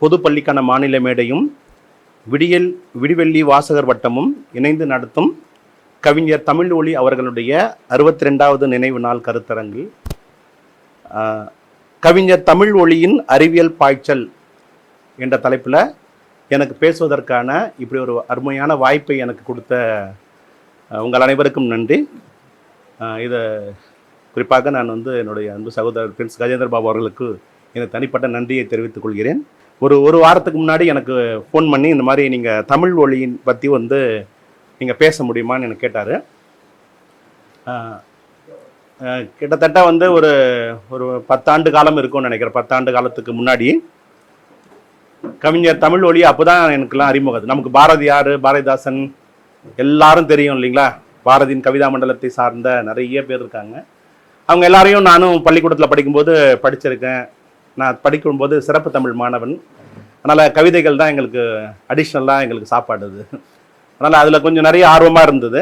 பொது பள்ளிக்கான மாநில மேடையும் விடிவெள்ளி வாசகர் வட்டமும் இணைந்து நடத்தும் கவிஞர் தமிழ்ஒளி அவர்களுடைய 62வது நினைவு நாள் கருத்தரங்கு. கவிஞர் தமிழ்ஒளியின் அறிவியல் பாய்ச்சல் என்ற தலைப்பில் எனக்கு பேசுவதற்கான இப்படி ஒரு அருமையான வாய்ப்பை எனக்கு கொடுத்த உங்கள் அனைவருக்கும் நன்றி. இதை குறிப்பாக நான் என்னுடைய அன்பு சகோதரர் பிரின்ஸ் கஜேந்திர பாபு அவர்களுக்கு எனக்கு தனிப்பட்ட நன்றியை தெரிவித்துக் கொள்கிறேன். ஒரு வாரத்துக்கு முன்னாடி எனக்கு ஃபோன் பண்ணி இந்த மாதிரி நீங்கள் தமிழ்ஒளியின் பற்றி நீங்கள் பேச முடியுமான்னு எனக்கு கேட்டார். கிட்டத்தட்ட ஒரு 10 ஆண்டு காலம் இருக்கும்னு நினைக்கிறேன். 10 ஆண்டு காலத்துக்கு முன்னாடி கவிஞர் தமிழ்ஒளி அப்போ தான் எனக்குலாம் அறிமுகம். நமக்கு பாரதியார், பாரதிதாசன் எல்லாரும் தெரியும் இல்லைங்களா? பாரதியின் கவிதா மண்டலத்தை சார்ந்த நிறைய பேர் இருக்காங்க. அவங்க எல்லாரையும் நானும் பள்ளிக்கூடத்தில் படிக்கும்போது படிச்சிருக்கேன். நான் படிக்கும்போது சிறப்பு தமிழ் மாணவன். அதனால் கவிதைகள் தான் எங்களுக்கு அடிஷ்னலாக எங்களுக்கு சாப்பாடுது. அதனால் அதில் கொஞ்சம் நிறைய ஆர்வமாக இருந்தது.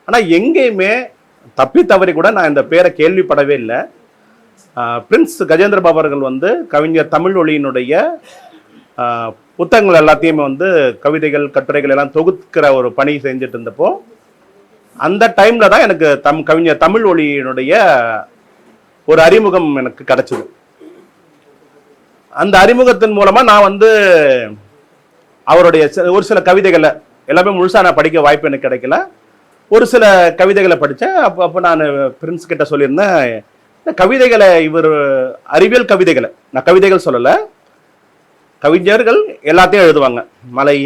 ஆனால் எங்கேயுமே தப்பி தவறி கூட நான் இந்த பேரை கேள்விப்படவே இல்லை. பிரின்ஸ் கஜேந்திர பாபு அவர்கள் கவிஞர் தமிழ்ஒளியினுடைய புத்தகங்கள் எல்லாத்தையுமே கவிதைகள், கட்டுரைகள் எல்லாம் தொகுக்கிற ஒரு பணி செஞ்சுட்டு இருந்தப்போ அந்த டைமில் தான் எனக்கு கவிஞர் தமிழ்ஒளியினுடைய ஒரு அறிமுகம் எனக்கு கிடைச்சது. அந்த அறிமுகத்தின் மூலமாக நான் அவருடைய ஒரு சில கவிதைகளை எல்லாமே முழுசாக நான் படிக்க வாய்ப்பு எனக்கு கிடைக்கல. ஒரு சில கவிதைகளை படித்தேன். அப்போ நான் பிரின்ஸ் கிட்ட சொல்லியிருந்தேன், கவிதைகளை இவர் அறிவியல் கவிதைகளை, நான் கவிதைகள் சொல்லலை, கவிஞர்கள் எல்லாத்தையும் எழுதுவாங்க. மலை,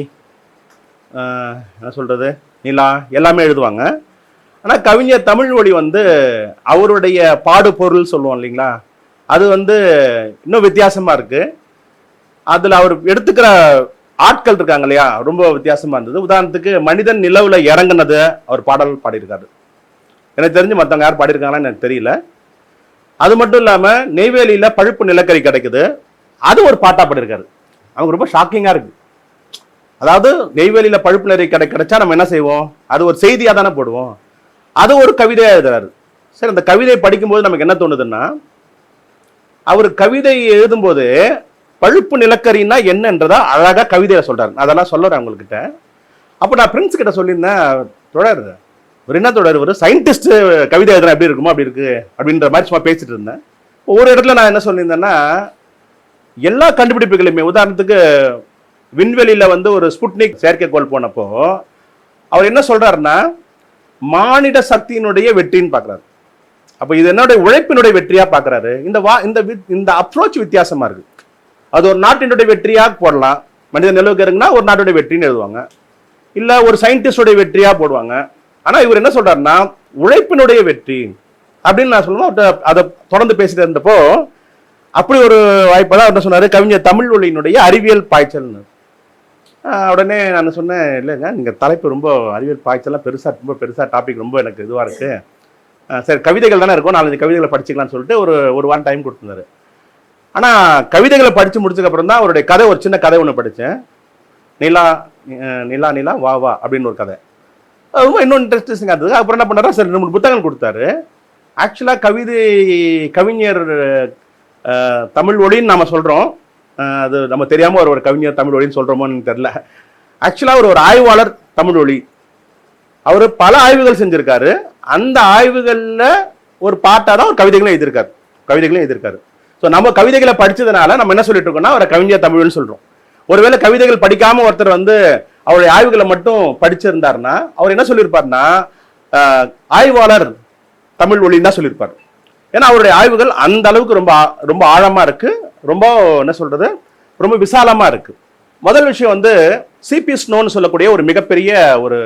என்ன சொல்கிறது, நிலா எல்லாமே எழுதுவாங்க. ஆனால் கவிஞர் தமிழ்ஒளி அவருடைய பாடு பொருள் சொல்லுவோம் இல்லைங்களா, அது இன்னும் வித்தியாசமாக இருக்குது. அதில் அவர் எடுத்துக்கிற ஆட்கள் இருக்காங்க இல்லையா, ரொம்ப வித்தியாசமாக இருந்தது. உதாரணத்துக்கு மனிதன் நிலவில் இறங்குனது அவர் பாடல் பாடியிருக்காரு. எனக்கு தெரிஞ்சு மற்றவங்க யார் பாடியிருக்காங்கன்னு எனக்கு தெரியல. அது மட்டும் இல்லாமல் நெய்வேலியில் பழுப்பு நிலக்கரி கிடைக்குது, அது ஒரு பாட்டாக பாடியிருக்காரு. அவங்க ரொம்ப ஷாக்கிங்காக இருக்குது. அதாவது நெய்வேலியில் பழுப்பு நிலக்கரி கிடைச்சா நம்ம என்ன செய்வோம், அது ஒரு செய்தியாக தானே போடுவோம். அது ஒரு கவிதையாக எழுதுறாரு. சரி, அந்த கவிதை படிக்கும்போது நமக்கு என்ன தோணுதுன்னா, அவர் கவிதை எழுதும்போது பழுப்பு நிலக்கரின்னா என்னன்றதா அழகாக கவிதையில் சொல்கிறார். அதெல்லாம் சொல்லுறேன் அவங்கக்கிட்ட. அப்போ நான் பிரின்ஸ் கிட்ட சொல்லியிருந்தேன், தொடர் ஒரு என்ன தொடர், ஒரு சயின்டிஸ்ட் கவிதை எழுதுனா எப்படி இருக்குமோ அப்படி இருக்கு அப்படின்ற மாதிரி சும்மா பேசிட்டு இருந்தேன். ஒவ்வொரு இடத்துல நான் என்ன சொல்லியிருந்தேன்னா, எல்லா கண்டுபிடிப்புகளையுமே, உதாரணத்துக்கு விண்வெளியில் ஒரு ஸ்புட்னிக் செயற்கைக்கோள் போனப்போ அவர் என்ன சொல்றாருன்னா, மானிட சக்தியினுடைய வெற்றின்னு பார்க்குறாரு. அப்போ இது என்னுடைய உழைப்பினுடைய வெற்றியாக பார்க்குறாரு. இந்த அப்ரோச் வித்தியாசமாக இருக்குது. அது ஒரு நாட்டினுடைய வெற்றியாக போடலாம். மனித நிலவுக்கு இருக்குன்னா ஒரு நாட்டுடைய வெற்றின்னு எழுதுவாங்க, இல்லை ஒரு சயின்டிஸ்டுடைய வெற்றியாக போடுவாங்க. ஆனால் இவர் என்ன சொல்றாருன்னா, உழைப்பினுடைய வெற்றி அப்படின்னு நான் சொல்லணும். அதை தொடர்ந்து பேசிட்டு இருந்தப்போ அப்படி ஒரு வாய்ப்பு தான் அவர் சொன்னார், கவிஞர் தமிழ்ஒளியினுடைய அறிவியல் பாய்ச்சல்னு. உடனே நான் சொன்னேன், இல்லைங்க நீங்கள் தலைப்பு ரொம்ப அறிவியல் பாய்ச்சல்லாம் ரொம்ப பெருசாக டாபிக் ரொம்ப எனக்கு இதுவாக இருக்குது. சரி, கவிதைகள் தானே இருக்கும், 4-5 கவிதைகளை படிச்சுக்கலாம்னு சொல்லிட்டு ஒரு வாரம் டைம் கொடுத்துருந்தாரு. ஆனால் கவிதைகளை படித்து முடிச்சதுக்கப்புறம் தான் அவருடைய கதை, ஒரு சின்ன கதை ஒன்று படித்தேன். நிலா நிலா நிலா வா வா அப்படின்னு ஒரு கதை. ரொம்ப இன்னும் இன்ட்ரெஸ்டிங்காக இருந்தது. அப்புறம் என்ன பண்ணாரா, சரி 2-3 புத்தகங்கள் கொடுத்தாரு. ஆக்சுவலாக கவிஞர் தமிழ்ஒளின்னு நம்ம சொல்கிறோம், அது நம்ம தெரியாமல் ஒரு கவிஞர் தமிழ்ஒளின்னு சொல்கிறோமோன்னு தெரியல. ஆக்சுவலாக ஒரு ஆய்வாளர் தமிழ்ஒளி. அவர் பல ஆய்வுகள் செஞ்சுருக்காரு. அந்த ஆய்வுகளில் ஒரு பாட்டாக தான் ஒரு கவிதைகளையும் எழுதியிருக்காரு. ஸோ நம்ம கவிதைகளை படித்ததுனால நம்ம என்ன சொல்லிட்டு இருக்கோம்னா, அவரை கவிஞர் தமிழ்னு சொல்கிறோம். ஒருவேளை கவிதைகள் படிக்காமல் ஒருத்தர் அவருடைய ஆய்வுகளை மட்டும் படிச்சிருந்தாருன்னா அவர் என்ன சொல்லியிருப்பார்னா, ஆய்வாளர் தமிழ்ஒளின்னு தான் சொல்லியிருப்பார். ஏன்னா அவருடைய ஆய்வுகள் அந்த அளவுக்கு ரொம்ப ரொம்ப ஆழமாக இருக்குது, ரொம்ப என்ன சொல்கிறது, ரொம்ப விசாலமாக இருக்குது. முதல் விஷயம் சிபி ஸ்னோன்னு சொல்லக்கூடிய ஒரு மிகப்பெரிய ஒரு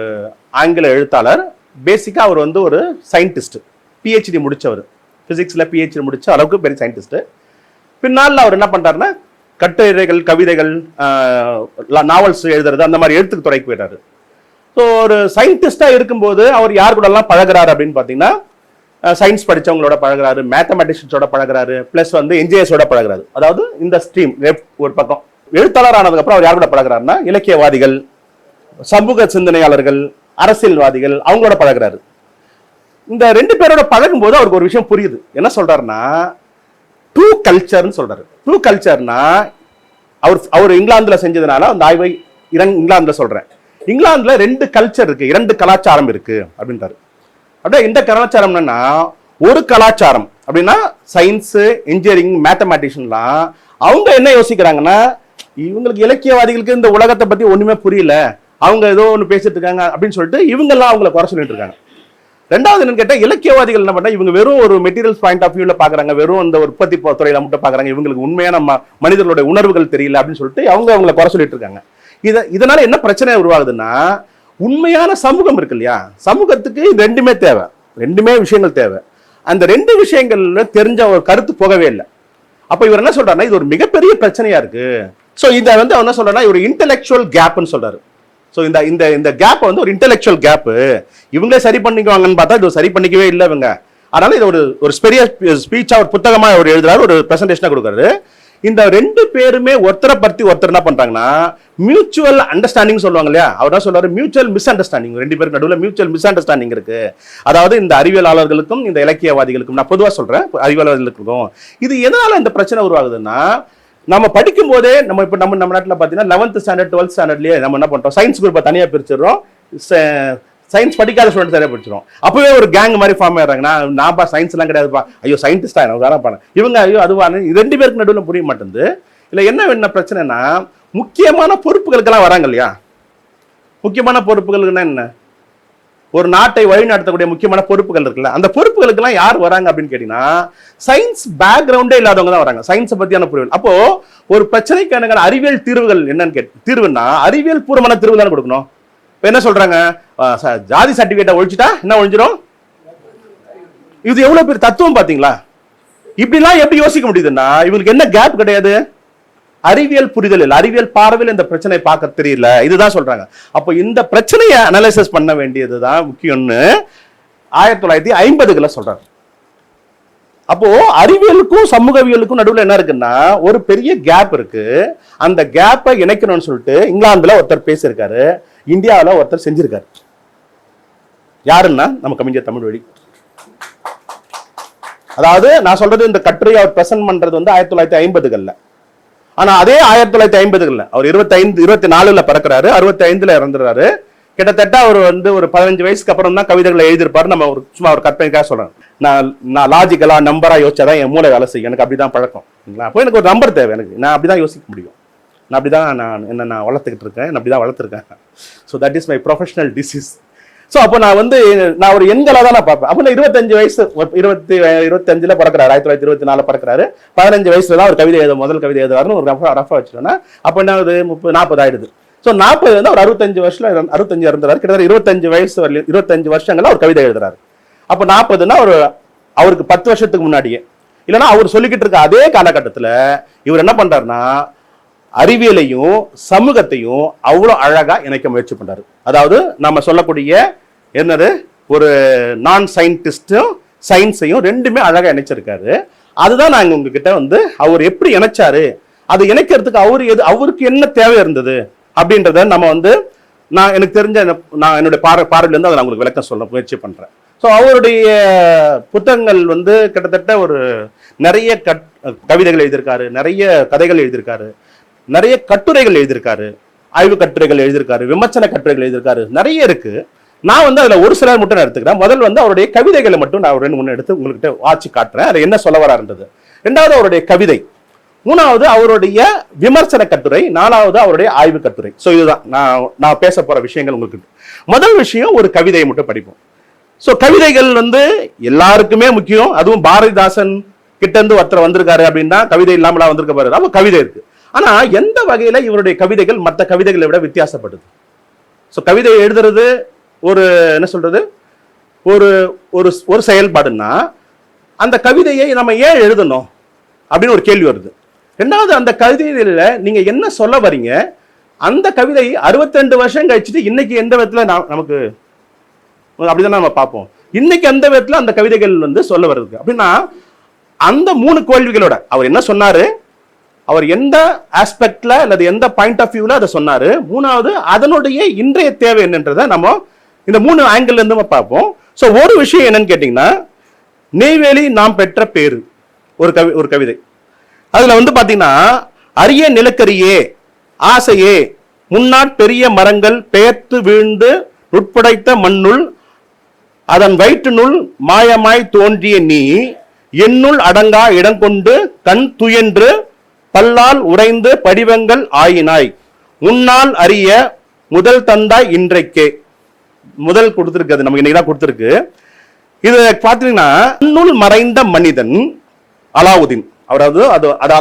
ஆங்கில எழுத்தாளர். பேசிக்காக அவர் ஒரு சயின்டிஸ்ட், பிஹெச்டி முடித்தவர், ஃபிசிக்ஸில் பிஹெச்டி முடித்த அளவுக்கு பெரிய சயின்டிஸ்ட்டு. பின்னால் அவர் என்ன பண்ணுறாருன்னா, கட்டுரைகள், கவிதைகள், நாவல்ஸ் எழுதுறது, அந்த மாதிரி எழுத்துக்கு துறைக்கு போயிட்டாரு. ஸோ ஒரு சயின்டிஸ்டாக இருக்கும்போது அவர் யார் கூடலாம் பழகிறாரு அப்படின்னு பார்த்தீங்கன்னா, சயின்ஸ் படித்தவங்களோட பழகிறாரு, மேத்தமெட்டிக்ஸோட பழகிறாரு, ப்ளஸ் என்ஜினியர்ஸோட பழகிறாரு. அதாவது இந்த ஸ்ட்ரீம் ஒரு பக்கம். எழுத்தாளர் ஆனதுக்கப்புறம் அவர் யார் கூட பழகிறாருன்னா, இலக்கியவாதிகள், சமூக சிந்தனையாளர்கள், அரசியல்வாதிகள், அவங்களோட பழகிறாரு. இந்த 2 பேரோட பழகும் போது அவருக்கு ஒரு விஷயம் புரியுது. என்ன சொல்றாருன்னா, ட்ரூ கல்ச்சர்னு சொல்றாரு. ட்ரூ கல்ச்சர்னா அவர் அவர் இங்கிலாந்துல செஞ்சதுனால அந்த ஆய்வை இங்கிலாந்துல சொல்றேன். இங்கிலாந்துல 2 கல்ச்சர் இருக்கு, 2 கலாச்சாரம் இருக்கு அப்படின்றாரு. அப்படியே இந்த கலாச்சாரம் என்னன்னா, ஒரு கலாச்சாரம் அப்படின்னா சயின்ஸ், இன்ஜினியரிங், மேத்தமேட்டிஷியன்லாம் அவங்க என்ன யோசிக்கிறாங்கன்னா, இவங்களுக்கு இலக்கியவாதிகளுக்கு இந்த உலகத்தை பத்தி ஒண்ணுமே புரியல, அவங்க ஏதோ ஒன்று பேசிட்டு இருக்காங்க அப்படின்னு சொல்லிட்டு இவங்க எல்லாம் அவங்களை குறை சொல்லிட்டு இருக்காங்க. ரெண்டாவது என்னன்னு கேட்டா, இலக்கியவாதிகள் என்ன பண்ணா, இவங்க வெறும் ஒரு மெட்டீரியல்ஸ் பாயிண்ட் ஆஃப் வியூல பாக்குறாங்க, வெறும் அந்த உற்பத்தி துறையில மட்டும் பாக்குறாங்க, இவங்களுக்கு உண்மையான மனிதர்களுடைய உணர்வுகள் தெரியல அப்படின்னு சொல்லிட்டு அவங்களை குறை சொல்லிட்டு இருக்காங்க. இதனால என்ன பிரச்சனை உருவாகுதுன்னா, உண்மையான சமூகம் இருக்கு இல்லையா, சமூகத்துக்கு இது ரெண்டுமே தேவை, 2 விஷயங்கள் தேவை. அந்த 2 விஷயங்கள்ல தெரிஞ்ச ஒரு கருத்து போகவே இல்லை. அப்ப இவர் என்ன சொல்றாருன்னா, இது ஒரு மிகப்பெரிய பிரச்சனையா இருக்கு. சோ இத வந்து அவர் என்ன சொல்றாருன்னா, ஒரு இன்டெலெக்சுவல் கேப்னு சொல்றாரு. சோ இந்த கேப் வந்து ஒரு இன்டெலெக்சுவல் கேப், இவங்களே சரி பண்ணிக்குவாங்கன்னு பார்த்தா இது சரி பண்ணிக்கவே இல்லை இவங்க. அதனால இது ஒரு பெரிய ஸ்பீச்சா, ஒரு புத்தகமா அவர் எழுதுறாரு, ஒரு பிரசன்டேஷனா கொடுக்குறாரு. இந்த 2 பேருமே ஒருத்தரை பத்தி ஒருத்தர் என்ன பண்றாங்கன்னா, மியூச்சுவல் அண்டர்ஸ்டாண்டிங் சொல்லுவாங்க இல்லையா, அவர் என்ன சொல்றாரு, மியூச்சுவல் மிஸ் அண்டர்ஸ்டாண்டிங். 2 பேருக்கு நடுவில் மியூச்சுவல் மிஸ் அண்டர்ஸ்டாண்டிங் இருக்கு. அதாவது இந்த அறிவியலாளர்களுக்கும் இந்த இலக்கியவாதிகளுக்கும், நான் பொதுவாக சொல்றேன், அறிவியலாளர்களுக்கும் இது எதனால இந்த பிரச்சனை உருவாகுதுன்னா, நம்ம படிக்கும் போதே நம்ம இப்ப நம்ம நாட்டில் பார்த்தீங்கன்னா 11th ஸ்டாண்டர்ட் 12th ஸ்டாண்டர்ட்லயே நம்ம என்ன பண்றோம், சயின்ஸ் குரூப்பை தனியா பிரிச்சிடறோம், சயின்ஸ் படிக்காத ஸ்டூடெண்ட் சரியா படிச்சிடும். அப்பவே ஒரு கேங் மாதிரி ஃபார்ம் ஆயிடுறாங்க. நான்ப்பா சயின்ஸ் எல்லாம் கிடையாதுப்பா, ஐயோ சயின்டிஸ்டா வேணாம் பண்ண, இவங்க ஐயோ அதுவான 2 பேருக்கு நடுவில் புரிய மாட்டேங்குது. இல்ல என்ன பிரச்சனைனா, முக்கியமான பொறுப்புகளுக்கெல்லாம் வராங்க இல்லையா, முக்கியமான பொறுப்புகளுக்குன்னா என்ன, ஒரு நாட்டை வழிநடத்தக்கூடிய முக்கியமான பொறுப்புகள் இருக்குல்ல, அந்த பொறுப்புகளுக்கெல்லாம் யார் வராங்க அப்படின்னு கேட்டீங்கன்னா, சயின்ஸ் பேக்ரவுண்டே இல்லாதவங்க தான் வராங்க, சயின்ஸை பத்தியான புரிதல். அப்போ ஒரு பிரச்சனைக்கான அறிவியல் தீர்வுகள் என்னன்னு தீர்வுன்னா அறிவியல் பூர்வமான தீர்வு தானே கொடுக்கணும். இப்ப என்ன சொல்றாங்க, ஜாதி சர்டிபிகேட்டை ஒழிச்சுட்டா என்ன ஒழிஞ்சிடும், இது எவ்வளவு பேர் தத்துவம் பாத்தீங்களா. இப்படிலாம் எப்படி யோசிக்க முடியுதுன்னா, இவங்களுக்கு என்ன கேப் கிடையாது, அறிவியல் புரிதல் இல்லை, அறிவியல் பார்வையில் இந்த பிரச்சனை பார்க்க தெரியல, இதுதான் சொல்றாங்க. அப்போ இந்த பிரச்சனையை அனலைசிஸ் பண்ண வேண்டியதுதான் முக்கியம்னு 1950களை சொல்றாங்க. அப்போ அறிவியலுக்கும் சமூகவியலுக்கும் நடுவில் என்ன இருக்குன்னா, ஒரு பெரிய கேப் இருக்கு. அந்த கேப்பை இணைக்கணும்னு சொல்லிட்டு இங்கிலாந்துல ஒருத்தர் பேசியிருக்காரு, இந்தியாவில் ஒருத்தர் செஞ்சிருக்காரு. யாருன்னா நம்ம கவிஞர் தமிழ்வழி. அதாவது நான் சொல்றது, இந்த கட்டுரை அவர் பிரசன்ட் பண்றது வந்து 1950களில். ஆனா அதே 1950களில் அவர் 24ல பிறக்கிறாரு, 65ல இறந்துறாரு. கிட்டத்தட்ட அவர் வந்து ஒரு 15 வயசுக்கு அப்புறம் தான் கவிதைகளை எழுதியிருப்பாரு. நம்ம சும்மா ஒரு கற்பனைக்காக சொல்றேன். நான் லாஜிக்கலா நம்பரா யோசிச்சாதான் என் மூளை வேலை செய்யும், எனக்கு அப்படிதான் பழக்கம். அப்போ எனக்கு ஒரு நம்பர் தேவை, எனக்கு நான் அப்படிதான் யோசிக்க முடியும், நான் அப்படிதான் நான் வளர்த்துக்கிட்டு இருக்கேன், நான் அப்படிதான் வளர்த்துருக்கேன். So that is my professional disease. So அப்போ நான் ஒரு எண்களை தான் நான் பார்ப்பேன். அப்போ 25 வயசு 25ல பிறக்கிறாரு, 1924 பிறக்கிறாரு. 15 வயசுல தான் ஒரு கவிதை முதல் கவிதை எழுதுறாருன்னு ஒரு ரஃபா வச்சுட்டோம்னா, அப்போ என்ன ஆகுது, 30 40 ஆயிடுது. ஸோ 40 வந்து அவர் 65 வருஷத்துல 65 இறந்துறாரு. கிட்டத்தட்ட 25 வயசு வரல, 25 வருஷங்கள்ல அவர் கவிதை எழுதுறாரு. அப்போ 40ன்னா அவருக்கு 10 வருஷத்துக்கு முன்னாடியே, இல்லைன்னா அவர் சொல்லிக்கிட்டு இருக்க அதே காலகட்டத்தில் இவர் என்ன பண்றாருன்னா, அறிவியலையும் சமூகத்தையும் அவ்வளோ அழகா இணைக்க முயற்சி பண்றாரு. அதாவது நம்ம சொல்லக்கூடிய என்னது, ஒரு நான் சயின்டிஸ்டும் சயின்ஸையும் 2மே அழகா இணைச்சிருக்காரு. அதுதான் நாங்க உங்ககிட்ட வந்து அவர் எப்படி இணைச்சாரு, அது இணைக்கிறதுக்கு அவருக்கு என்ன தேவை இருந்தது அப்படின்றத நம்ம வந்து எனக்கு தெரிஞ்ச நான் என்னுடைய பார்வையில இருந்து அதை நான் உங்களுக்கு விளக்கம் சொல்ல முயற்சி பண்றேன். ஸோ அவருடைய புத்தகங்கள் வந்து கிட்டத்தட்ட ஒரு நிறைய கவிதைகள் எழுதியிருக்காரு, நிறைய கதைகள் எழுதியிருக்காரு, நிறைய கட்டுரைகள் எழுதியிருக்காரு, ஆய்வு கட்டுரைகள் எழுதியிருக்காரு, விமர்சன கட்டுரைகள் எழுதியிருக்காரு, நிறைய இருக்கு. நான் வந்து அதுல ஒரு சிலர் மட்டும் நான் எடுத்துக்கிறேன். முதல் வந்து அவருடைய கவிதைகளை மட்டும் நான் 2-3 எடுத்து உங்ககிட்ட வாட்சி காட்டுறேன், அதை என்ன சொல்ல வரான்றது. 2வது அவருடைய கவிதை, 3வது அவருடைய விமர்சன கட்டுரை, 4வது அவருடைய ஆய்வு கட்டுரை. ஸோ இதுதான் நான் பேச போற விஷயங்கள். உங்களுக்கு முதல் விஷயம், ஒரு கவிதையை மட்டும் படிப்போம். ஸோ கவிதைகள் வந்து எல்லாருக்குமே முக்கியம். அதுவும் பாரதிதாசன் கிட்ட இருந்து ஒருத்தர் வந்திருக்காரு அப்படின்னா கவிதை இல்லாமலாம் வந்திருக்க பாரு, அப்ப கவிதை இருக்கு. ஆனா எந்த வகையில இவருடைய கவிதைகள் மற்ற கவிதைகளை விட வித்தியாசப்படுது? ஸோ கவிதை எழுதுறது ஒரு என்ன சொல்றது, ஒரு செயல்பாடுன்னா அந்த கவிதையை நம்ம ஏன் எழுதணும் அப்படின்னு ஒரு கேள்வி வருது. 2வது, அந்த கவிதையில நீங்க என்ன சொல்ல வரீங்க, அந்த கவிதை 62 வருஷம் கழிச்சுட்டு இன்னைக்கு எந்த விதத்துல நமக்கு அப்படிதான் நம்ம பார்ப்போம். இன்னைக்கு எந்த விதத்துல அந்த கவிதைகள் வந்து சொல்ல வருது அப்படின்னா, அந்த 3 கேள்விகளோட அவர் என்ன சொன்னாரு, அவர் எந்த ஆஸ்பெக்ட்ல அல்லது எந்த பாயிண்ட் ஆஃப் வியூல அதை சொன்னாரு, 3வது அதனுடைய இன்றைய தேவை என்னன்றதை நம்ம இந்த 3 ஆங்கிள் இருந்து பார்ப்போம். ஸோ ஒரு விஷயம் என்னன்னு கேட்டீங்கன்னா, நெய்வேலி நாம் பெற்ற பேரு ஒரு கவிதை. அதுல வந்து பாத்தீங்கன்னா அரிய நிலக்கரியே ஆசையே முன்னாட் பெரிய மரங்கள் பெயர்த்து வீழ்ந்து நுட்படைத்த மண்ணுள் அதன் வயிற்றுனுள் மாயமாய் தோன்றிய நீ என்னுள் அடங்கா இடங்கொண்டு கண் துயன்று பல்லால் உறைந்து படிவங்கள் ஆயினாய் முன்னால் அறிய முதல் தந்தாய் இன்றைக்கே. முதல் கொடுத்திருக்கு, அது நமக்கு இன்னைக்கு தான் கொடுத்திருக்கு. இது பாத்தீங்கன்னா கண்ணுள் மறைந்த மனிதன் அலாவுதீன், அவரது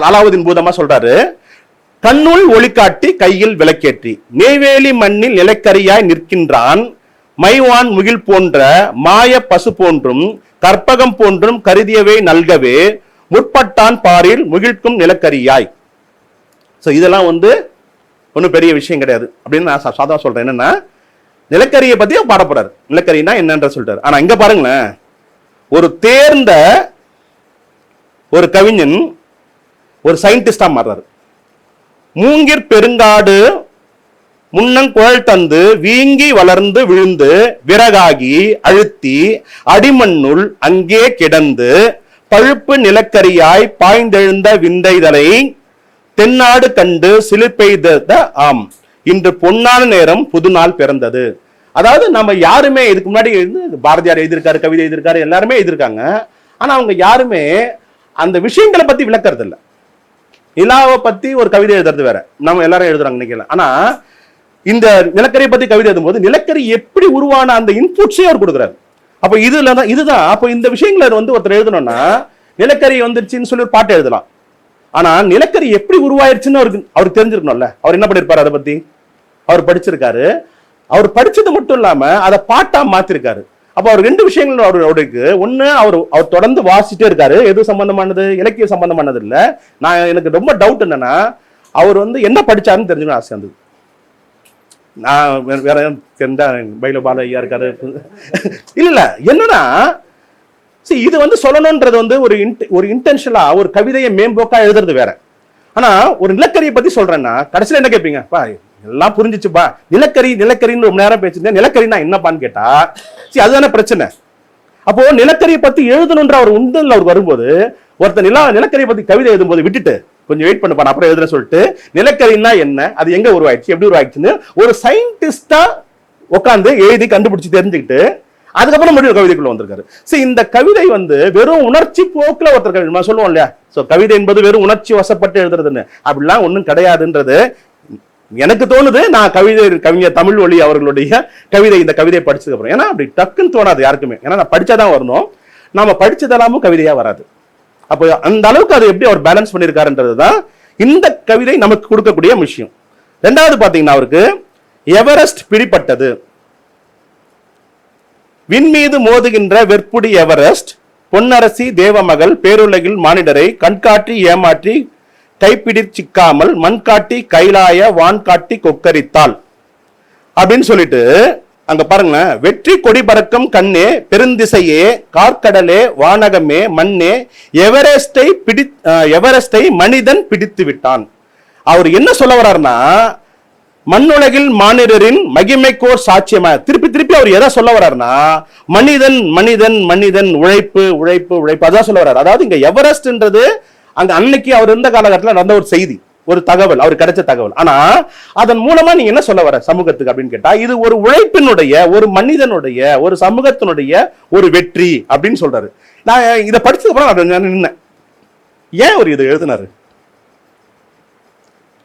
அலாவுதீன் பூதமா சொல்றாரு. கண்ணுள் ஒளிகாட்டி கையில் விளக்கேற்றி நெய்வேலி மண்ணில் நிலக்கரியாய் நிற்கின்றான் மைவான் முகில் போன்ற மாய பசு போன்றும் கற்பகம் போன்றும் கருதியவை நல்கவே முற்பட்டான் பாரில் முகிழ்க்கும் நிலக்கரியாய். இதெல்லாம் ஒன்றும் பெரிய விஷயம் கிடையாது அப்படின்னு நான் சாதா சொல்றேன். என்னன்னா நிலக்கரியை பத்தி பாட போறாரு. நிலக்கரினா என்னன்ற சொல்றாரு. ஆனா இங்க பாருங்களேன், ஒரு தேர்ந்த ஒரு கவிஞன் ஒரு சயின்டிஸ்டா மாறுறாரு. மூங்கிற் பெருங்காடு முன்னங்குழல் தந்து வீங்கி வளர்ந்து விழுந்து விறகாகி அழுத்தி அடிமண்ணுள் அங்கே கிடந்து பழுப்பு நிலக்கரியாய் பாய்ந்தெழுந்த விந்தைதலை தென்னாடு கண்டு சிலிர்ப்பெய்த ஆம் இன்று பொன்னான நேரம் புது நாள் பிறந்தது. அதாவது நம்ம யாருமே இதுக்கு முன்னாடி பாரதியார் எழுதியிருக்காரு, கவிதை எழுதியிருக்காரு, எல்லாருமே எழுதியிருக்காங்க. ஆனா அவங்க யாருமே அந்த விஷயங்களை பத்தி விளக்குறது இல்லை. நிலாவை பத்தி ஒரு கவிதை எழுதுறது வேற, நம்ம எல்லாரும் எழுதுறாங்க நினைக்கல. ஆனா இந்த நிலக்கரியை பத்தி கவிதை எழுதும்போது நிலக்கரி எப்படி உருவான அந்த இன்புட்ஸே அவர் கொடுக்குறாரு. அப்ப இதுதான் அப்ப இந்த விஷயங்களை ஒருத்தர் எழுதணும்னா நிலக்கரி வந்துருச்சுன்னு சொல்லி ஒரு பாட்டு எழுதலாம். ஆனா நிலக்கரி எப்படி உருவாயிருச்சுன்னு அவருக்கு தெரிஞ்சிருக்கணும்ல. அவர் என்ன பண்ணிருப்பாரு, அதை பத்தி அவர் படிச்சிருக்காரு. அவர் படிச்சது மட்டும் இல்லாம அதை பாட்டா மாத்திருக்காரு. அப்ப அவர் ரெண்டு விஷயங்கள் அவருக்கு ஒண்ணு, அவர் தொடர்ந்து வாசிட்டே இருக்காரு. எது சம்பந்தமானது? இலக்கிய சம்பந்தமானது இல்ல. எனக்கு ரொம்ப டவுட் என்னன்னா, அவர் என்ன படிச்சாருன்னு தெரிஞ்சுக்கணும் ஆசை இருந்தது. நான் வேற தெரிஞ்சா பைல பால ஐயா இருக்காரு. இல்ல என்னன்னா, இது சொல்லணும்ன்றது ஒரு இன்டென்ஷனலா ஒரு கவிதையை மேம்போக்கா எழுதுறது வேற. ஆனா ஒரு நிலக்கரியை பத்தி சொல்றேன்னா கடைசியில என்ன கேட்பீங்க, பா எல்லாம் புரிஞ்சிச்சுப்பா, நிலக்கரின்னு ரொம்ப நேரம் பேசிருந்தேன், நிலக்கரினா என்னப்பான்னு கேட்டா அதுதானே பிரச்சனை. அப்போ நிலக்கரியை பத்தி எழுதணுன்ற அவர் உண்டல் அவருக்கு வரும்போது, ஒருத்தர் நிலக்கரியை பத்தி கவிதை எழுதும்போது விட்டுட்டு கொஞ்சம் வெயிட் பண்ண அப்புறம் எழுதுற சொல்லிட்டு நிலக்கரின்னா என்ன, அது எங்க உருவாயிடுச்சு, எப்படி உருவாயிடுச்சுன்னு ஒரு சயின்டிஸ்டா உட்காந்து எழுதி கண்டுபிடிச்சு தெரிஞ்சுக்கிட்டு அதுக்கப்புறம் மறுபடியும் கவிதைக்குள்ள வந்திருக்காரு. இந்த கவிதை வெறும் உணர்ச்சி போக்குல ஒருத்தர் சொல்லுவோம் இல்லையா, கவிதை என்பது வெறும் உணர்ச்சி வசப்பட்டு எழுதுறதுன்னு, அப்படிலாம் ஒன்றும் கிடையாதுன்றது எனக்கு தோணுது. நான் கவிஞர் தமிழ்வழி அவர்களுடைய இந்த கவிதையை படிச்சதுக்கு அப்புறம், ஏன்னா அப்படி டக்குன்னு தோணாது யாருக்குமே. ஏன்னா நான் படிச்சாதான் வரணும், நாம படிச்சதெல்லாமும் கவிதையா வராது. அப்போ அந்த அளவுக்கு அதை எப்படி அவர் பேலன்ஸ் பண்ணியிருக்காருன்றதுதான் இந்த கவிதை நமக்கு கொடுக்கக்கூடிய விஷயம். ரெண்டாவது பாத்தீங்கன்னா, அவருக்கு எவரெஸ்ட் பிடிப்பட்டது. விண்மீது மோதுகின்ற வெற்புடி எவரெஸ்ட் பொன்னரசி தேவமகள் பேருலகில் மானிடரை கண்காட்டி ஏமாற்றி கைப்பிடி சிக்காமல் மண்காட்டி கைலாய வான்காட்டி கொக்கரித்தாள் அப்படின்னு சொல்லிட்டு அங்க பாருங்க, வெற்றி கொடி பறக்கும் கண்ணே பெருந்திசையே கார்கடலே வானகமே மண்ணே எவரெஸ்டை மனிதன் பிடித்து விட்டான். அவர் என்ன சொல்ல வர்றாருன்னா, மண்ணுலகில் மானிடரின் மகிமைக்கோர் சாட்சியமா திருப்பி அவர் எதை சொல்ல வர்றாருன்னா, மனிதன் மனிதன் மனிதன் உழைப்பு உழைப்பு உழைப்பு அதான் சொல்ல வர்றாரு. அதாவது இங்க எவரெஸ்ட்ன்றது அங்க அன்னைக்கு அவர் இருந்த காலகட்டத்தில் நடந்த ஒரு செய்தி, ஒரு தகவல், அவருக்கு கிடைச்ச தகவல். ஆனா அதன் மூலமா நீங்க என்ன சொல்ல வர சமூகத்துக்கு அப்படின்னு கேட்டா, இது ஒரு உழைப்பினுடைய, ஒரு மனிதனுடைய, ஒரு சமூகத்தினுடைய ஒரு வெற்றி அப்படின்னு சொல்றாரு. நான் இதை படிச்சதுக்கு அப்புறம் நான் நின்னேன், ஏன் ஒரு இதை எழுதினாரு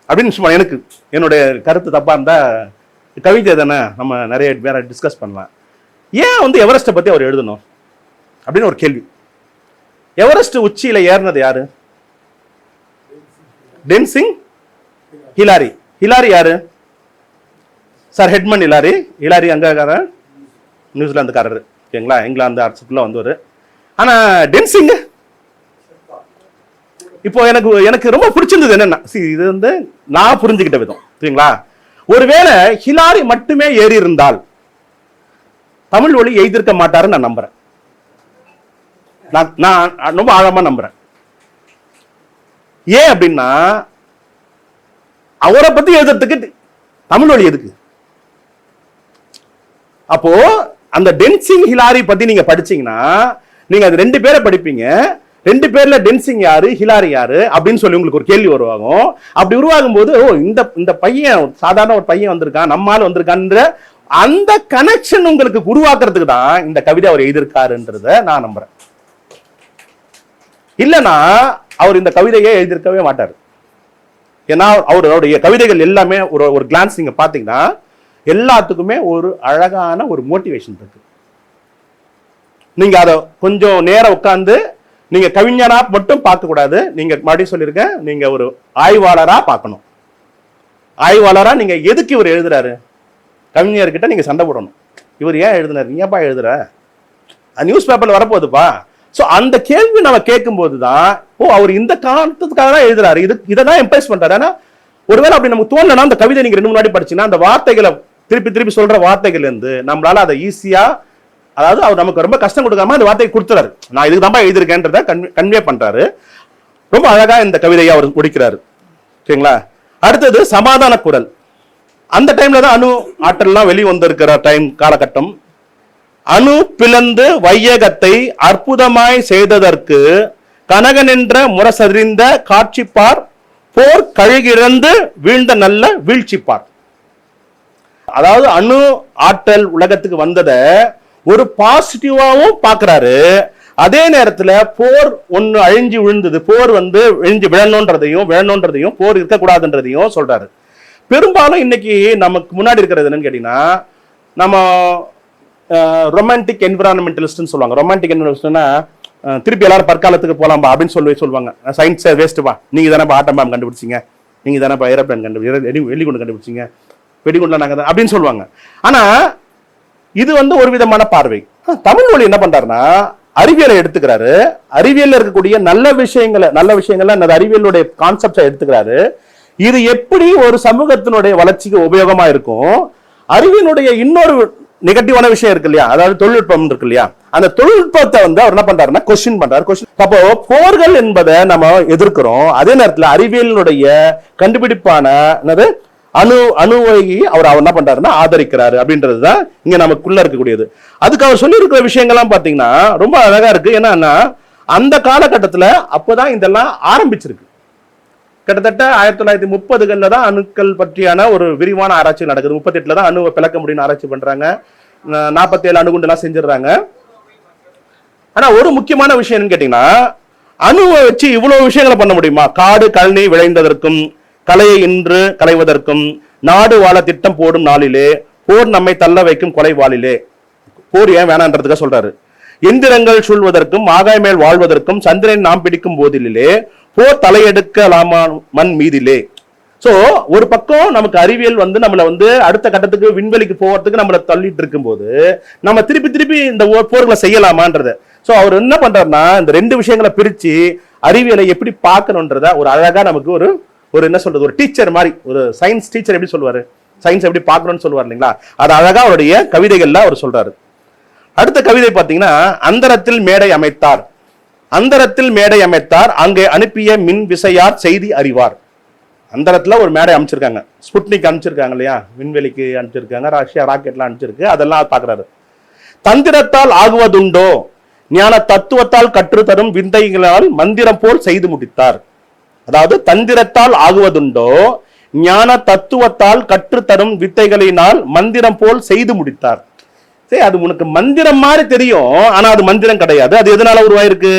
அப்படின்னு சும்மா எனக்கு என்னுடைய கருத்து தப்பா இருந்தா கவிதை தானே, நம்ம நிறைய வேற டிஸ்கஸ் பண்ணலாம். ஏன் எவரெஸ்ட்டை பத்தி அவர் எழுதணும் அப்படின்னு ஒரு கேள்வி. எவரெஸ்ட் உச்சியில ஏறினது யாரு? டென்சிங் ஹிலாரி. ஹிலாரி யாரு? Sir headman Hillary. ஹிலாரி அங்கக்காரர், நியூசிலாந்துக்காரர், ஓகேங்களா, இங்கிலாந்து அரசுக்குள்ள வந்தவர். ஆனா டென்சிங் இப்போ எனக்கு ரொம்ப பிடிச்சிருந்தது என்னன்னா, இது நான் புரிஞ்சுக்கிட்ட விதம், சரிங்களா, ஒருவேளை ஹிலாரி மட்டுமே ஏறி இருந்தால் தமிழ்வழி எழுதியிருக்க மாட்டாருன்னு நான் நம்புறேன். நான் ரொம்ப ஆழமா நம்புறேன். ஏன் அப்படின்னா, அவரை பத்தி எழுதுறதுக்கு தமிழ்வழி எதுக்கு? அப்போ அந்த டென்சிங் ஹிலாரி பத்தி நீங்க படிச்சீங்கன்னா, நீங்க அது ரெண்டு பேரை படிப்பீங்க. 2 பேர்ல டென்சிங் யாரு, ஹிலாரி யாரு அப்படின்னு சொல்லி உங்களுக்கு ஒரு கேள்வி உருவாகும். அப்படி உருவாகும் போது ஓ இந்த பையன் சாதாரண ஒரு பையன் வந்திருக்கான், நம்மால் வந்திருக்கான்ற அந்த கனெக்ஷன் உங்களுக்கு உருவாக்குறதுக்கு தான் இந்த கவிதை அவர் எழுதியிருக்காருன்றத நான் நம்புறேன். இல்லைன்னா அவர் இந்த கவிதையை எழுதியிருக்கவே மாட்டார். ஏன்னா அவருடைய கவிதைகள் எல்லாமே ஒரு கிளான்ஸ் நீங்க பாத்தீங்கன்னா எல்லாத்துக்குமே ஒரு அழகான ஒரு மோட்டிவேஷன் இருக்கு. நீங்க அதை கொஞ்சம் நேரம் உட்கார்ந்து நீங்க கவிஞனா மட்டும் பார்க்க கூடாது. நீங்க மறுபடியும் சொல்லியிருக்கேன், நீங்க ஒரு ஆய்வாளரா பார்க்கணும். ஆய்வாளரா நீங்க எதுக்கு இவர் எழுதுறாரு, கவிஞர்கிட்ட நீங்க சண்டை போடணும். இவர் ஏன் எழுதுனாரு, நீ ஏப்பா எழுதுற, நியூஸ் பேப்பர்ல வரப்போகுதுப்பா. சோ அந்த கேள்வி நம்ம கேட்கும் போதுதான் ஓ அவர் இந்த காரணத்துக்காக தான் எழுதுறாரு, இதை தான் எம்பேஸ் பண்றாரு. ஆனா ஒருவேளை அப்படி நமக்கு தோணலன்னா அந்த கவிதை நீங்க 2 முன்னாடி படிச்சீங்கன்னா அந்த வார்த்தைகளை திருப்பி சொல்ற வார்த்தைகள் இருந்து நம்மளால அதை ஈஸியா, அதாவது அவர் நமக்கு ரொம்ப கஷ்டம் கொடுக்காம அந்த வார்த்தையை கொடுத்துறாரு. நான் இதுக்கு தான் எழுதியிருக்கேன்றத கன்வே பண்றாரு. ரொம்ப அழகா இந்த கவிதையை அவர் முடிக்கிறாரு. சரிங்களா? அடுத்தது சமாதான குரல். அந்த டைம்ல தான் அணு ஆற்றல்லாம் வெளி வந்திருக்கிற டைம் காலகட்டம். அணு பிளந்து வையகத்தை அற்புதமாய் செய்ததற்கு கனகனென்ற முரசறிந்த காட்சிப்பார் போர் கழுகிழந்து வீழ்ந்த நல்ல வீழ்ச்சிப்பார். அதாவது அணு ஆற்றல் உலகத்துக்கு வந்ததை ஒரு பாசிட்டிவாவும் பாக்குறாரு. அதே நேரத்துல போர் ஒண்ணு அழிஞ்சு விழுந்தது, போர் விழிஞ்சு விழணுன்றதையும் போர் இருக்கக்கூடாதுன்றதையும் சொல்றாரு. பெரும்பாலும் இன்னைக்கு நமக்கு முன்னாடி இருக்கிறது என்னன்னு கேட்டீங்கன்னா, நம்ம ரொமான்டிக் என்விரான்மெண்டலிஸ்ட்னு சொல்லுவாங்க. ரொமான்டிக் என்விரான்மெண்டலிஸ்ட்னா திருப்பி எல்லாரும் பற்காலத்துக்கு போலாம்பா அப்படின்னு சொல்லுவாங்க. சயின்ஸ் வேஸ்ட்டுப்பா, நீங்க தானே ஆட்டம் பாம் கண்டுபிடிச்சிங்க, நீங்க தானே ஏரோப்ளேன் வெடிகுண்டு கண்டுபிடிச்சிங்க, வெடிகுண்டா நாங்க அப்படின்னு சொல்லுவாங்க. ஆனா இது ஒரு விதமான பார்வை. தமிழ் மொழி என்ன பண்றாருன்னா அறிவியலை எடுத்துக்கிறாரு. அறிவியல் இருக்கக்கூடிய நல்ல விஷயங்களை அந்த அறிவியலுடைய கான்செப்டை எடுத்துக்கிறாரு. இது எப்படி ஒரு சமூகத்தினுடைய வளர்ச்சிக்கு உபயோகமா இருக்கும். அறிவியலுடைய இன்னொரு நெகட்டிவான விஷயம் இருக்கு இல்லையா, அதாவது தொழில்நுட்பம் இருக்கு இல்லையா, அந்த தொழில்நுட்பத்தை அவர் என்ன பண்றாருன்னா கொஸ்டின் பண்றாரு. அப்போ போர்கள் என்பதை நம்ம எதிர்க்கிறோம். அதே நேரத்தில் அறிவியலுடைய கண்டுபிடிப்பான அணுவை அவர் என்ன பண்றாருன்னா ஆதரிக்கிறாரு அப்படின்றதுதான் இங்க நமக்குள்ள இருக்கக்கூடியது. அதுக்கு அவர் சொல்லி இருக்கிற விஷயங்கள்லாம் பாத்தீங்கன்னா ரொம்ப அழகா இருக்கு. ஏன்னா அந்த காலகட்டத்துல அப்பதான் இதெல்லாம் ஆரம்பிச்சிருக்கு. கிட்டத்தட்ட 1930கள்ல தான் அணுக்கள் பற்றியான ஒரு விரிவான ஆராய்ச்சி நடக்குது. 38ல தான் அணுவை பிளக்க முடியும்னு ஆராய்ச்சி பண்றாங்க. 47 அணுகுண்டு எல்லாம் செஞ்சிடறாங்க. ஆனா ஒரு முக்கியமான விஷயம் என்னன்னு கேட்டீங்கன்னா, அணுவை வச்சு இவ்வளவு விஷயங்களை பண்ண முடியுமா? காடு கழனி விளைந்ததற்கும் கலையை இன்று களைவதற்கும் நாடு வாழ திட்டம் போடும் நாளிலே போர் நம்மை தள்ள வைக்கும் கொலை வாளிலே. போர் ஏன் வேணான்றதுக்காக சொல்றாரு. எந்திரங்கள் சூழ்வதற்கும் ஆகாய மேல் வாழ்வதற்கும் சந்திரன் நாம் பிடிக்கும் போதிலே போர் தலையெடுக்கலாமா மண் மீதிலே. சோ ஒரு பக்கம் நமக்கு அறிவியல் நம்மள அடுத்த கட்டத்துக்கு விண்வெளிக்கு போறதுக்கு நம்மள தள்ளிட்டு இருக்கும் போது நம்ம திருப்பி இந்த போர்களை செய்யலாமான்றது. சோ அவர் என்ன பண்றாருன்னா இந்த 2 விஷயங்களை பிரிச்சு அறிவியலை எப்படி பார்க்கணும்ன்றத ஒரு அழகா நமக்கு ஒரு என்ன சொல்றது, ஒரு டீச்சர் மாதிரி, ஒரு சயின்ஸ் டீச்சர் எப்படி சொல்லுவாரு, சயின்ஸ் எப்படி பார்க்கணும்னு சொல்லுவார் இல்லைங்களா, அது அழகா அவருடைய கவிதைகள்ல அவர் சொல்றாரு. அடுத்த கவிதை பாத்தீங்கன்னா, அந்தரத்தில் மேடை அமைத்தார், அந்தரத்தில் மேடை அமைத்தார் அங்கே அனுப்பிய மின் விசையார் செய்தி அறிவார். அந்தரத்துல ஒரு மேடை அமைச்சிருக்காங்க, ஸ்புட்னிக் அனுப்பிச்சிருக்காங்க இல்லையா, விண்வெளிக்கு அனுப்பிச்சிருக்காங்க, ரஷ்யா ராக்கெட்லாம் அனுப்பிச்சிருக்கு, அதெல்லாம் பாக்குறாரு. தந்திரத்தால் ஆகுவதுண்டோ ஞான தத்துவத்தால் கற்றுத்தரும் விந்தைகளால் மந்திரம் போல் செய்து முடித்தார். அதாவது தந்திரத்தால் ஆகுவதுண்டோ ஞான தத்துவத்தால் கற்றுத்தரும் வித்தைகளினால் மந்திரம் போல் செய்து முடித்தார். சரி, அது உனக்கு மந்திரம் மாதிரி தெரியும், ஆனா அது மந்திரம் கிடையாது. அது எதனால உருவாயிருக்கு?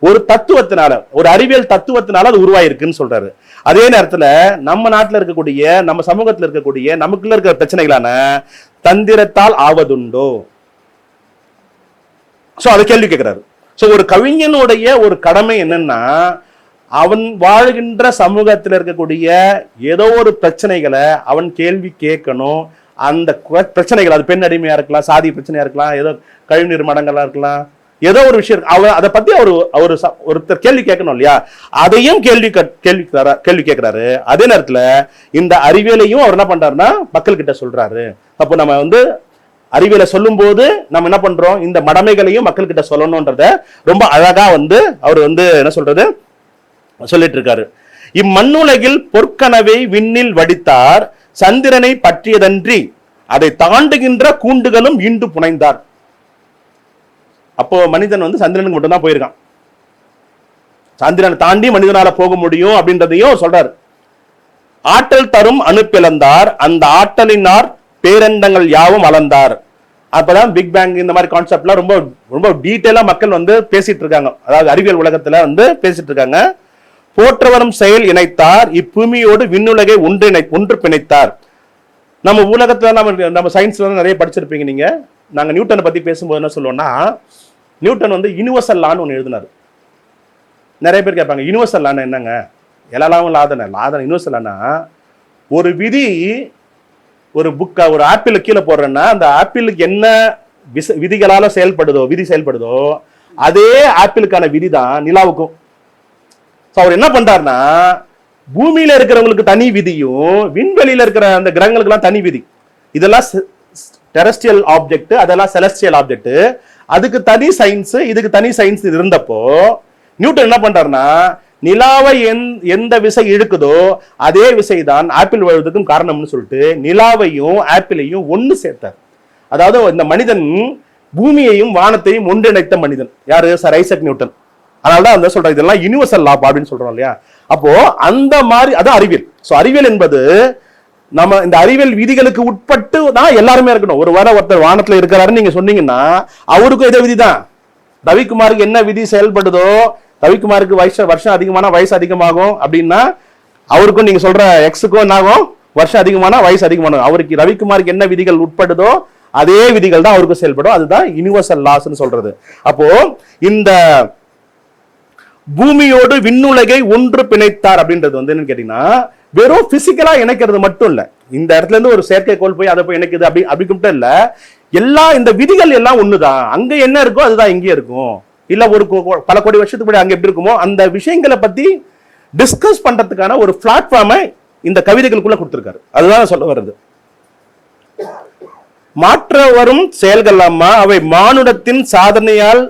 ஒரு தத்துவத்தினால, ஒரு அறிவியல் தத்துவத்தினால அது உருவாயிருக்குன்னு சொல்றாரு. அதே நேரத்துல நம்ம நாட்டுல இருக்கக்கூடிய, நம்ம சமூகத்துல இருக்கக்கூடிய, நமக்குள்ள இருக்கிற பிரச்சனைகளான தந்திரத்தால் ஆவதுண்டோ, சோ அதை கேள்வி கேட்கிறாரு. சோ ஒரு கவிஞனுடைய ஒரு கடமை என்னன்னா, அவன் வாழ்கின்ற சமூகத்தில் இருக்கக்கூடிய ஏதோ ஒரு பிரச்சனைகளை அவன் கேள்வி கேட்கணும். அந்த பிரச்சனைகள், அது பெண் அடிமையா இருக்கலாம், சாதி பிரச்சனையா இருக்கலாம், ஏதோ கழிவுநீர் மடங்களா இருக்கலாம், ஏதோ ஒரு விஷயம் அதை பத்தி ஒருத்தர் கேள்வி கேட்கணும் இல்லையா, அதையும் கேள்வி கேட்கிறாரு. அதே நேரத்துல இந்த அறிவியலையும் அவர் என்ன பண்றாருன்னா மக்கள் கிட்ட சொல்றாரு. அப்போ நம்ம அறிவியலை சொல்லும் போது நம்ம என்ன பண்றோம், இந்த மடமைகளையும் மக்கள் கிட்ட சொல்லணும்ன்றத ரொம்ப அழகா அவர் என்ன சொல்றது சொல்லிட்டு இருக்காரு. இம்மண்ணுலகில் பொற்கனவை விண்ணில் வடித்தார், சந்திரனை பற்றியதன்றி அதை தாண்டுகின்ற கூண்டுகளும் ஈண்டு புனைந்தார். அப்போ மனிதன் சந்திரனுக்கு மட்டும்தான் போயிருக்கான். சந்திரனை தாண்டி மனிதனால போக முடியும் அப்படின்றதையும் சொல்றாரு. ஆற்றல் தரும் அணு பிளந்தார், அந்த ஆற்றலினார் பேரண்டங்கள் யாவும் அளந்தார். அப்பதான் பிக் பேங் இந்த மாதிரி கான்செப்ட்லாம் ரொம்ப ரொம்ப டீட்டெயிலா மக்கள் வந்து பேசிட்டு இருக்காங்க. அதாவது அறிவியல் உலகத்துல வந்து பேசிட்டு இருக்காங்க. போற்றவரும் செயல் இணைத்தார், இப்பூமியோடு விண்ணுலகை ஒன்று பிணைத்தார். நம்ம உலகத்துல நம்ம சயின்ஸ்ல நிறைய படிச்சிருப்பீங்க நீங்க. நாங்க நியூட்டனை பத்தி பேசும்போது என்ன சொல்லுவோம்னா, நியூட்டன் வந்து யூனிவர்சல் லான்னு ஒன்று எழுதினார். நிறைய பேர் கேட்பாங்க யூனிவர்சல் லான்னு என்னங்க? எல்லாரும் லாதன யூனிவர்சல் லான்னா, ஒரு விதி, ஒரு புக்கை ஒரு ஆப்பிள் கீழே போடுறேன்னா அந்த ஆப்பிளுக்கு என்ன விதிகளால விதி செயல்படுதோ அதே ஆப்பிளுக்கான விதி தான் நிலாவுக்கும். அவர் என்ன பண்றாருன்னா, பூமியில இருக்கிறவங்களுக்கு தனி விதியும் விண்வெளியில இருக்கிற அந்த கிரகங்களுக்கு எல்லாம் தனி விதி. இதெல்லாம் டெரஸ்ட்ரியல் ஆப்ஜெக்ட், அதெல்லாம் செலஸ்டியல் ஆப்ஜெக்ட். அதுக்கு தனி சயின்ஸ், இதுக்கு தனி சயின்ஸ் இருந்தப்போ நியூட்டன் என்ன பண்றாருன்னா, நிலாவை எந்த விசை இழுக்குதோ அதே விசை தான் ஆப்பிள் வருவதற்கும் காரணம்னு சொல்லிட்டு நிலாவையும் ஆப்பிளையும் ஒன்னு சேர்த்தார். அதாவது இந்த மனிதன் பூமியையும் வானத்தையும் ஒன்றிணைத்த மனிதன் யாரு? Sir Isaac Newton. அதனாலதான் அந்த சொல்றேன், இதெல்லாம் யூனிவர்சல் லா அப்படின்னு சொல்றோம் இல்லையா. அப்போ அந்த மாதிரி அதான் அறிவியல். சோ அறிவியல் என்பது நம்ம இந்த அறிவியல் விதிகளுக்கு உட்பட்டு தான் எல்லாருமே இருக்கணும். ஒருத்தர் வானத்துல இருக்கிறாருன்னு நீங்க சொன்னீங்கன்னா அவருக்கும் இதே விதி தான். ரவிக்குமாருக்கு என்ன விதி செயல்படுதோ, ரவிக்குமாருக்கு வருஷம் அதிகமான வயசு அதிகமாகும் அப்படின்னா அவருக்கும் நீங்க சொல்ற எக்ஸுக்கும் என்ன ஆகும்? வருஷம் அதிகமான வயசு அதிகமாகும். அவருக்கு ரவிக்குமாருக்கு என்ன விதிகள் உட்படுதோ அதே விதிகள் தான் அவருக்கு செயல்படும். அதுதான் யூனிவர்சல் லாஸ்ன்னு சொல்றது. அப்போ இந்த பூமியோடு விண்ணுலகை ஒன்று பிணைத்தார் அப்படின்றது வந்து என்னன்னு கேட்டீங்கன்னா, வெறும் பிசிக்கலா இணைக்கிறது மட்டும் இல்ல. இந்த இடத்துல இருந்து ஒரு செயற்கைக்கோள் போய் அதை போய் இணைக்குது அப்படி மட்டும் இல்ல. எல்லா இந்த விதிகள் எல்லாம் ஒண்ணுதான். அங்க என்ன இருக்கோ அதுதான் இங்கே இருக்கும். இல்ல ஒரு பல கோடி வருஷத்துக்கு முன்னாடி அங்க எப்படி இருக்குமோ அந்த விஷயங்களை பத்தி டிஸ்கஸ் பண்றதுக்கான ஒரு பிளாட்ஃபார்மை இந்த கவிதைகளுக்குள்ள கொடுத்திருக்காரு. அதுதான் சொல்ல வருது. மாற்ற வரும் செயல்கள் அம்மா அவை மானுடத்தின் சாதனையால்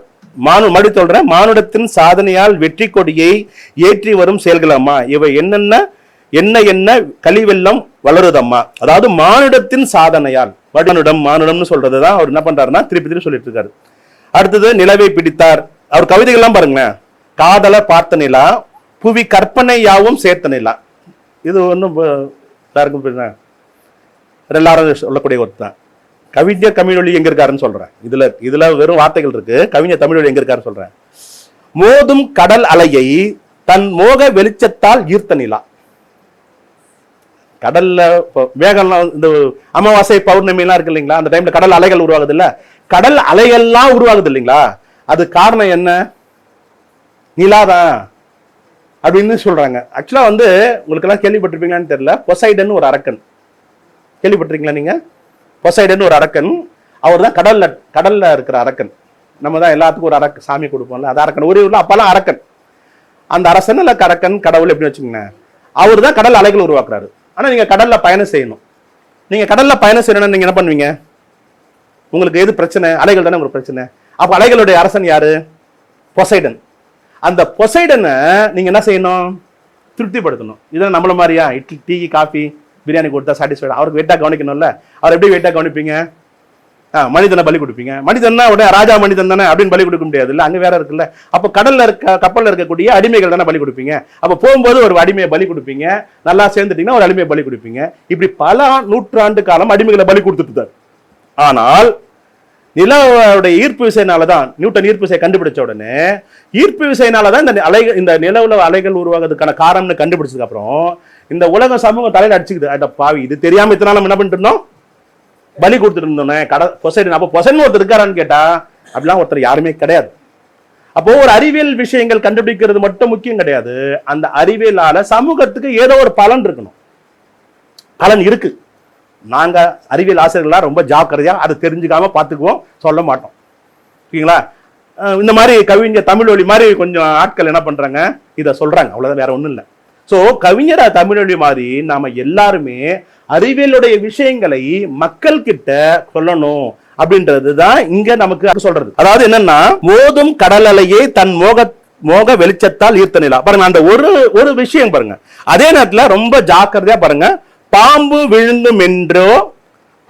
மானுடத்தின் சாதனையால் வெற்றி கொடியை ஏற்றி வரும் செயல்கள் அம்மா இவை என்ன கலிவெல்லம் வளருதம்மா. அதாவது மானுடத்தின் சாதனையால் மானுடம்னு சொல்றதுதான் அவர் என்ன பண்றாருன்னா திருப்பி சொல்லிட்டு இருக்காரு. அடுத்தது நிலவை பிடித்தார். அவர் கவிதைகள்லாம் பாருங்களேன். காதல பார்த்த நிலா, புவி கற்பனை யாவும் சேர்த்த நிலா. இது ஒன்றும் எல்லாருக்கும் எல்லாரும் சொல்லக்கூடிய ஒருத்தான். கவிஞர் தமிழொலி எங்க இருக்காருன்னு சொல்றேன். இதுல வெறும் வார்த்தைகள் இருக்கு. கவிஞர் தமிழொலி எங்க இருக்காருன்னு சொல்றேன். மோதும் கடல் அலையை தன் மோக வெளிச்சத்தால் ஈர்த்த நிலா. கடல்ல வேகம்லாம் இந்த அமாவாசை பௌர்ணமி எல்லாம் இருக்கு இல்லைங்களா, அந்த டைம்ல கடல் அலைகள் உருவாகுது இல்ல, கடல் அலைகள்லாம் உருவாகுது இல்லைங்களா, அது காரணம் என்ன? நிலாதான் அப்படின்னு சொல்றாங்க. ஆக்சுவலா வந்து உங்களுக்கு எல்லாம் கேள்விப்பட்டிருப்பீங்கன்னு தெரியல, பொசைடன் ஒரு அரக்கன். கேள்விப்பட்டிருக்கீங்களா நீங்க? பொசைடன் ஒரு அரக்கன். அவர் தான் கடல்ல இருக்கிற அரக்கன். நம்ம தான் எல்லாத்துக்கும் ஒரு அரக்கன் சாமி கொடுப்போம்ல, அது அரக்கன். ஒரு ஊர்ல அப்பெல்லாம் அரக்கன். அந்த அரசன் இல்ல அரக்கன் கடவுள் எப்படி வச்சுக்கோங்க, அவர் தான் கடல் அலைகள் உருவாக்குறாரு. ஆனா நீங்க கடல்ல பயணம் செய்யணும். நீங்க கடல்ல பயணம் செய்யணும்னு நீங்க என்ன பண்ணுவீங்க? உங்களுக்கு எது பிரச்சனை? அலைகள் தானே உங்களுக்கு பிரச்சனை. அப்ப அலைகளுடைய அரசன் யாரு? பொசைடன். அந்த பொசைடனை நீங்க என்ன செய்யணும்? திருப்திப்படுத்தணும். இதெல்லாம் நம்மள மாதிரியா இட்லி டீ காஃபி பிரியாணி கொடுத்தா சாட்டிஸ்ஃபைட்? அவருக்கு வெயிட்டா கவனிக்கணும்ல. அவர் எப்படி வெயிட்டா கவனிப்பீங்க? மனிதனை பலி கொடுப்பீங்க. மனிதன்னா உடனே ராஜா மனிதன் தானே அப்படின்னு பலி கொடுக்க முடியாது இல்ல, அங்க வேற இருக்குல்ல. அப்ப கப்பல்ல இருக்கக்கூடிய அடிமைகள் தானே பலி கொடுப்பீங்க. அப்ப போகும்போது ஒரு அடிமையை பலி கொடுப்பீங்க, நல்லா சேர்ந்துட்டீங்கன்னா ஒரு அடிமையை பலி கொடுப்பீங்க. இப்படி பல நூற்றாண்டு காலம் அடிமைகளை பலி கொடுத்துட்டு. ஆனால் நிலவுடைய ஈர்ப்பு விசையினாலதான், நியூட்டன் ஈர்ப்பு விசையை கண்டுபிடிச்ச உடனே ஈர்ப்பு விசையினாலதான் இந்த நிலவுல அலைகள் உருவாகிறதுக்கான காரணம்னு கண்டுபிடிச்சதுக்கு அப்புறம் இந்த உலக சமூகம் தலையில அடிச்சுக்குது. அட பாவி, இது தெரியாம இத்தனை நாள் என்ன பண்ணிட்டு இருந்தோம்? பலி கொடுத்துட்டு இருந்தோன்னே. பொசைடன். அப்போ பொசைடன் ஒருத்தர் இருக்காரான்னு கேட்டா அப்படிலாம் ஒருத்தர் யாருமே கிடையாது. அப்போ ஒரு அறிவியல் விஷயங்கள் கண்டுபிடிக்கிறது மட்டும் முக்கியம் கிடையாது. அந்த அறிவியலால சமூகத்துக்கு ஏதோ ஒரு பலன் இருக்கணும். பலன் இருக்கு. நாங்க அறிவியல் ஆசிரியர்களா ரொம்ப ஜாக்கிரதையா அதை தெரிஞ்சுக்காம பார்த்துக்குவோம், சொல்ல மாட்டோம். ஓகேங்களா? இந்த மாதிரி கவிஞர் தமிழொலி மாதிரி கொஞ்சம் ஆட்கள் என்ன பண்றாங்க, இதை சொல்றாங்க, அவ்வளவுதான், வேற ஒண்ணும் இல்லை. சோ கவிஞர் தமிழொலி மாதிரி நாம எல்லாருமே அறிவியலுடைய விஷயங்களை மக்கள் கிட்ட சொல்லணும் அப்படின்றதுதான் இங்க நமக்கு சொல்றது. அதாவது என்னன்னா, மோதும் கடல் அலையை தன் மோக வெளிச்சத்தால் ஈர்த்த நிலா. பாருங்க, அந்த ஒரு விஷயம் பாருங்க. அதே நேரத்துல ரொம்ப ஜாக்கிரதையா பாருங்க. பாம்பு விழுந்தும் என்றோ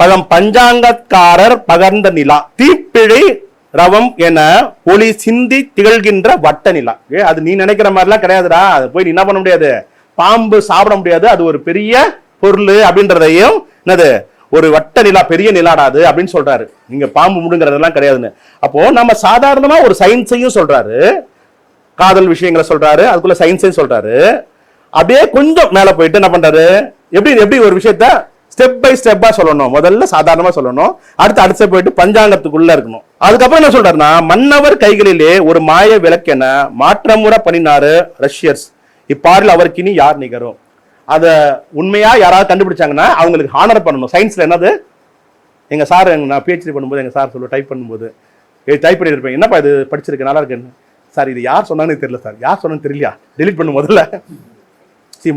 பழம் பஞ்சாங்கக்காரர் பகர்ந்த நிலா, தீப்பிழை ரவம் என ஒளி சிந்தி திகழ்கின்ற வட்ட நிலா. அது நீ நினைக்கிற மாதிரிலாம் கிடையாதுடா. அது போய் நீ என்ன பண்ண முடியாது, பாம்பு சாப்பிட முடியாது, அது ஒரு பெரிய பொருள் அப்படின்றதையும் என்னது ஒரு வட்ட நிலா, பெரிய நிலாடாது அப்படின்னு சொல்றாரு. நீங்க பாம்பு முடுங்கிறதெல்லாம் கிடையாதுன்னு. அப்போ நம்ம சாதாரணமா ஒரு சயின்ஸையும் சொல்றாரு, காதல் விஷயங்களை சொல்றாரு, அதுக்குள்ள சயின்ஸையும் சொல்றாரு. அப்படியே கொஞ்சம் மேல போயிட்டு என்ன பண்றாரு, எப்படி ஒரு விஷயத்த ஸ்டெப் பை ஸ்டெப்பா சொல்லணும். முதல்ல சாதாரணமா சொல்லணும், அடுத்த போயிட்டு பஞ்சாங்கத்துக்குள்ள இருக்கணும். அதுக்கப்புறம் என்ன சொல்றாருன்னா, மன்னவர் கைகளிலே ஒரு மாய விளக்கென மாற்றமுறை பண்ணினாரு ரஷ்யர்ஸ், இப்பாரில் அவருக்கு இனி யார் நிகரும். அத உண்மையா யாராவது கண்டுபிடிச்சாங்கன்னா அவங்களுக்கு ஹானர் பண்ணணும். சயின்ஸ்ல என்னது, எங்க சார் நான் PhD பண்ணும்போது எங்க சார் சொல்லுவோம், டைப் பண்ணும்போது டைப் பண்ணிருப்பேன், என்னப்பா இது படிச்சிருக்கு நல்லா இருக்குன்னு. சார் இது யார் சொன்னான்னு தெரியல சார். யார் சொன்னு தெரியலையா, டெலிட் பண்ணு முதல்ல.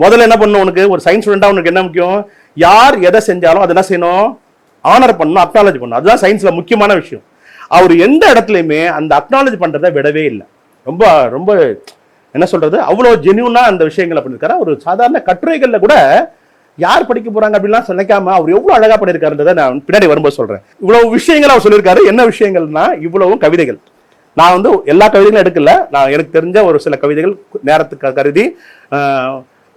முதல்ல என்ன பண்ணணும், உனக்கு ஒரு சயின்ஸ் ஸ்டூடெண்டா உனக்கு என்ன முக்கியம், யார் எதை செஞ்சாலும் அதை என்ன செய்யணும், ஆனர் பண்ணணும், அக்னாலஜ் பண்ணணும். அதுதான் சயின்ஸ்ல முக்கியமான விஷயம். அவர் எந்த இடத்துலையுமே அந்த அக்னாலஜ் பண்றதை விடவே இல்லை. ரொம்ப ரொம்ப என்ன சொல்றது, அவ்வளவு ஜென்யூனா அந்த விஷயங்களை பண்ணிருக்காரு. ஒரு சாதாரண கட்டுரைகள்ல கூட யார் படிக்க போறாங்க அப்படின்லாம் நினைக்காம அவர் எவ்வளவு அழகா பண்ணிருக்காருன்றதை நான் பின்னாடி வரும்போது சொல்றேன். இவ்வளவு விஷயங்கள் அவர் சொல்லியிருக்காரு. என்ன விஷயங்கள்னா, இவ்வளவும் கவிதைகள். நான் எல்லா கவிதைகளும் எடுக்கல, நான் எனக்கு தெரிஞ்ச ஒரு சில கவிதைகள் நேரத்துக்கு கருதி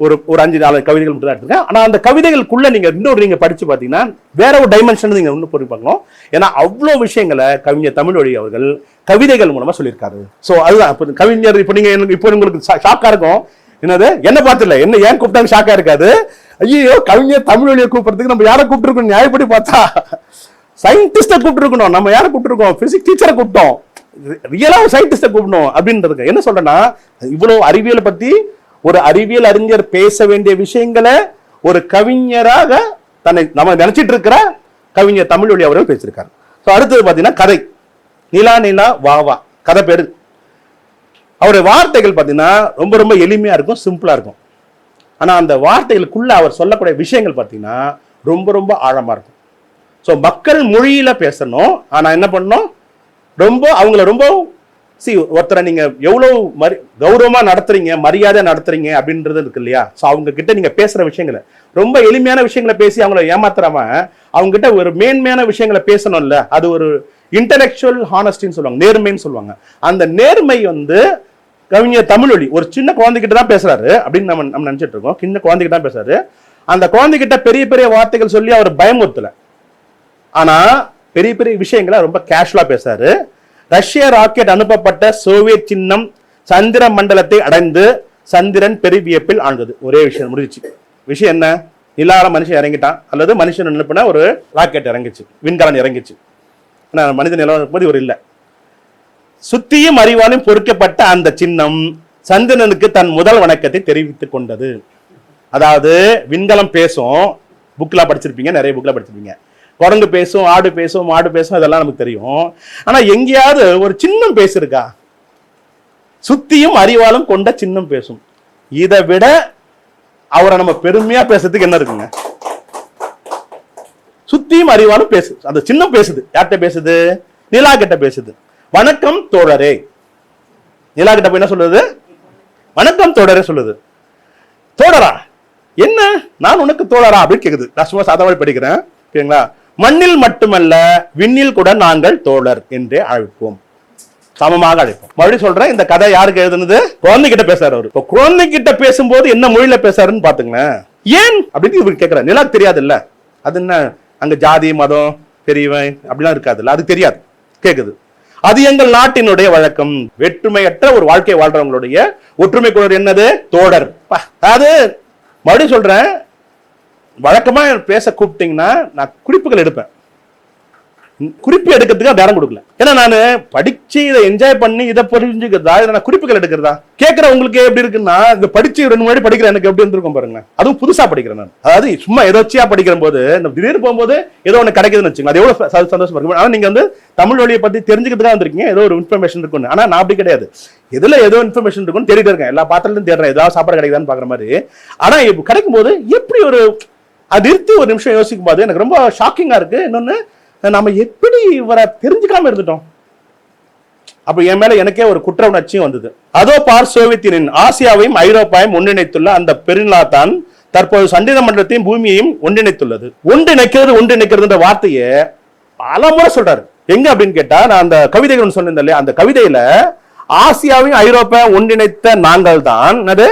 ஒரு 5-4 கவிதைகள் மட்டும் தான் எடுத்துருக்கேன். ஆனா அந்த கவிதைகளுக்குள்ள நீங்க படிச்சு பாத்தீங்கன்னா வேற ஒரு டைமென்ஷன் நீங்க இன்னும் புரிஞ்சு பார்க்கணும். ஏன்னா அவ்வளவு விஷயங்களை கவிஞர் தமிழ்வழி அவர்கள் கவிதைகள் மூலமா சொல்லியிருக்காரு. சோ அதுதான் கவிஞர். இப்போ நீங்க இப்போ உங்களுக்கு ஷாக்கா இருக்கும், என்னது என்ன பார்த்துல என்ன ஏன் கூப்பிட்டாங்க ஷாக்கா இருக்காது. ஐயோ கவிஞர் தமிழ்வழியை கூப்பிடுறதுக்கு நம்ம யாரை கூப்பிட்டுருக்கோம், நியாயப்படி பார்த்தா சயின்டிஸ்ட கூப்பிட்டுருக்கணும். நம்ம யாரை கூப்பிட்டுருக்கோம், பிசிக்ஸ் டீச்சரை கூப்பிட்டோம், ரியலா சயின்டிஸ்ட கூப்பிடணும் அப்படின்றதுக்கு. என்ன சொல்றேன்னா, இவ்வளவு அறிவியலை பத்தி ஒரு அறிவியல் அறிஞர் பேச வேண்டிய விஷயங்களை ஒரு கவிஞராக தன்னை நம்ம நினைச்சிட்டு இருக்கிற கவிஞர் தமிழ்வழி அவர்கள் பேசியிருக்காரு. அடுத்தது பாத்தீங்கன்னா கதை, நிலா நிலா வா வா கதை பேரு. அவருடைய வார்த்தைகள் பாத்தீங்கன்னா ரொம்ப ரொம்ப எளிமையா இருக்கும், சிம்பிளா இருக்கும். ஆனா அந்த வார்த்தைகளுக்குள்ள அவர் சொல்லக்கூடிய விஷயங்கள் பாத்தீங்கன்னா ரொம்ப ரொம்ப ஆழமா இருக்கும். மக்கள் மொழியில பேசணும். ஆனா என்ன பண்ணணும், அவங்கள ரொம்ப ஒருத்தரை நீங்க எவ்வளவு கௌரவமா நடத்துறீங்க, மரியாதை நடத்துறீங்க அப்படின்றது இருக்கு இல்லையா. அவங்க கிட்ட நீங்க பேசுற விஷயங்களை ரொம்ப எளிமையான விஷயங்களை பேசி அவங்கள ஏமாத்துறாம அவங்க கிட்ட ஒரு மேன்மையான விஷயங்களை பேசணும்ல. அது ஒரு இன்டெலெக்சுவல் ஹானஸ்டின்னு சொல்லுவாங்க, நேர்மைன்னு சொல்லுவாங்க. அந்த நேர்மை கவிஞர் தமிழ்வழி ஒரு சின்ன குழந்தைகிட்ட தான் பேசுறாரு அப்படின்னு நம்ம நினைச்சிட்டு இருக்கோம். சின்ன குழந்தைகிட்ட தான் பேசுறாரு. அந்த குழந்தைகிட்ட பெரிய பெரிய வார்த்தைகள் சொல்லி அவர் பயமுறுத்தல, ஆனா பெரிய பெரிய விஷயங்களை ரொம்ப கேஷுவலா பேசுறாரு. ரஷ்ய ராக்கெட் அனுப்பப்பட்ட சோவியத் சின்னம் சந்திர மண்டலத்தை அடைந்து சந்திரன் பெருவியப்பில் ஆழ்ந்தது. ஒரே விஷயம் முடிஞ்சிச்சு. விஷயம் என்ன, நிலால மனுஷன் இறங்கிட்டான், அல்லது மனுஷன் அனுப்பின ஒரு ராக்கெட் இறங்கிச்சு, விண்கலன் இறங்கிச்சு. மனிதன் நிலவும் ஒரு இல்லை. சுத்தியும் அறிவாலும் பொறுக்கப்பட்ட அந்த சின்னம் சந்திரனுக்கு தன் முதல் வணக்கத்தை தெரிவித்துக் கொண்டது. அதாவது விண்கலம் பேசும், புக்ல படிச்சிருப்பீங்க, நிறைய புக்ல படிச்சிருப்பீங்க. குரங்கு பேசும், ஆடு பேசும், மாடு பேசும், அதெல்லாம் நமக்கு தெரியும். ஆனா எங்கேயாவது ஒரு சின்னம் பேசிருக்கா? சுத்தியும் அறிவாலும் கொண்ட சின்னம் பேசும். இதை விட அவரை நம்ம பெருமையா பேசுறதுக்கு என்ன இருக்குங்க? சுத்தியும் அறிவாலும் பேசு, அந்த சின்னம் பேசுது. யார்கிட்ட பேசுது? நிலா கிட்ட பேசுது. வணக்கம் தோழரே. நிலா கிட்ட போய் என்ன சொல்லுது? வணக்கம் தோழரே சொல்லுது. தோழரா என்ன, நான் உனக்கு தோழரா அப்படின்னு கேக்குது. நான் சும்மா சாதாரண படிக்கிறேன், ஓகேங்களா? மண்ணில் மட்டுமல்ல விண்ணில் கூட நாங்கள் தோழர் என்றே அழைப்போம், சமமாக அழைப்போம். மறுபடியும் சொல்றேன், இந்த கதை யாருக்கு எழுதுனது? குழந்தைகிட்ட பேசுறாரு அவரு. இப்போ குழந்தைகிட்ட பேசும்போது என்ன மொழியில பேசுறாருன்னு பாத்துங்களேன். ஏன் அப்படின்னு இவருக்கு கேட்கிறார். நிலாக்கு தெரியாது இல்ல, அது என்ன அங்க ஜாதி மதம் பெரியவன் அப்படிலாம் இருக்காதுல்ல, அது தெரியாது. கேக்குது. அது எங்கள் நாட்டினுடைய வழக்கம். வேற்றுமையற்ற ஒரு வாழ்க்கை வாழ்றவங்களுடைய ஒற்றுமை குரல் என்னது? தோழர். அது மறுபடியும் சொல்றேன், வழக்கமா பேச கூப்பிட்டீங்கன்னா நான் குறிப்புகள் எடுப்பேன். குறிப்பு எடுக்கிறதுக்கு நேரம் கொடுக்கல. ஏன்னா நான் படிச்சு இதை என்ஜாய் பண்ணி இதை புரிஞ்சுக்கிறதா, இதை நான் குறிப்புகள் எடுக்கிறதா? கேட்கிற உங்களுக்கு எப்படி இருக்குன்னா, இந்த படிச்சு 2 முன்னாடி படிக்கிறேன் எனக்கு எப்படி இருந்திருக்கும் பாருங்க. அதுவும் புதுசா படிக்கிறேன் நான். அதாவது சும்மா எதோச்சியா படிக்கிற போது திடீர்னு போகும்போது ஏதோ ஒண்ணு கிடைக்குதுன்னு வச்சுக்கோங்க, அது எவ்வளவு சந்தோஷமா இருக்கும். ஆனா நீங்க தமிழ் வழியை பத்தி தெரிஞ்சுக்கிறதுக்காக வந்திருக்கீங்க, ஏதோ ஒரு இன்ஃபர்மேஷன் இருக்குன்னு. ஆனா நான் அப்படி கிடையாது. எதுல ஏதோ இன்ஃபர்மேஷன் இருக்குன்னு தேடிட்டு இருக்கேன், எல்லா பாத்திரத்தையும் தேடுறேன், ஏதாவது சாப்பாடு கிடைக்குதான்னு பாக்குற மாதிரி. ஆனா இப்ப கிடைக்கும் போது எப்படி ஒரு அது நிறுத்தி ஒரு நிமிஷம் யோசிக்கும் போது எனக்கு ரொம்ப ஷாக்கிங்கா இருக்கு. இன்னொன்னு, நாம எப்படி இவரை தெரிஞ்சுக்காம இருந்துட்டோம். அப்ப என் மேல எனக்கே ஒரு குற்ற உணர்ச்சியும் வந்தது. அதோ பார், சோவியத்தின் ஆசியாவையும் ஐரோப்பாவையும் ஒன்றிணைத்துள்ள அந்த பெருநிலா தான் தற்போது சந்திர மண்டலத்தையும் பூமியையும் ஒன்றிணைத்துள்ளது. ஒன்றிணைக்கிறது ஒன்றிணைக்கிறதுன்ற வார்த்தையை பல முறை சொல்றாரு. எங்க அப்படின்னு கேட்டா, நான் அந்த கவிதைகள் சொன்னேன் இல்லையா, அந்த கவிதையில ஆசியாவையும் ஐரோப்பா ஒன்றிணைத்த நாங்கள் தான் அது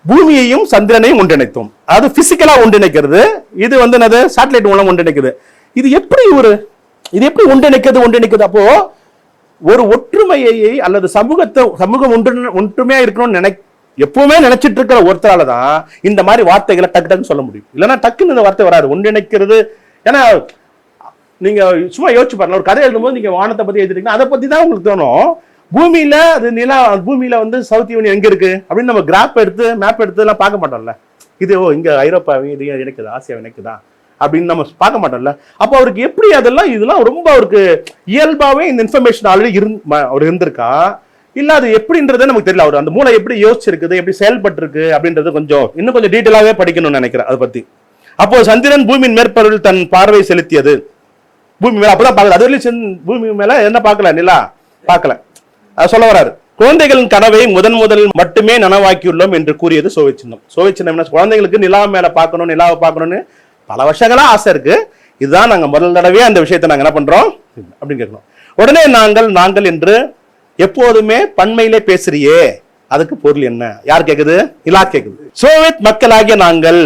பூமியையும் சந்திரனையும் ஒன்றிணைத்தோம். அது பிசிக்கலா ஒன்றிணைக்கிறது, இது வந்து என்னது சேட்டலைட் மூலம் ஒன்றிணைக்குது. இது எப்படி ஒன்றிணைக்கிறது? அப்போ ஒரு ஒற்றுமையை அல்லது சமூகம் ஒற்றுமையா இருக்கணும்னு எப்பவுமே நினைச்சிட்டு இருக்கிற ஒருத்தரால தான் இந்த மாதிரி வார்த்தைகளை டக்கு டக்குன்னு சொல்ல முடியும். இல்லைன்னா டக்குன்னு இந்த வார்த்தை வராது, ஒன்றிணைக்கிறது. ஏன்னா நீங்க சும்மா யோசிச்சு பாருங்க, ஒரு கதை எழுதும்போது நீங்க வானத்தை பத்தி எழுதிட்டீங்கன்னா அதை பத்தி தான் உங்களுக்கு தோணும். பூமியில அது நிலா, பூமியில வந்து சவுத் யூனியன் எங்க இருக்கு அப்படின்னு நம்ம மேப் எடுத்து எல்லாம் பார்க்க மாட்டோம்ல. இது இங்க ஐரோப்பாவையும் இது இணைக்குதா, ஆசியாவை இணைக்குதா அப்படின்னு நம்ம பார்க்க மாட்டோம்ல. அப்போ அவருக்கு எப்படி இதெல்லாம் ரொம்ப அவருக்கு இயல்பாவே இந்த இன்ஃபர்மேஷன் ஆல்ரெடி அவர் இருந்திருக்கா இல்ல அது எப்படின்றதே நமக்கு தெரியல. அவர் அந்த மூளை எப்படி யோசிச்சிருக்குது, எப்படி செயல்பட்டு இருக்கு அப்படின்றது இன்னும் கொஞ்சம் டீட்டெயிலாவே படிக்கணும்னு நினைக்கிறேன் அதை பத்தி. அப்போ சந்திரன் பூமியின் மேற்பரப்பில் தன் பார்வை செலுத்தியது. பூமி மேல அப்பதான் பார்க்கல, அது வரையும் பூமி மேல என்ன பார்க்கல, நிலா பார்க்கல. சொல்ல வராரு, குழந்தைகளின் கனவை முதல் மட்டுமே நனவாக்கியுள்ளோம் என்று கூறியது சோவியத் சின்னம். சோவியத் சின்னம் குழந்தைங்களுக்கு நிலா மேல பார்க்கணும், நிலாவை பார்க்கணும்னு பல வருஷங்களா ஆசை இருக்கு. இதுதான் நாங்க முதல் தடவையா அந்த விஷயத்தை நாங்க என்ன பண்றோம் அப்படின்னு கேட்கணும். உடனே நாங்கள் என்று எப்போதுமே பன்மையிலே பேசுறியே, அதுக்கு பொருள் என்ன? யார் கேக்குது? நிலா கேக்குது. சோவியத் மக்களாகிய நாங்கள்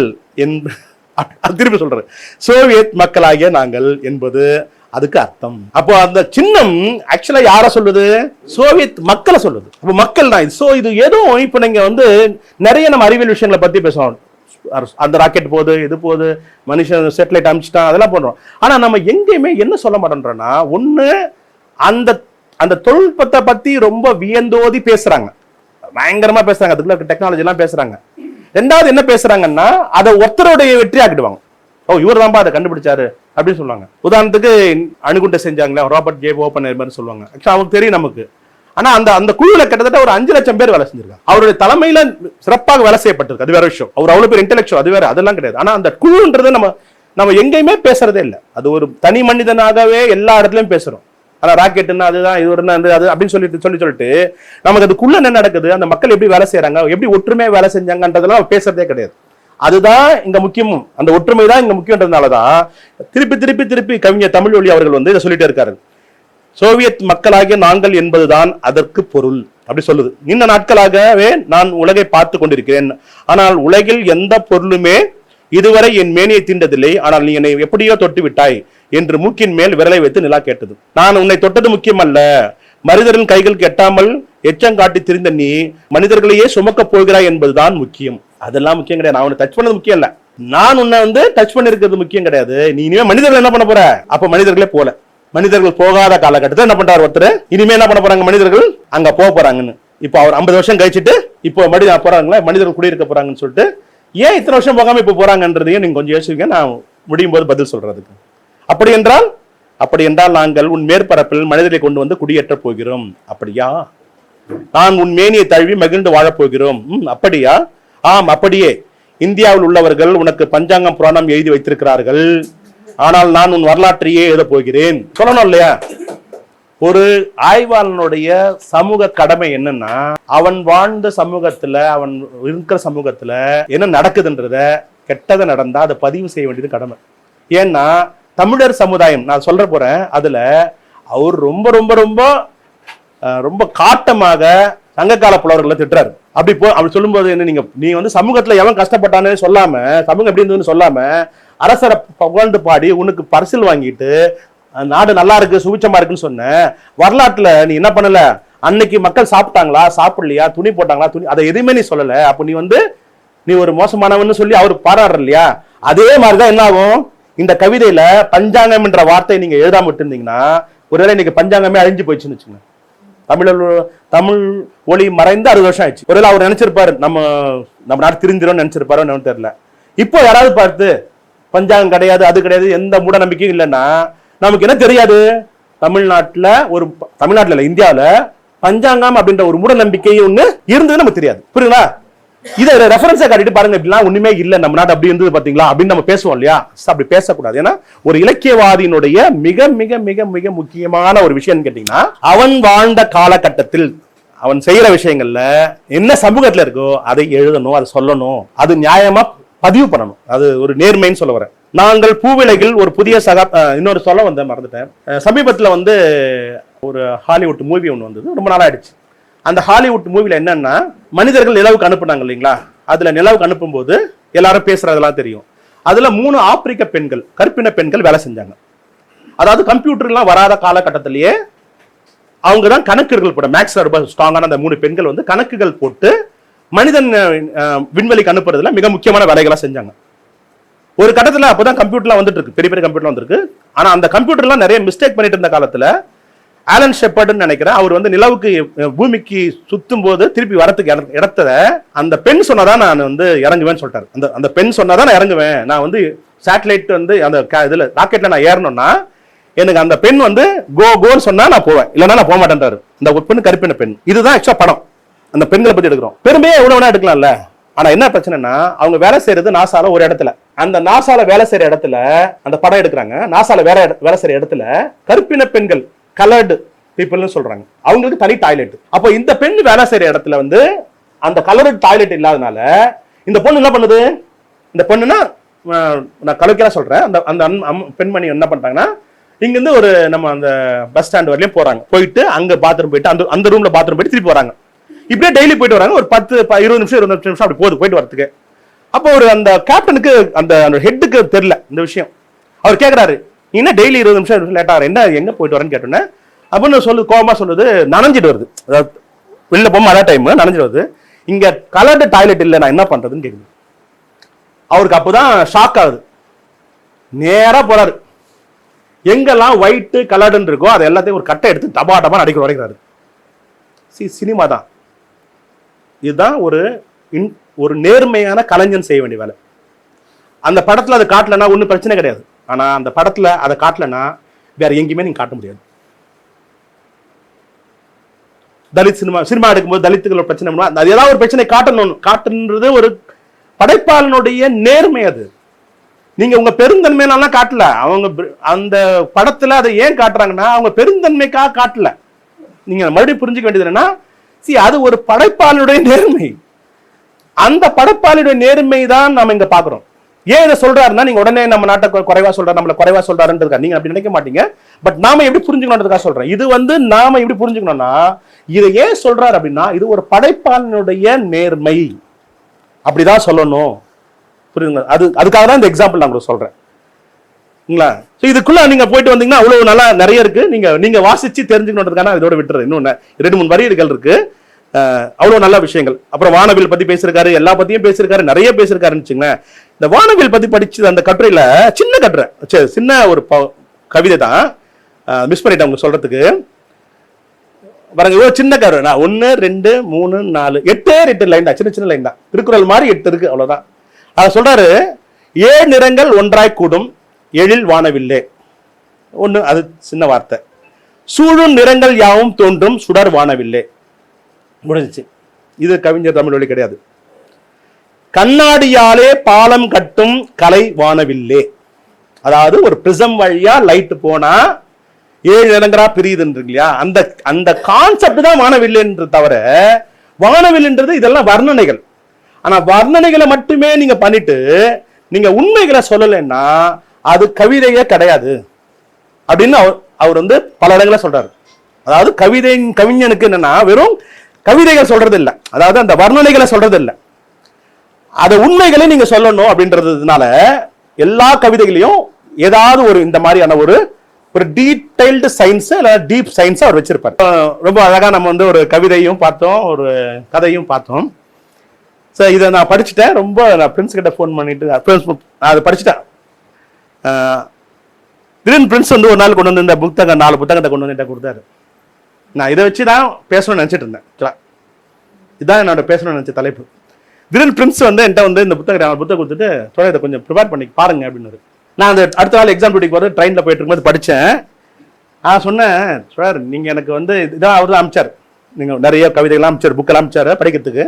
திருப்பி சொல்றேன், சோவியத் மக்களாகிய நாங்கள் என்பது அதுக்கு அர்த்தம். அப்போ அந்த சின்னம் ஆக்சுவலா யார சொல்லுது? சோவியத் மக்களை சொல்லுது. அப்போ மக்கள் தான். இது ஏதோ இப்ப நீங்க வந்து நிறைய நம்ம அறிவியல் விஷயங்களை பத்தி பேசுவோம். அந்த ராக்கெட் போகுது, இது போகுது, மனுஷன் சேட்டலைட் அனுப்பிச்சிட்டான், அதெல்லாம் பண்றோம். ஆனா நம்ம எங்கேயுமே என்ன சொல்ல மாட்டோம்னா, ஒண்ணு அந்த தொழில்நுட்பத்தை பத்தி ரொம்ப வியந்தோதி பேசுறாங்க, பயங்கரமா பேசுறாங்க, அதுக்குள்ள டெக்னாலஜி எல்லாம் பேசுறாங்க. ரெண்டாவது என்ன பேசுறாங்கன்னா, அதை ஒருத்தருடைய வெற்றி ஆக்கிடுவாங்க. இவர் தான்ப்பா அதை கண்டுபிடிச்சாரு அப்படின்னு சொல்லுவாங்க. உதாரணத்துக்கு அணுகுண்டை செஞ்சாங்களே ராபர்ட் ஜே ஓப்பன்ஹைமர் சொல்லுவாங்க. ஆக்சுவலா அவங்களுக்கு தெரியும் நமக்கு. ஆனா அந்த குழுல கிட்டத்தட்ட ஒரு 5 லட்சம் பேர் வேலை செஞ்சிருக்காங்க. அவருடைய தலைமையில சிறப்பாக வேலை செய்யப்பட்டிருக்கு, அது வேற விஷயம். அவர் அவ்வளவு பேர் இன்டெலெக்சுவல், அது வேற, அதெல்லாம் கிடையாது. ஆனா அந்த குழுன்றது நம்ம எங்கேயுமே பேசுறதே இல்லை. அது ஒரு தனி மனிதனாகவே எல்லா இடத்துலயும் பேசுறோம். ஆனா ராக்கெட்னா அதுதான், இது அது அப்படின்னு சொல்லிட்டு நமக்கு அதுக்குள்ள என்ன நடக்குது, அந்த மக்கள் எப்படி வேலை செய்யறாங்க, எப்படி ஒற்றுமையா வேலை செஞ்சாங்கன்றதெல்லாம் பேசுறதே கிடையாது. அதுதான் இங்க முக்கியம், அந்த ஒற்றுமை தான் இங்க முக்கியன்றதுனாலதான் திருப்பி கவிஞர் தமிழ்வழி அவர்கள் வந்து இதை சொல்லிட்டே இருக்காரு. சோவியத் மக்களாகிய நாங்கள் என்பதுதான் அதற்கு பொருள் அப்படி சொல்லுது. இந்த நாட்களாகவே நான் உலகை பார்த்து கொண்டிருக்கிறேன், ஆனால் உலகில் எந்த பொருளுமே இதுவரை என் மேனியை தீண்டதில்லை, ஆனால் நீ என்னை எப்படியோ தொட்டு விட்டாய் என்று மூக்கின் மேல் விரலை வைத்து நிலா கேட்டது. நான் உன்னை தொட்டது முக்கியம் அல்ல, மனிதரின் கைகள் கெட்டாமல் எச்சம் காட்டி திரிந்த நீ மனிதர்களையே சுமக்க போகிறாய் என்பதுதான் முக்கியம். அதெல்லாம் முக்கியம் கிடையாது. நான் உன்னை டச் பண்ணது முக்கியம் இல்ல, நான் உன்னை வந்து டச் பண்ணி இருக்கிறது முக்கியம் கிடையாது. நீ இனிமே மனிதர்கள் என்ன பண்ண போற? அப்ப மனிதர்களே போல, மனிதர்கள் போகாத காலகட்டத்தில் என்ன பண்றாரு ஒருத்தர், இனிமே என்ன பண்ண போறாங்க, மனிதர்கள் அங்க போக போறாங்கன்னு. இப்போ அவர் 50 வருஷம் கழிச்சிட்டு இப்போ மறுபடியும் போறாங்களா, மனிதர்கள் குடியிருக்க போறாங்கன்னு சொல்லிட்டு ஏன் இத்தனை வருஷம் போகாம இப்ப போறாங்கன்றதையும் நீங்க கொஞ்சம் யோசிங்க, நான் முடியும் போது பதில் சொல்றதுக்கு. அப்படி என்றால் நாங்கள் உன் மேற்பரப்பில் மனிதர்களை கொண்டு வந்து குடியேற்ற போகிறோம். அப்படியா? நான் உன் மேனியை தழுவி மகிழ்ந்து வாழப் போகிறோம். அப்படியா? ஆம், அப்படியே. இந்தியாவில் உள்ளவர்கள் உனக்கு பஞ்சாங்கம் புராணம் எழுதி வைத்திருக்கிறார்கள், ஆனால் நான் உன் வரலாற்றையே எழுத போகிறேன். சொல்லணும் இல்லையா? ஒரு ஆய்வாளனுடைய சமூக கடமை என்னன்னா, அவன் வாழ்ந்த சமூகத்துல, அவன் இருக்கிற சமூகத்துல என்ன நடக்குதுன்றத, கெட்டதை நடந்தா அதை பதிவு செய்ய வேண்டியது கடமை. ஏன்னா தமிழர் சமுதாயம் நான் சொல்ற போறேன், அதுல அவர் ரொம்ப ரொம்ப ரொம்ப ரொம்ப காட்டமாக சங்ககால புலவர்களை திட்டுறாரு. அப்படி சொல்லும்போது என்ன, நீ வந்து சமூகத்துல எவன் கஷ்டப்பட்டானே சொல்லாம, சமூகம் எப்படி இருந்ததுன்னு சொல்லாம, அரசரை புகழ்ந்து பாடி உனக்கு பரிசில் வாங்கிட்டு நாடு நல்லா இருக்கு சுபிச்சமா இருக்குன்னு சொன்ன வரலாற்றுல நீ என்ன பண்ணல, அன்னைக்கு மக்கள் சாப்பிட்டாங்களா சாப்பிடலையா, துணி போட்டாங்களா துணி, அதை எதுவுமே நீ சொல்லல. அப்ப நீ ஒரு மோசமானவன்னு சொல்லி அவருக்கு பாராடுற இல்லையா? அதே மாதிரிதான் என்ன ஆகும், இந்த கவிதையில பஞ்சாங்கம் என்ற வார்த்தையை நீங்க எழுதாம விட்டுருந்தீங்கன்னா ஒருவேளை இன்னைக்கு பஞ்சாங்கமே அழிஞ்சு போயிடுச்சுன்னு வச்சுங்க. தமிழ் ஒளி மறைந்து 60 வருஷம் ஆயிடுச்சு. ஒருவேளை அவர் நினைச்சிருப்பாரு நம்ம நாடு திருந்திரும் நினைச்சிருப்பாரோ என்னன்னு தெரியல. இப்போ யாராவது பார்த்து பஞ்சாங்கம் கிடையாது, அது கிடையாது, எந்த மூட நம்பிக்கையும் இல்லைன்னா நமக்கு என்ன தெரியாது, தமிழ்நாட்டுல இல்ல இந்தியாவில பஞ்சாங்கம் அப்படின்ற ஒரு மூட நம்பிக்கை ஒண்ணு இருந்தது நமக்கு தெரியாது. புரியுங்களா? இதை ரெஃபரன்ஸா காட்டிட்டு பாருங்க, இப்படிலாம் ஒண்ணுமே இல்ல நம்ம நாடு அப்படி இருந்தது பாத்தீங்களா அப்படின்னு நம்ம பேசுவோம் இல்லையா? அப்படி பேசக்கூடாது. ஏன்னா ஒரு இலக்கியவாதியினுடைய மிக மிக மிக மிக முக்கியமான ஒரு விஷயம் கேட்டீங்கன்னா, அவன் வாழ்ந்த காலகட்டத்தில் அவன் செய்யற விஷயங்கள்ல என்ன சமூகத்துல இருக்கோ அதை எழுதணும், அதை சொல்லணும், அது நியாயமா பதிவு பண்ணணும். அது ஒரு நேர்மைன்னு சொல்ல வரேன். நாங்கள் பூவிலைகள் ஒரு புதிய இன்னொரு சொல்ல வந்தேன், மறந்துட்டேன். சமீபத்தில் வந்து ஒரு ஹாலிவுட் மூவி ஒன்று வந்தது, ரொம்ப நாள் ஆயிடுச்சு. அந்த ஹாலிவுட் மூவில என்னன்னா, மனிதர்கள் நிலவுக்கு அனுப்புனாங்க இல்லைங்களா, அதுல நிலவுக்கு அனுப்பும் போது எல்லாரும் பேசுறதெல்லாம் தெரியும். அதுல 3 ஆப்பிரிக்க பெண்கள், கற்பின பெண்கள் வேலை செஞ்சாங்க. அதாவது கம்ப்யூட்டர்லாம் வராத காலகட்டத்திலேயே அவங்க தான் கணக்குகள் போட, மேக்ஸ் ரொம்ப ஸ்ட்ராங்கான அந்த 3 பெண்கள் வந்து கணக்குகள் போட்டு மனிதன் விண்வெளிக்கு அனுப்புறதுல மிக முக்கியமான வேலைகளை செஞ்சாங்க. ஒரு கட்டத்தில் அப்போதான் கம்ப்யூட்டர்லாம் வந்துட்டு இருக்கு, பெரிய பெரிய கம்ப்யூட்டர்லாம் வந்திருக்கு. ஆனா அந்த கம்ப்யூட்டர்லாம் நிறைய மிஸ்டேக் பண்ணிட்டு இருந்த காலத்துல ஆலன் ஷெப்பர்ட்னு நினைக்கிறேன், அவர் வந்து நிலவுக்கு பூமிக்கு சுத்தும் போது திருப்பி வரத்துக்கு இடத்துல அந்த பெண் சொன்னாதான் நான் வந்து இறங்குவேன்னு சொல்லிட்டாரு. அந்த பெண் சொன்னாதான் நான் இறங்குவேன், நான் வந்து சேட்டலைட் வந்து அந்த இதுல ராக்கெட்ல நான் ஏறணும்னா எனக்கு அந்த பெண் வந்து கோன்னு சொன்னா நான் போவேன், இல்லைன்னா நான் போக மாட்டேன்றாரு. இந்த பெண் கருப்பின பெண். இதுதான் ஆக்சுவலா படம், அந்த பெண்களை பத்தி எடுக்கிறோம். பெருமையே எவ்வளவு வேணா எடுக்கலாம்ல. ஆனா என்ன பிரச்சனைனா, அவங்க வேலை செய்யறது நாசால ஒரு இடத்துல, அந்த நாசால வேலை செய்யற இடத்துல அந்த படம் எடுக்கிறாங்க. நாசால வேலை செய்யற இடத்துல கருப்பின பெண்கள், கலர்டு பீப்புள்னு சொல்றாங்க, அவங்களுக்கு தனி டாய்லெட். அப்போ இந்த பெண் வேலை செய்யற இடத்துல வந்து அந்த கலர்டு டாய்லெட் இல்லாதனால இந்த பொண்ணு என்ன பண்ணுது, இந்த பொண்ணுன்னா நான் கலவைக்கெல்லாம் சொல்றேன், அந்த பெண்மணி என்ன பண்றாங்கன்னா, இங்கிருந்து ஒரு நம்ம அந்த பஸ் ஸ்டாண்ட் வரையும் போறாங்க, போயிட்டு அங்க பாத்ரூம் போயிட்டு அந்த ரூம்ல பாத்ரூம் போயிட்டு திருப்பி போறாங்க. இப்படியே டெய்லி போயிட்டு வராங்க, ஒரு 10-20 நிமிஷம் 20 நிமிஷம் அப்படி போயிட்டு வரதுக்கு. அப்போ ஒரு அந்த கேப்டனுக்கு அந்த ஹெட்டுக்கு தெரியல இந்த விஷயம். அவர் கேட்கிறாரு, நீ என்ன டெய்லி 20 நிமிஷம் லேட் ஆகிற, என்ன எங்க போயிட்டு வரேன்னு கேட்டோன்னே அப்படின்னு சொல்லு, கோபமா சொல்லுது, நனைஞ்சிட்டு வருது. அதாவது வெளில போகும் மழை டைம், நனைஞ்சிட்டு வருது. இங்க கலர்டு டாய்லெட் இல்லை, நான் என்ன பண்றதுன்னு கேட்குது. அவருக்கு அப்போதான் ஷாக் ஆகுது. நேரா போறாரு, எங்கெல்லாம் ஒயிட் கலர்டுன்னு இருக்கோ அது எல்லாத்தையும் ஒரு கட்டை எடுத்து டபா அடிக்க உடைக்கிறாரு. சினிமா தான் இதுதான். ஒரு நேர்மையான கலைஞன் செய்ய வேண்டிய வேலை. அந்த படத்துல அதை காட்டலன்னா ஒன்றும் பிரச்சனை கிடையாது. ஆனா அந்த படத்துல அதை காட்டலன்னா வேற எங்கேயுமே நீங்க காட்ட முடியாது. தலித் சினிமா எடுக்கும்போது தலித்துகளோட பிரச்சனை, அது ஏதாவது ஒரு பிரச்சனை காட்டுன்றது ஒரு படைப்பாளனுடைய நேர்மை. அது நீங்க உங்க பெருந்தன்மையெல்லாம் காட்டல. அவங்க அந்த படத்துல அதை ஏன் காட்டுறாங்கன்னா அவங்க பெருந்தன்மைக்காக காட்டல. நீங்க மறுபடியும் புரிஞ்சுக்க வேண்டியது என்னன்னா, அது ஒரு படைப்பாளனுடைய நேர்மை. அந்த படைப்பாளனுடைய நேர்மை தான் நாம இங்க பாக்குறோம். ஏன் இதை சொல்றாருன்னா, நீங்க உடனே நம்ம நாட்டை குறைவா சொல்றாரு, நம்மள குறைவா சொல்றாருன்றதுக்கா நீங்க அப்படி நினைக்க மாட்டீங்க. பட் நாம எப்படி புரிஞ்சுக்கணும்ன்றதுக்காக சொல்றேன். இது வந்து நாம எப்படி புரிஞ்சுக்கணும்னா, இதை ஏன் சொல்றாரு அப்படின்னா, இது ஒரு படைப்பாளனுடைய நேர்மை, அப்படிதான் சொல்லணும். புரியுதுங்களா? அதுக்காக தான் இந்த எக்ஸாம்பிள் நான் சொல்றேன். இதுக்குள்ள நீங்க போயிட்டு வந்தீங்கன்னா அவ்வளவு நல்லா நிறைய இருக்கு. நீங்க வாசிச்சு தெரிஞ்சுக்கணுன்றதுக்கான இதோட விட்டுறது. இன்னொன்னு 2-3 வரிகள் இருக்கு, அவ்வளவு நல்ல விஷயங்கள். அப்புறம் வானவில் பத்தி பேசிருக்காரு, எல்லா பத்தியும் பேசிருக்காரு, நிறைய பேசிருக்காருன்னு வச்சுங்களேன். இந்த வானவில் பத்தி படிச்சு அந்த கட்டுரையில சின்ன ஒரு கவிதை தான், மிஸ் பண்ணிட்டேன் அவங்க சொல்றதுக்கு. பாருங்க, சின்ன கரு, 1 2 3 4 8 லைன் தான், சின்ன லைன் தான். திருக்குறள் மாதிரி 8 இருக்கு, அவ்வளவுதான். அதை சொல்றாரு, 7 நிறங்கள் ஒன்றாய் கூடும் எழில் வானவில்லே. ஒண்ணு, அது சின்ன வார்த்தை. சூழும் நிறங்கள் யாவும் தோன்றும் சுடர் வானவில்லே. முடிஞ்சிச்சு. இது கவிஞர் தமிழ் வழி கிடையாது. கண்ணாடியாலே பாலம் கட்டும் கலை வானவில்லே. அதாவது ஒரு பிரிசம் வழியா லைட் போனா 7 நிறங்களா பிரியுதுன்னு இல்லையா, அந்த கான்செப்ட் தான் வானவில்லைன்றது தவிர, வானவில்ன்றது இதெல்லாம் வர்ணனைகள். ஆனா வர்ணனைகளை மட்டுமே நீங்க பண்ணிட்டு நீங்க உண்மைகளை சொல்லலைன்னா அது கவிதையே கிடையாது அப்படின்னு அவர் வந்து பல இடங்களை சொல்றாரு. அதாவது கவிஞனுக்கு என்னன்னா வெறும் கவிதைகள் சொல்றது இல்லை, அதாவது அந்த வர்ணனைகளை சொல்றது இல்லை, அதை உண்மைகளை நீங்க சொல்லணும் அப்படின்றதுனால எல்லா கவிதைகளையும் ஏதாவது ஒரு இந்த மாதிரியான ஒரு டீடைல்டு சயின்ஸ் டீப் சயின்ஸ் அவர் வச்சிருப்பார். ரொம்ப அழகா நம்ம வந்து ஒரு கவிதையும் பார்த்தோம், ஒரு கதையும் பார்த்தோம். சார் இதை நான் படிச்சுட்டேன். ரொம்ப நான் பிரின்ஸ் கிட்ட ஃபோன் பண்ணிட்டு அதை படிச்சுட்டேன். திடீர்னு பிரின்ஸ் வந்து ஒரு நாள் கொண்டு வந்து இந்த 4 புத்தகத்தை கொண்டு வந்து கொடுத்தாரு. நான் இதை வச்சு தான் பேசணும்னு நினைச்சிட்டு இருந்தேன். இதுதான் என்னோட பேசணும்னு நினைச்ச தலைப்பு. திடீர்னு பிரின்ஸ் வந்து என்கிட்ட வந்து இந்த புத்தகம் கொடுத்துட்டு சொல்ல இதை கொஞ்சம் ப்ரிப்பேர் பண்ணி பாருங்க அப்படின்னு. நான் அந்த அடுத்த நாள் எக்ஸாம் டியூட்டிக்கு போகிறது ட்ரெயினில் போயிட்டு இருக்கும்போது படித்தேன். நான் சொன்னேன், சார் நீங்கள் எனக்கு வந்து இதான் அவர் தான் அனுப்பிச்சார், நீங்கள் நிறைய கவிதைகள்லாம் அனுப்பிச்சார், புக்கெல்லாம் அனுப்பிச்சார் படிக்கிறதுக்கு.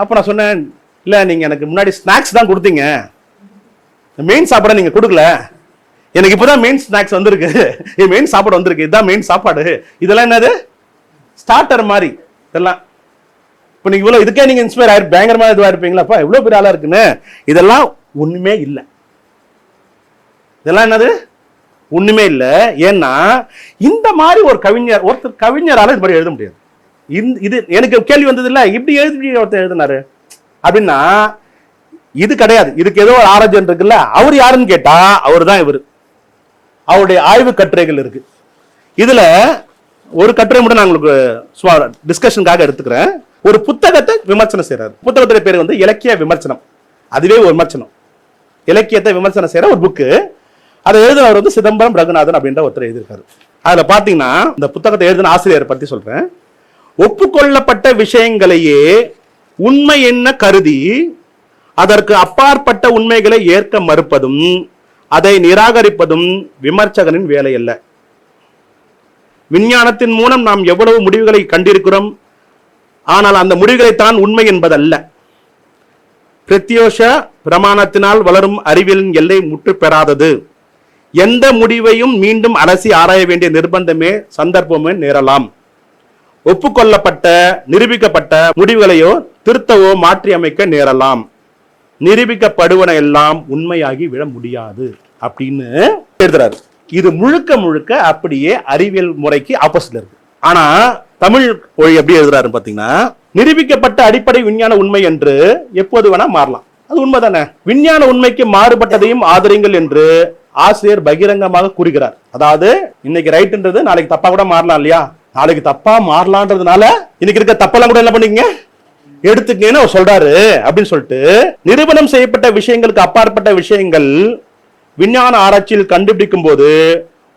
அப்போ நான் சொன்னேன், இல்லை நீங்கள் எனக்கு முன்னாடி ஸ்நாக்ஸ் தான் கொடுத்தீங்க, மெயின் சாப்பாடை நீங்கள் கொடுக்கல, எனக்கு இப்போ தான் மெயின் ஸ்நாக்ஸ் வந்திருக்கு, மெயின் சாப்பாடு வந்திருக்கு, இதுதான் மெயின் சாப்பாடு, இதெல்லாம் என்னது ஸ்டார்டர் மாதிரி இதெல்லாம். இப்போ நீங்கள் இவ்வளோ இதுக்கே நீங்கள் இன்ஸ்பயர் ஆயிரு பயங்கரமாக இதுவாக இருப்பீங்களாப்பா, இவ்வளோ பெரிய ஆளாக இருக்குன்னு. இதெல்லாம் ஒன்றுமே இல்லை. இதெல்லாம் என்னது? ஒண்ணுமே இல்லை. ஏன்னா இந்த மாதிரி ஒரு கவிஞர், ஒருத்தர் கவிஞரால இது மாதிரி எழுத முடியாது. இது எனக்கு கேள்வி வந்தது இல்ல, இப்படி ஒருத்தர் எழுதினாரு அப்படின்னா இது கிடையாது. இதுக்கு ஏதோ ஒரு ஆராய்ச்சி இருக்குல்ல, அவர் யாருன்னு கேட்டா அவர் தான் இவர். அவருடைய ஆய்வு கட்டுரைகள் இருக்கு. இதுல ஒரு கட்டுரை மட்டும் நான் உங்களுக்கு டிஸ்கஷனுக்காக எடுத்துக்கிறேன். ஒரு புத்தகத்தை விமர்சனம் செய்யறாரு. புத்தகத்துடைய பேர் வந்து இலக்கிய விமர்சனம். அதுவே ஒரு விமர்சனம், இலக்கியத்தை விமர்சனம் செய்யற ஒரு புக்கு. அதை எழுதினவர் வந்து சிதம்பரம் ரகுநாதன் அப்படின்ற ஒருத்தர் எழுதியிருக்காரு. அதுல பாத்தீங்கன்னா இந்த புத்தகத்தை எழுதின ஆசிரியர் பத்தி சொல்றேன். ஒப்புக்கொள்ளப்பட்ட விஷயங்களையே உண்மை என்ன கருதி அதற்கு அப்பாற்பட்ட உண்மைகளை ஏற்க மறுப்பதும் அதை நிராகரிப்பதும் விமர்சகனின் வேலை அல்ல. விஞ்ஞானத்தின் மூலம் நாம் எவ்வளவு முடிவுகளை கண்டிருக்கிறோம், ஆனால் அந்த முடிவுகளை தான் உண்மை என்பதல்ல. பிரத்யோஷ பிரமாணத்தினால் வளரும் அறிவியலின் எல்லை முற்று பெறாதது. எந்த முடிவையும் மீண்டும் அலசி ஆராய வேண்டிய நிர்பந்தமே சந்தர்ப்பமே நேரலாம். ஒப்புக்கொள்ளப்பட்ட நிரூபிக்கப்பட்ட முடிவுகளையோ திருத்தவோ மாற்றி அமைக்க நேரலாம். நிரூபிக்கப்படுவன எல்லாம் உண்மையாகி விட முடியாது அப்படின்னு எழுதுறாரு. இது முழுக்க முழுக்க அப்படியே அறிவியல் முறைக்கு ஆப்போசிட்ல இருக்கு. ஆனா தமிழ் மொழி எப்படி எழுதுறாரு பாத்தீங்கன்னா, நிரூபிக்கப்பட்ட அடிப்படை விஞ்ஞான உண்மை என்று எப்போது வேணா மாறலாம். அது உண்மைதானே. விஞ்ஞான உண்மைக்கு மாறுபட்டதையும் ஆதரிங்கள் என்று ஆசிரியர் பகிரங்கமாக கூறுகிறார். அதாவது இன்னைக்கு ரைட்ன்றது நாளைக்கு தப்பா கூட மாறலாம் இல்லையா? நாளைக்கு தப்பா மாறலான்றதுனால இன்னைக்கு இருக்க தப்பெல்லாம் கூட என்ன பண்ணீங்க எடுத்துக்கன்னு சொல்றாரு. அப்படின்னு சொல்லிட்டு நிரூபணம் செய்யப்பட்ட விஷயங்களுக்கு அப்பாற்பட்ட விஷயங்கள் விஞ்ஞான ஆராய்ச்சியில் கண்டுபிடிக்கும் போது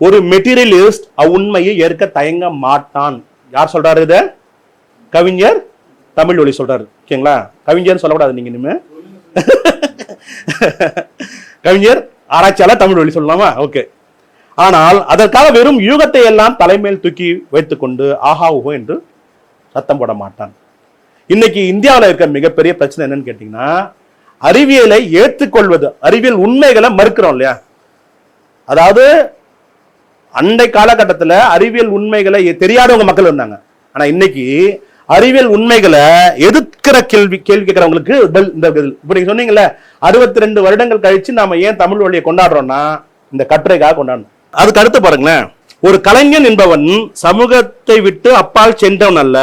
ஒரு மெட்டீரியலிஸ்ட் உண்மையை ஏற்க தயங்க மாட்டான். யார் சொல்றாரு இத? கவிஞர் தமிழ் ஒளி சொல்றாரு. ஓகேங்களா? கவிஞர் சொல்லக்கூடாது நீங்க இனிமே. கவிஞர் ஆராய்ச்சியாளர் தமிழ் ஒளி சொல்லலாமா? ஓகே. ஆனால் அதற்காக வெறும் யூகத்தை எல்லாம் தலைமையில் தூக்கி வைத்துக் கொண்டு ஆஹா ஊஹோ என்று சத்தம் போட மாட்டான். இன்னைக்கு இந்தியாவில் இருக்க மிகப்பெரிய பிரச்சனை என்னன்னு கேட்டீங்கன்னா, அறிவியலை ஏற்றுக்கொள்வது, அறிவியல் உண்மைகளை மறுக்கிறோம் இல்லையா? அதாவது அண்டை காலகட்டத்தில் அறிவியல் உண்மைகளை தெரியாதவங்க மக்கள் இருந்தாங்க. ஆனா இன்னைக்கு அறிவியல் உண்மைகளை எதிர்க்கிற கேள்வி கேட்கிறவங்களுக்கு இப்ப நீங்க சொன்னீங்கல்ல, 62 வருடங்கள் கழிச்சு நாம ஏன் தமிழ் மொழியை கொண்டாடுறோம்னா இந்த கட்டுரைக்காக கொண்டாடணும். அதுக்கு அடுத்து பாருங்களேன், ஒரு கலைஞன் என்பவன் சமூகத்தை விட்டு அப்பால் சென்றவன் அல்ல,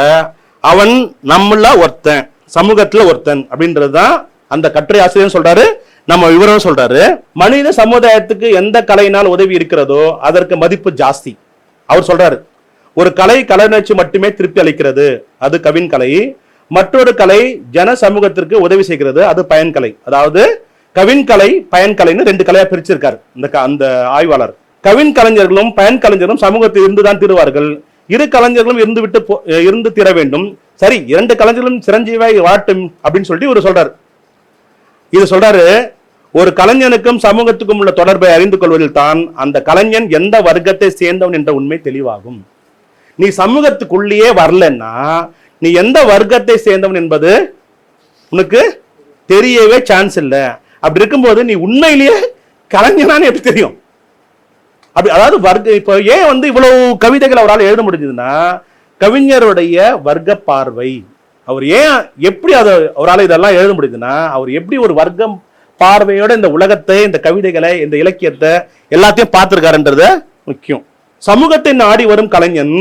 அவன் நம்மள ஒருத்தன், சமூகத்துல ஒருத்தன் அப்படின்றதுதான் அந்த கட்டுரை ஆசிரியர் சொல்றாரு. நம்ம விவரம் சொல்றாரு. மனித சமுதாயத்துக்கு எந்த கலையினால் உதவி இருக்கிறதோ அதற்கு மதிப்பு ஜாஸ்தி. அவர் சொல்றாரு, ஒரு கலை கலைநர்ச்சி மட்டுமே திருப்தி அளிக்கிறது, அது கவின் கலை. மற்றொரு கலை ஜன சமூகத்திற்கு உதவி செய்கிறது, அது பயன்கலை. அதாவது கவின் கலை பயன் கலைன்னு 2 கலையா பிரிச்சிருக்காரு அந்த ஆய்வாளர். கவின் கலைஞர்களும் பயன் கலைஞரும் சமூகத்தில் இருந்துதான் தீருவார்கள். இரு கலைஞர்களும் இருந்து தீர வேண்டும். சரி, 2 கலைஞர்களும் சிரஞ்சீவாய் வாட்டும் அப்படின்னு சொல்லிட்டு இவர் சொல்றாரு. இது சொல்றாரு, ஒரு கலைஞனுக்கும் சமூகத்துக்கும் உள்ள தொடர்பை அறிந்து கொள்வதில் தான் அந்த கலைஞன் எந்த வர்க்கத்தை சேர்ந்தவன் என்ற உண்மை தெளிவாகும். நீ சமூகத்துக்குள்ளேயே வரலன்னா நீ எந்த வர்க்கத்தை சேர்ந்தவன் என்பது உனக்கு தெரியவே சான்ஸ் இல்லை. அப்படி இருக்கும்போது நீ உண்மையிலேயே கலைஞனான்னு எப்படி தெரியும்? அப்படி அதாவது வர்க்க இப்போ ஏன் இவ்வளவு கவிதைகள் அவரால் எழுத முடிஞ்சதுன்னா கவிஞருடைய வர்க்க பார்வை. அவர் ஏன் எப்படி அதை அவரால் இதெல்லாம் எழுத முடியுதுன்னா அவர் எப்படி ஒரு வர்க்கம் பார்வையோட இந்த உலகத்தை, இந்த கவிதைகளை, இந்த இலக்கியத்தை எல்லாத்தையும் பார்த்திருக்காருன்றது முக்கியம். சமூகத்தை நாடி வரும் கலைஞன்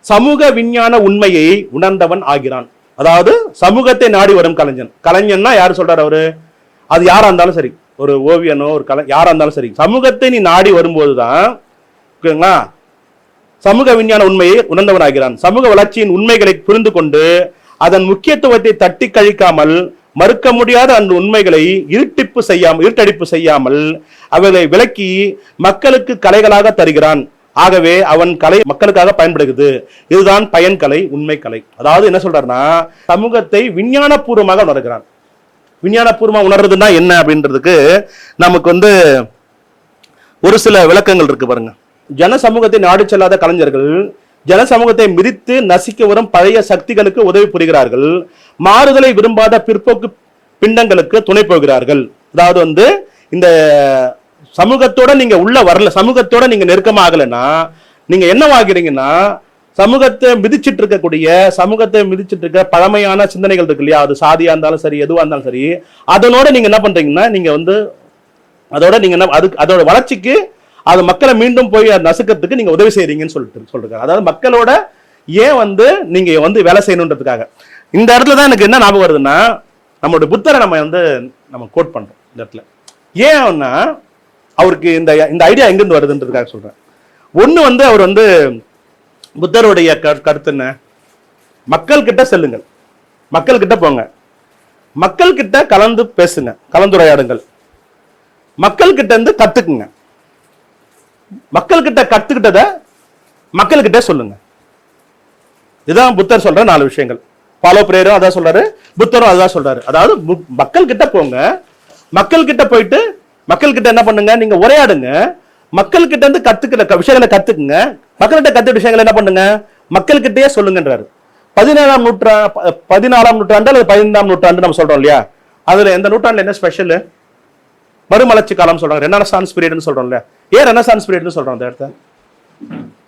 சமூக விஞ்ஞான உண்மையை உணர்ந்தவன் ஆகிறான். அதாவது சமூகத்தை நாடி வரும் கலைஞன், கலைஞன்னா யாரு சொல்றாரு அவரு? அது யாரா இருந்தாலும் சரி, ஒரு ஓவியனோ ஒரு யாரா இருந்தாலும் சரி, சமூகத்தை நீ நாடி வரும்போதுதான் ஓகேங்களா சமூக விஞ்ஞான உண்மையை உணர்ந்தவன் ஆகிறான். சமூக வளர்ச்சியின் உண்மைகளை புரிந்து கொண்டு அதன் முக்கியத்துவத்தை தட்டி கழிக்காமல், மறுக்க முடியாத அந்த உண்மைகளை இருட்டடிப்பு செய்யாமல் அவைகளை விளக்கி மக்களுக்கு கலைகளாக தருகிறான். ஆகவே அவன் கலை மக்களுக்காக பயன்படுகிறது. இதுதான் பயன் கலை, உண்மை கலை. அதாவது என்ன சொல்றாருன்னா சமூகத்தை விஞ்ஞானபூர்வமாக உணர்கிறான். விஞ்ஞானபூர்வமாக உணர்றதுன்னா என்ன அப்படின்றதுக்கு நமக்கு ஒரு சில விளக்கங்கள் இருக்கு பாருங்க. ஜன சமூகத்தை நாடு செல்லாத கலைஞர்கள் ஜன சமூகத்தை மிதித்து நசிக்க வரும் பழைய சக்திகளுக்கு உதவி புரிகிறார்கள். மாறுதலை விரும்பாத பிற்போக்கு பிண்டங்களுக்கு துணை போகிறார்கள். அதாவது இந்த சமூகத்தோட நீங்க உள்ள வரல, சமூகத்தோட நீங்க நெருக்கமா ஆகலைன்னா நீங்க என்னவாகிறீங்கன்னா சமூகத்தை மிதிச்சிட்டு இருக்க பழமையான சிந்தனைகள் இருக்கு இல்லையா, அது சாதியா இருந்தாலும் சரி, எதுவா இருந்தாலும் சரி, அதனோட நீங்க என்ன பண்றீங்கன்னா நீங்க அதோட நீங்க என்ன அதோட வளர்ச்சிக்கு அது மக்களை மீண்டும் போய் நசுக்கிறதுக்கு நீங்க உதவி செய்றீங்கன்னு சொல்லிருக்காரு. அதாவது மக்களோட ஏன் நீங்க வேலை செய்யணுன்றதுக்காக. இந்த இடத்துல தான் எனக்கு என்ன ஞாபகம் வருதுன்னா, நம்மளோட புத்தரை நம்ம கோட் பண்றோம் இந்த இடத்துல. ஏன்னா அவருக்கு இந்த ஐடியா எங்கிருந்து வருதுன்றதுக்காக சொல்றேன். ஒண்ணு அவர் புத்தருடைய கருத்து என்ன, மக்கள் கிட்ட செல்லுங்கள், மக்கள் கிட்ட போங்க, மக்கள் கிட்ட கலந்து பேசுங்க, கலந்துரையாடுங்கள், மக்கள் கிட்ட இருந்து கத்துக்குங்க, மக்கள் கிட்ட கத்துக்கிட்டத மக்கள் கிட்ட சொல்லுங்க. இதுதான் புத்தர் சொல்ற 4 விஷயங்கள். பாலோ பிரேயரும் அதான் சொல்றாரு, புத்தரும் அதான் சொல்றாரு. அதாவது மக்கள் கிட்ட போங்க, மக்கள் கிட்ட போயிட்டு மக்கள் கிட்ட என்ன பண்ணுங்க, நீங்க உரையாடுங்க, மக்கள் கிட்ட இருந்து கத்துக்கிற விஷயங்களை கத்துக்குங்க, மக்கள்கிட்ட கத்துக்கிற விஷயங்களை என்ன பண்ணுங்க, மக்கள் கிட்டயே சொல்லுங்கன்றாரு. 14ஆம் நூற்றாண்டு அல்லது 15ஆம் நூற்றாண்டு நம்ம சொல்றோம் இல்லையா, அதுல எந்த நூற்றாண்டுல என்ன ஸ்பெஷல், மறுமலர்ச்சி காலம் சொல்றாங்க, ரெனசான்ஸ் பீரியட்னு சொல்றோம் இல்லையா. ஏன் ரெனசான்ஸ் பீரியட்னு சொல்றோம் அந்த இடத்த,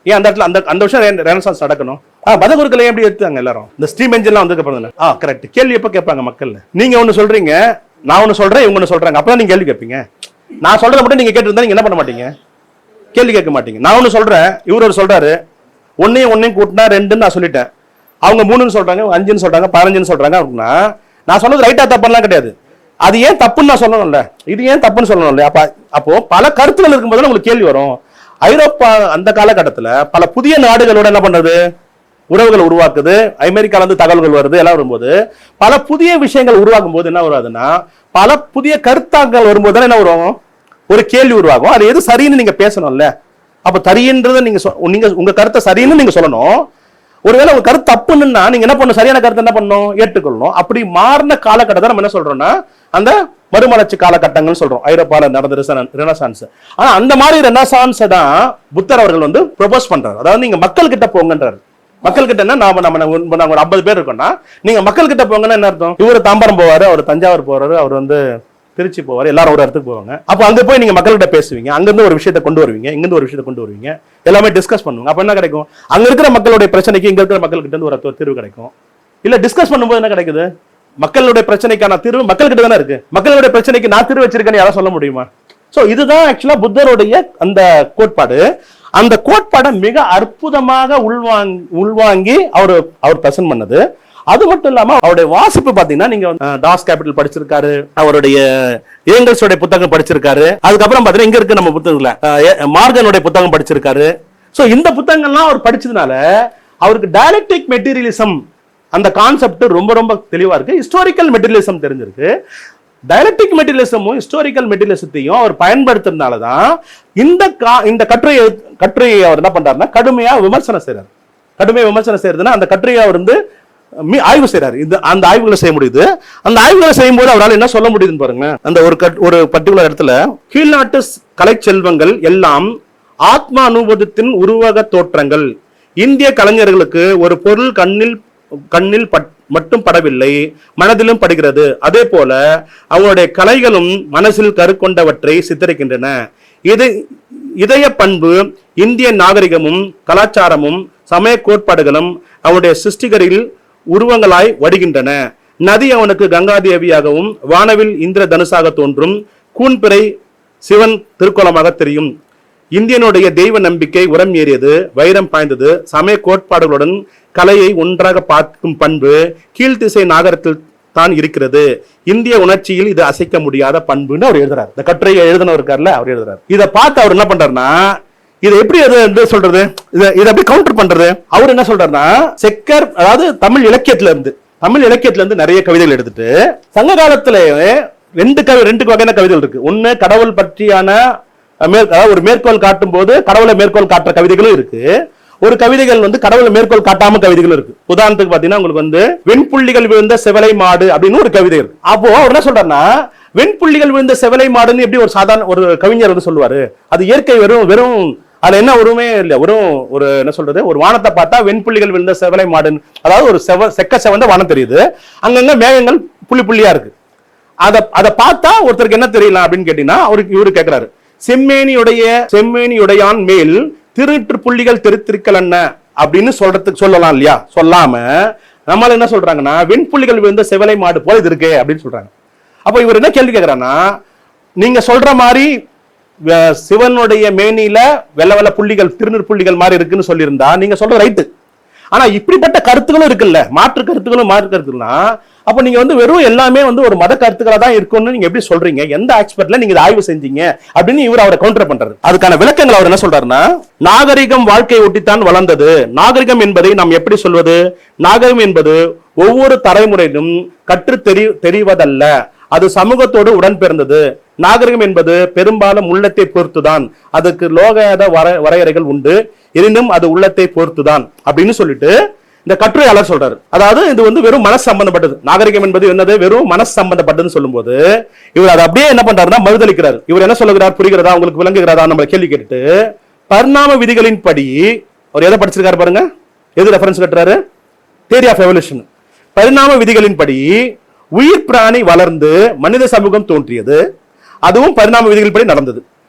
ஏன் அந்த இடத்துல அந்த வருஷம் ரெனசான்ஸ் நடக்கணும்? மத குருக்களை எப்படி எடுத்தாங்க எல்லாரும், இந்த ஸ்டீம் என்ஜின்லாம் வந்ததுக்கு கரெக்ட். கேள்வி எப்ப கேட்பாங்க மக்கள், நீங்க ஒண்ணு சொல்றீங்க, நான் ஒண்ணு சொல்றேன், இவங்க ஒண்ணு சொல்றாங்க, அப்பதான் நீங்க கேள்வி கேட்பீங்க. நான் சொல்றதை மட்டும் நீங்க கேட்டு நீங்க என்ன பண்ண மாட்டீங்க, கேள்வி கேட்க மாட்டீங்க. நான் ஒண்ணு சொல்றேன், இவர் ஒரு சொல்றாரு, ஒன்னையும் கூட்டினா 2ன்னு நான் சொல்லிட்டேன், அவங்க 3ன்னு சொல்றாங்க, 5ன்னு சொல்றாங்க, 15ன்னு சொல்றாங்க அப்படின்னா நான் சொன்னது ரைட்டா தப்புலாம் கிடையாது. அது ஏன் தப்புன்னு நான் சொல்லணும்ல, இது ஏன் தப்புன்னு சொல்லணும்ல. அப்போ பல கருத்துக்கள் இருக்கும்போது உங்களுக்கு கேள்வி வரும். ஐரோப்பா அந்த காலகட்டத்துல பல புதிய நாடுகளோட என்ன பண்றது, உறவுகள் உருவாக்குது, அமெரிக்கால இருந்து தகவல்கள் வருது, எல்லாம் வரும்போது பல புதிய விஷயங்கள் உருவாக்கும் போது என்ன வராதுன்னா, பல புதிய கருத்தாக்கள் வரும்போது என்ன வரும், ஒரு கேள்வி உருவாகும். அது எது சரின்னு நீங்க பேசணும்ல. அப்ப சரின்றத நீங்க உங்க கருத்தை சரின்னு நீங்க சொல்லணும். ஒருவேளை உங்க கருத்து தப்புன்னா நீங்க என்ன பண்ணணும், சரியான கருத்தை என்ன பண்ணணும், ஏற்றுக்கொள்ளணும். அப்படி மாறின காலகட்டத்தை நம்ம என்ன சொல்றோம்னா அந்த மறுமலர்ச்சி காலகட்டங்கள் சொல்றோம், ஐரோப்பால நடந்த ரெனசான்ஸ். ஆனா அந்த மாதிரி ரெனசான்ஸ் தான் புத்தர் அவர்கள் ப்ரொபோஸ் பண்றாரு. அதாவது நீங்க மக்கள் கிட்ட போங்கன்றாரு. மக்கள் கிட்ட என்ன, நாம ஒரு 50 பேர் இருக்கோம்னா நீங்க மக்கள் கிட்ட போங்கன்னா என்ன அர்த்தம், இவரு தாம்பரம் போவாரு, அவர் தஞ்சாவூர் போவாரு, அவர் திருச்சி போவாரு, எல்லாரும் ஒரு இடத்துக்கு போவாங்க. அப்ப அங்க போய் நீங்க மக்கள்கிட்ட பேசுவீங்க, அங்கிருந்து ஒரு விஷயத்தை கொண்டு வருவீங்க, இங்கிருந்து ஒரு விஷயத்தை கொண்டு வருவீங்க, எல்லாமே டிஸ்கஸ் பண்ணுவாங்க. அப்ப என்ன கிடைக்கும், அங்க இருக்கிற மக்களுடைய பிரச்சனைக்கு இங்க இருக்கிற மக்கள் கிட்ட இருந்து ஒரு தீர்வு கிடைக்கும். இல்ல டிஸ்கஸ் பண்ணும்போது என்ன கிடைக்குது, மக்களுடைய பிரச்சனைக்கான தீர்வு மக்கள் கிட்ட தானே இருக்கு. மக்களுடைய பிரச்சனைக்கு நான் தீர்வு வச்சிருக்கேன்னு யாரும் சொல்ல முடியுமா? சோ இதுதான் ஆக்சுவலா புத்தருடைய அந்த கோட்பாடு. அந்த கோட்பாடை மிக அற்புதமாக உள்வாங்கி அவர் பிரசன்ட் பண்ணது. அது மட்டும் இல்லாம அவருடைய வாசிப்பு பாத்தீங்கன்னா, நீங்க டாஸ் கேபிட்டல் படிச்சிருக்காரு, அவருடைய ஏங்கல்ஸோட புத்தகம் படிச்சிருக்காரு, அதுக்கப்புறம் பாத்தீங்கன்னா இங்க இருக்கு நம்ம புத்தகத்துல மார்கனுடைய புத்தகம் படிச்சிருக்காரு. சோ இந்த புத்தகங்கள்லாம் அவர் படிச்சதுனால அவருக்கு டயலெக்டிக் மெட்டீரியலிசம் அந்த கான்செப்ட் ரொம்ப ரொம்ப தெளிவா இருக்கு. ஹிஸ்டாரிக்கல் மெட்டீரியலிசம் தெரிஞ்சிருக்கு. டயலெக்டிக் மெட்டீரியலிசமும் ஹிஸ்டாரிக்கல் மெட்டீரியலிசத்தையும் அவர் பயன்படுத்துறதுனாலதான் இந்த கட்டுரையை அவர் என்ன பண்றாருன்னா கடுமையா விமர்சனம் செய்யறாரு. கடுமையா விமர்சனம் செய்யறதுன்னா அந்த கட்டுரையை அவர் ஆய்வு செய்யறாரு. அந்த ஆய்வுகளை செய்ய முடியுது. அந்த ஆய்வுகளை செய்யும் போது அவரால் என்ன சொல்ல முடியுதுன்னு பாருங்க. அந்த ஒரு பர்டிகுலர் இடத்துல, கீழ்நாட்டு கலை செல்வங்கள் எல்லாம் ஆத்மா அனுபவத்தின் உருவக தோற்றங்கள். இந்திய கலைஞர்களுக்கு ஒரு பொருள் கண்ணில் மட்டும் படவில்லை, மனதிலும் படுகிறது. அதே போல அவங்களுடைய கலைகளும் மனசில் கருக்கொண்டவற்றை சித்தரிக்கின்றன. இதய பண்பு இந்திய நாகரிகமும் கலாச்சாரமும் சமய கோட்பாடுகளும் அவனுடைய சிருஷ்டிகரில் உருவங்களாய் வடிகின்றன. நதி அவனுக்கு கங்காதேவியாகவும் வானவில் இந்திர தனுசாக தோன்றும், கூன்பிறை சிவன் திருக்கோலமாக தெரியும். இந்தியனுடைய தெய்வ நம்பிக்கை உரம் ஏறியது, வைரம் பாய்ந்தது. சமய கோட்பாடுகளுடன் கலையை ஒன்றாக பார்க்கும் பண்பு கீழ்த்திசை நாகரத்தில் தான் இருக்கிறது. இந்திய உணர்ச்சியில் இது அசைக்க முடியாத பண்புன்னு அவர் எழுதுறாரு. இந்த கட்டுரையை எழுதினவர் இருக்கார்ல, அவர் எழுதுறாரு. இதை பார்த்து அவர் என்ன பண்றாருன்னா, இதை எப்படி சொல்றது, இதை எப்படி கவுண்டர் பண்றது, அவர் என்ன சொல்றாருன்னா, செக்கர் அதாவது தமிழ் இலக்கியத்துல இருந்து நிறைய கவிதைகள் எடுத்துட்டு சங்க காலத்திலேயே ரெண்டு வகையான கவிதைகள் இருக்கு. ஒண்ணு கடவுள் பற்றியான ஒரு மேற்கோள் காட்டும் போது கடவுளை மேற்கோள் காட்டுற கவிதைகளும் இருக்கு. ஒரு கவிதைகள் கடவுளை மேற்கோள் காட்டாம கவிதைகள் இருக்கு. உதாரணத்துக்கு பாத்தீங்கன்னா உங்களுக்கு வெண்புள்ளிகள் விழுந்த செவலை மாடு அப்படின்னு ஒரு கவிதை இருக்கு. அப்போ அவர் என்ன சொல்றாருன்னா, வெண்புள்ளிகள் விழுந்த செவலை மாடுன்னு எப்படி ஒரு சாதாரண ஒரு கவிஞர் சொல்லுவாரு, அது இயற்கை வெறும் அதுல என்ன உருவமே இல்ல, ஒரு என்ன சொல்றது, ஒரு வானத்தை பார்த்தா வெண்புள்ளிகள் விழுந்த செவலை மாடுன்னு, அதாவது ஒரு செக்க செவந்த வானம் தெரியுது, அங்கங்க மேகங்கள் புள்ளி புள்ளியா இருக்கு. அதை பார்த்தா ஒருத்தருக்கு என்ன தெரியலாம் அப்படின்னு கேட்டீங்கன்னா, இவரு கேட்கிறாரு, செம்மேனியுடையான் மேல் திருநீற்று புள்ளிகள் தெரித்திருக்கல் என்ன அப்படின்னு சொல்லலாம் இல்லையா? சொல்லாம நம்மளால என்ன சொல்றாங்கன்னா, வெண்புள்ளிகள் விழுந்த செவலை மாடு போல இது இருக்கு அப்படின்னு சொல்றாங்க. அப்ப இவர் என்ன கேள்வி கேட்கிறான்னா, நீங்க சொல்ற மாதிரி சிவனுடைய மேனியில வெள்ள வெள்ள புள்ளிகள், திருநீர் புள்ளிகள் மாதிரி இருக்குன்னு சொல்லியிருந்தா நீங்க சொல்ற ரைட்டு. ஆனா இப்படிப்பட்ட கருத்துகளும் இருக்குல்ல, மாற்று கருத்துக்களும்னா அப்ப நீங்க வெறும் எல்லாமே ஒரு மத கருத்துக்களா தான் இருக்கும்னு நீங்க எப்படி சொல்றீங்க? எந்த ஆக்ஸ்பர்ட்ல நீங்க ஆய்வு செஞ்சீங்க அப்படின்னு இவர் அவரை கவுண்டர் பண்றாரு. அதுக்கான விளக்கங்கள் அவர் என்ன சொல்றாருன்னா, நாகரிகம் வாழ்க்கையை ஒட்டித்தான் வளர்ந்தது. நாகரிகம் என்பதை நாம் எப்படி சொல்வது? நாகரிகம் என்பது ஒவ்வொரு தலைமுறையிலும் கற்று தெரிவதல்ல, அது சமூகத்தோடு உடன் பிறந்தது. நாகரிகம் என்பது பெரும்பாலும் உள்ளத்தை பொறுத்துதான், அதுக்கு லோகாத வரையறைகள் உண்டு, எனினும் அது உள்ளத்தை பொறுத்துதான் அப்படின்னு சொல்லிட்டு இந்த கட்டுரையாளர் சொல்றாரு. அதாவது இது வெறும் மனசு சம்பந்தப்பட்டது. நாகரிகம் என்பது என்னது? வெறும் மனசு சம்பந்தப்பட்டதுன்னு சொல்லும் போது இவர் அதை அப்படியே என்ன பண்றாருன்னா மறுதளிக்கிறார். இவர் என்ன சொல்லுகிறார்? புரிகிறதா உங்களுக்கு? விளங்குகிறதா? நம்ம கேள்வி கேட்டு பரிணாம விதிகளின் படி அவர் எதை படிச்சிருக்காரு பாருங்க. எது ரெஃபரன்ஸ் கட்டுறாரு? Theory of evolution. பரிணாம விதிகளின் படி உயிர் பிராணி வளர்ந்து மனித சமூகம் தோன்றியது, அதுவும் பரிணாம விதிகள் படி நடந்தது.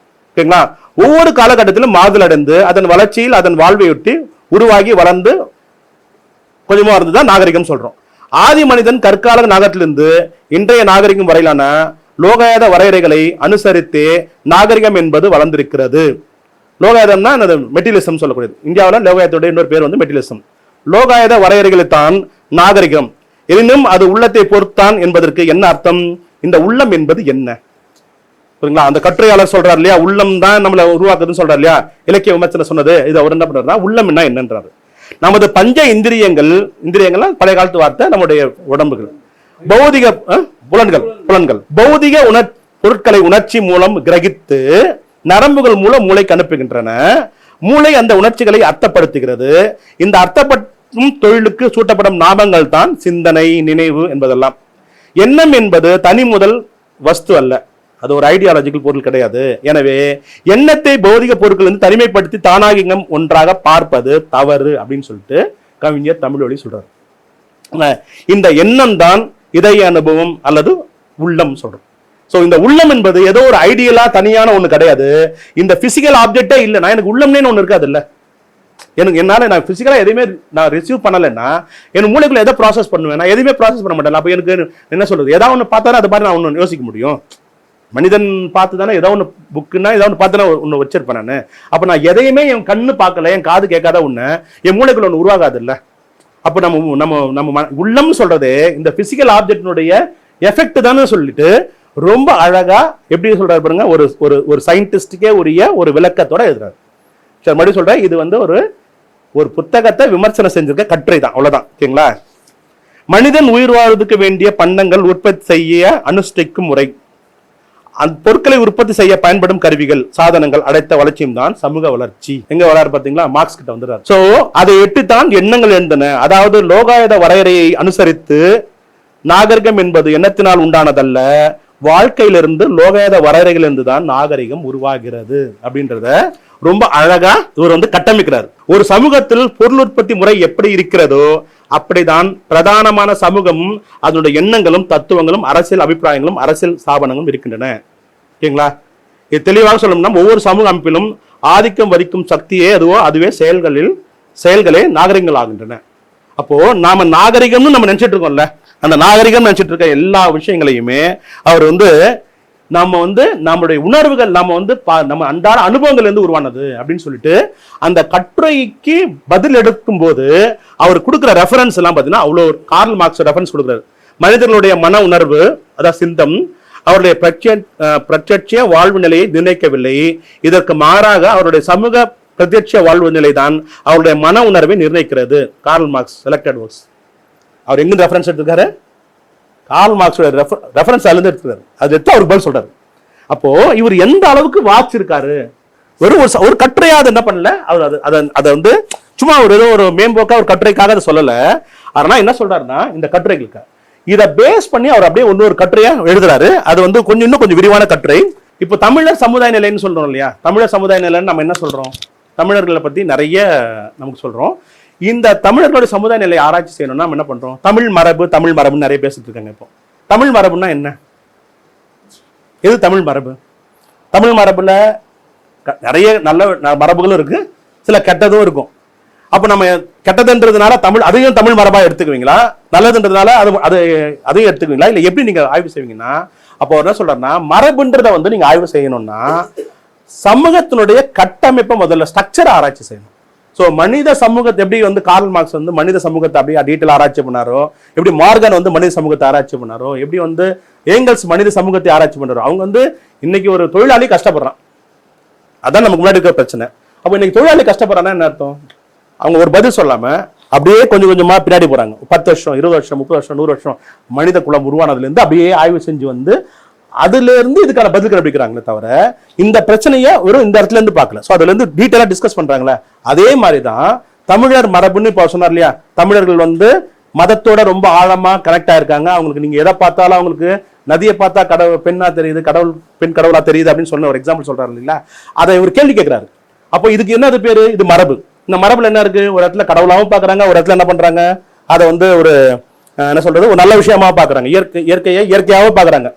ஓகேங்களா? ஒவ்வொரு காலகட்டத்திலும் மாறுதல் அடைந்து அதன் வளர்ச்சியில் அதன் வாழ்வையொட்டி உருவாகி வளர்ந்து கொஞ்சமா இருந்துதான் நாகரிகம் சொல்றோம். ஆதி மனிதன் கற்கால நாகரிகத்திலிருந்து இன்றைய நாகரிகம் வரையிலான லோகாயத வரையறைகளை அனுசரித்தே நாகரிகம் என்பது வளர்ந்திருக்கிறது. லோகாயதம்னா மெட்டீரியலிசம் சொல்லக்கூடியது. இந்தியாவில் லோகாயத்தோட இன்னொரு பேர் மெட்டீரியலிசம். லோகாயத வரையறைகளைத்தான் நாகரிகம், எனினும் அது உள்ளத்தை பொறுத்தான் என்பதற்கு என்ன அர்த்தம்? இந்த உள்ளம் என்பது என்ன? புரியுங்களா? அந்த கட்டுரையாளர் சொல்றாரு இல்லையா, உள்ளம் தான் நம்மளை உருவாக்குதுன்னு சொல்றாரு இல்லையா, இலக்கிய விமர்சனம் சொன்னது. இது அவர் என்ன பண்றாருன்னா, உள்ளம் என்னன்றாரு. நமது பஞ்ச இந்திரியங்கள் பழைய காலத்து வார்த்தை, நம்முடைய உடம்புகள், பௌதிக புலன்கள் பௌதிக பொருட்களை உணர்ச்சி மூலம் கிரகித்து நரம்புகள் மூலம் மூளைக்கு அனுப்புகின்றன. மூளை அந்த உணர்ச்சிகளை அர்த்தப்படுத்துகிறது. இந்த அர்த்தப்படும் தொழிலுக்கு சூட்டப்படும் நாமங்கள் தான் சிந்தனை, நினைவு என்பதெல்லாம். எண்ணம் என்பது தனி முதல் வஸ்து அல்ல, அது ஒரு ஐடியாலஜிக்கல் பொருள் கிடையாது. எனவே எண்ணத்தை பௌதிக பொருட்கள் தனிமைப்படுத்தி தானாக ஒன்றாக பார்ப்பது தவறு அப்படின்னு சொல்லிட்டு கவிஞர் தமிழொலி சொல்றாரு. இந்த எண்ணம் தான் இதய அனுபவம் அல்லது உள்ளம் சொல்றோம். சோ இந்த உள்ளம் என்பது ஏதோ ஒரு ஐடியலா தனியான ஒண்ணு கிடையாது. இந்த பிசிக்கல் ஆப்ஜெக்டே இல்ல, நான் எனக்கு உள்ளம்னே ஒண்ணு இருக்காது இல்ல. என்னால நான் பிசிக்கலா எதையுமே நான் ரிசீவ் பண்ணலைன்னா என் மூளைக்குள்ள எதை ப்ராசஸ் பண்ணுவேன்? நான் எதுவுமே ப்ராசஸ் பண்ண மாட்டேன். அப்ப எனக்கு என்ன சொல்றது? ஏதாவது ஒண்ணு பார்த்தாலும் அது மாதிரி நான் ஒண்ணு யோசிக்க முடியும். மனிதன் பார்த்து தானே ஏதாவது ஒன்று புக்குன்னா ஏதாவது ஒன்று பார்த்து ஒன்று வச்சிருப்பேன் நான். அப்போ நான் எதையுமே என் கண்ணு பார்க்கல, என் காது கேட்காத ஒன்று என் மூளைக்குள்ள ஒன்று உருவாகாது இல்லை. அப்போ நம்ம உள்ளம் சொல்றது இந்த பிசிக்கல் ஆப்ஜெக்டினுடைய எஃபெக்ட் தானே சொல்லிட்டு ரொம்ப அழகா எப்படி சொல்றாரு பாருங்க. ஒரு சயின்டிஸ்டுக்கே உரிய ஒரு விளக்கத்தோட எழுதுறாரு. சரி, மறுபடியும் சொல்றேன், இது ஒரு புத்தகத்தை விமர்சனம் செஞ்சிருக்க கட்டுரை தான், அவ்வளவுதான். ஓகேங்களா? மனிதன் உயிர் வாழ்வதற்கு வேண்டிய பண்டங்கள் உற்பத்தி செய்ய அனுஷ்டிக்கும் முறை, அந்த பொருட்களை உற்பத்தி செய்ய பயன்படும் கருவிகள், சாதனங்கள் அடைத்த வளர்ச்சியும் தான் சமூக வளர்ச்சி. எங்க வளர பாத்தீங்களா? மார்க்ஸ் கிட்ட வந்துடுறாரு. சோ அதை எட்டுத்தான் எண்ணங்கள் எழுந்தன. அதாவது லோகாயத வரையறையை அனுசரித்து நாகரிகம் என்பது எண்ணத்தினால் உண்டானதல்ல, வாழ்க்கையிலிருந்து லோகாயத வரையறைகள் இருந்து தான் நாகரிகம் உருவாகிறது அப்படின்றத ரொம்ப அழகா இவர் கட்டமைக்கிறார். ஒரு சமூகத்தில் பொருள் உற்பத்தி முறை எப்படி இருக்கிறதோ அப்படிதான் பிரதானமான சமூகமும் அதனுடைய எண்ணங்களும் தத்துவங்களும் அரசியல் அபிப்பிராயங்களும் அரசியல் ஸ்தாபனங்களும் இருக்கின்றன. ஓகேங்களா? இது தெளிவாக சொல்லணும்னா ஒவ்வொரு சமூக அமைப்பிலும் ஆதிக்கம் வரிக்கும் சக்தியே அதுவே செயல்களே நாகரிகங்கள் ஆகின்றன. அப்போ நாம நாகரிகம்னு நம்ம நினைச்சிட்டு இருக்கோம்ல, அந்த நாகரிகம் நினைச்சிட்டு இருக்க எல்லா விஷயங்களையுமே அவர் நம்ம நம்முடைய உணர்வுகள் நம்ம அன்றாட அனுபவங்கள் இருந்து உருவானது அப்படின்னு சொல்லிட்டு அந்த கட்டுரைக்கு பதில் எடுக்கும் போது அவர் கொடுக்கிற ரெஃபரன்ஸ் எல்லாம் பாத்தீங்கன்னா அவ்வளோ கார்ல் மார்க்ஸ் ரெஃபரன்ஸ் கொடுக்குறாரு. மனிதர்களுடைய மன உணர்வு, அதாவது சிந்தம், அவருடைய பிரத்யட்ச வாழ்வு நிலையை நிர்ணயிக்கவில்லை. இதற்கு மாறாக அவருடைய சமூக பிரத்யட்ச வாழ்வு நிலை தான் அவருடைய மன உணர்வை நிர்ணயிக்கிறது. Karl Marx selected works. அவர் எங்க ரெஃபரன்ஸ் எடுத்துக்காரு? கார்ல் மார்க்ஸோட ரெஃபரன்ஸ் அதுல இருந்து எடுத்துக்கிறாரு. அது எடுத்து அவருக்கு பதில் சொல்றாரு. அப்போ இவர் எந்த அளவுக்கு வாசிச்சிருக்காரு? ஒரு கட்டுரையாவது என்ன பண்ணல அவர் அதை சும்மா ஒரு மேம்போக்கா ஒரு கட்டுரைக்காக அதை சொல்லல. ஆனா என்ன சொல்றாருன்னா, இந்த கட்டுரைகளுக்கு இதை பேஸ் பண்ணி அவர் அப்படியே ஒரு கட்டுரையா எழுதுறாரு. அது இன்னும் கொஞ்சம் விரிவான கட்டுரை. இப்போ தமிழர் சமுதாய நிலைன்னு சொல்றோம் இல்லையா? தமிழர் சமுதாய நிலைன்னு நம்ம என்ன சொல்றோம்? தமிழர்களை பத்தி நிறைய நமக்கு சொல்றோம். இந்த தமிழர்களுடைய சமுதாய நிலையை ஆராய்ச்சி செய்யணும்னா நம்ம என்ன பண்றோம்? தமிழ் மரபுன்னு நிறைய பேசிட்டு இருக்காங்க. இப்போ தமிழ் மரபுன்னா என்ன? எது தமிழ் மரபு? தமிழ் மரபுல நிறைய நல்ல மரபுகளும் இருக்கு, சில கெட்டதும் இருக்கும். அப்ப நம்ம கெட்டதுன்றதுனால அதையும் தமிழ் மரபா எடுத்துக்குவீங்களா? நல்லதுன்றதுனால அதையும் எடுத்துக்குவீங்களா? இல்ல எப்படி நீங்க ஆய்வு செய்வீங்கன்னா, அப்போ என்ன சொல்றேன்னா, மரபுன்றதை வந்து நீங்க ஆய்வு செய்யணும்னா சமூகத்தினுடைய கட்டமைப்பை முதல்ல ஸ்ட்ரக்சர் ஆராய்ச்சி செய்யணும். ஸோ மனித சமூகத்தை எப்படி வந்து கார்ல் மார்க்ஸ் வந்து மனித சமூகத்தை அப்படியே டீட்டெயில் ஆராய்ச்சி பண்ணாரோ, எப்படி மார்கன் வந்து மனித சமூகத்தை ஆராய்ச்சி பண்ணாரோ, எப்படி வந்து ஏங்கல்ஸ் மனித சமூகத்தை ஆராய்ச்சி பண்ணாரோ, அவங்க வந்து இன்னைக்கு ஒரு தொழிலாளி கஷ்டப்படுறான், அதான் நமக்கு முன்னாடி இருக்கிற பிரச்சனை. அப்போ இன்னைக்கு தொழிலாளி கஷ்டப்படுறான்னா என்ன அர்த்தம்? அவங்க ஒரு பதில் சொல்லாம அப்படியே கொஞ்சம் கொஞ்சமா பின்னாடி போறாங்க. 10 வருஷம் 20 வருஷம் 30 வருஷம் 100 வருஷம் மனித குலம் உருவானதுல இருந்து அப்படியே ஆய்வு செஞ்சு வந்து அதுல இருந்து இதுக்கான பதில் கண்டுபிடிக்கிறாங்களே தவிர இந்த பிரச்சனையை வெறும் இந்த இடத்துல இருந்து பார்க்கல. ஸோ அதுல இருந்து டீட்டெயிலா டிஸ்கஸ் பண்றாங்களே. அதே மாதிரிதான் தமிழர் மரபுன்னு இப்போ சொன்னார் இல்லையா, தமிழர்கள் வந்து மதத்தோட ரொம்ப ஆழமா கனெக்ட் ஆயிருக்காங்க. அவங்களுக்கு நீங்க எதை பார்த்தாலும் அவங்களுக்கு நதியை பார்த்தா கடவுள் பெண்ணா தெரியுது, கடவுள் பெண் கடவுளா தெரியுது அப்படின்னு சொன்ன ஒரு எக்ஸாம்பிள் சொல்றாரு இல்லைங்களா. அதை ஒரு கேள்வி கேட்கிறாரு. அப்போ இதுக்கு என்னது பேரு? இது மரபு. இந்த மரபுல என்ன இருக்கு? ஒரு இடத்துல கடவுளாவும் பாக்குறாங்க, ஒரு இடத்துல என்ன பண்றாங்க, அதை வந்து ஒரு என்ன சொல்றது, ஒரு நல்ல விஷயமா பாக்குறாங்க, இயற்கையாவும் பாக்குறாங்க.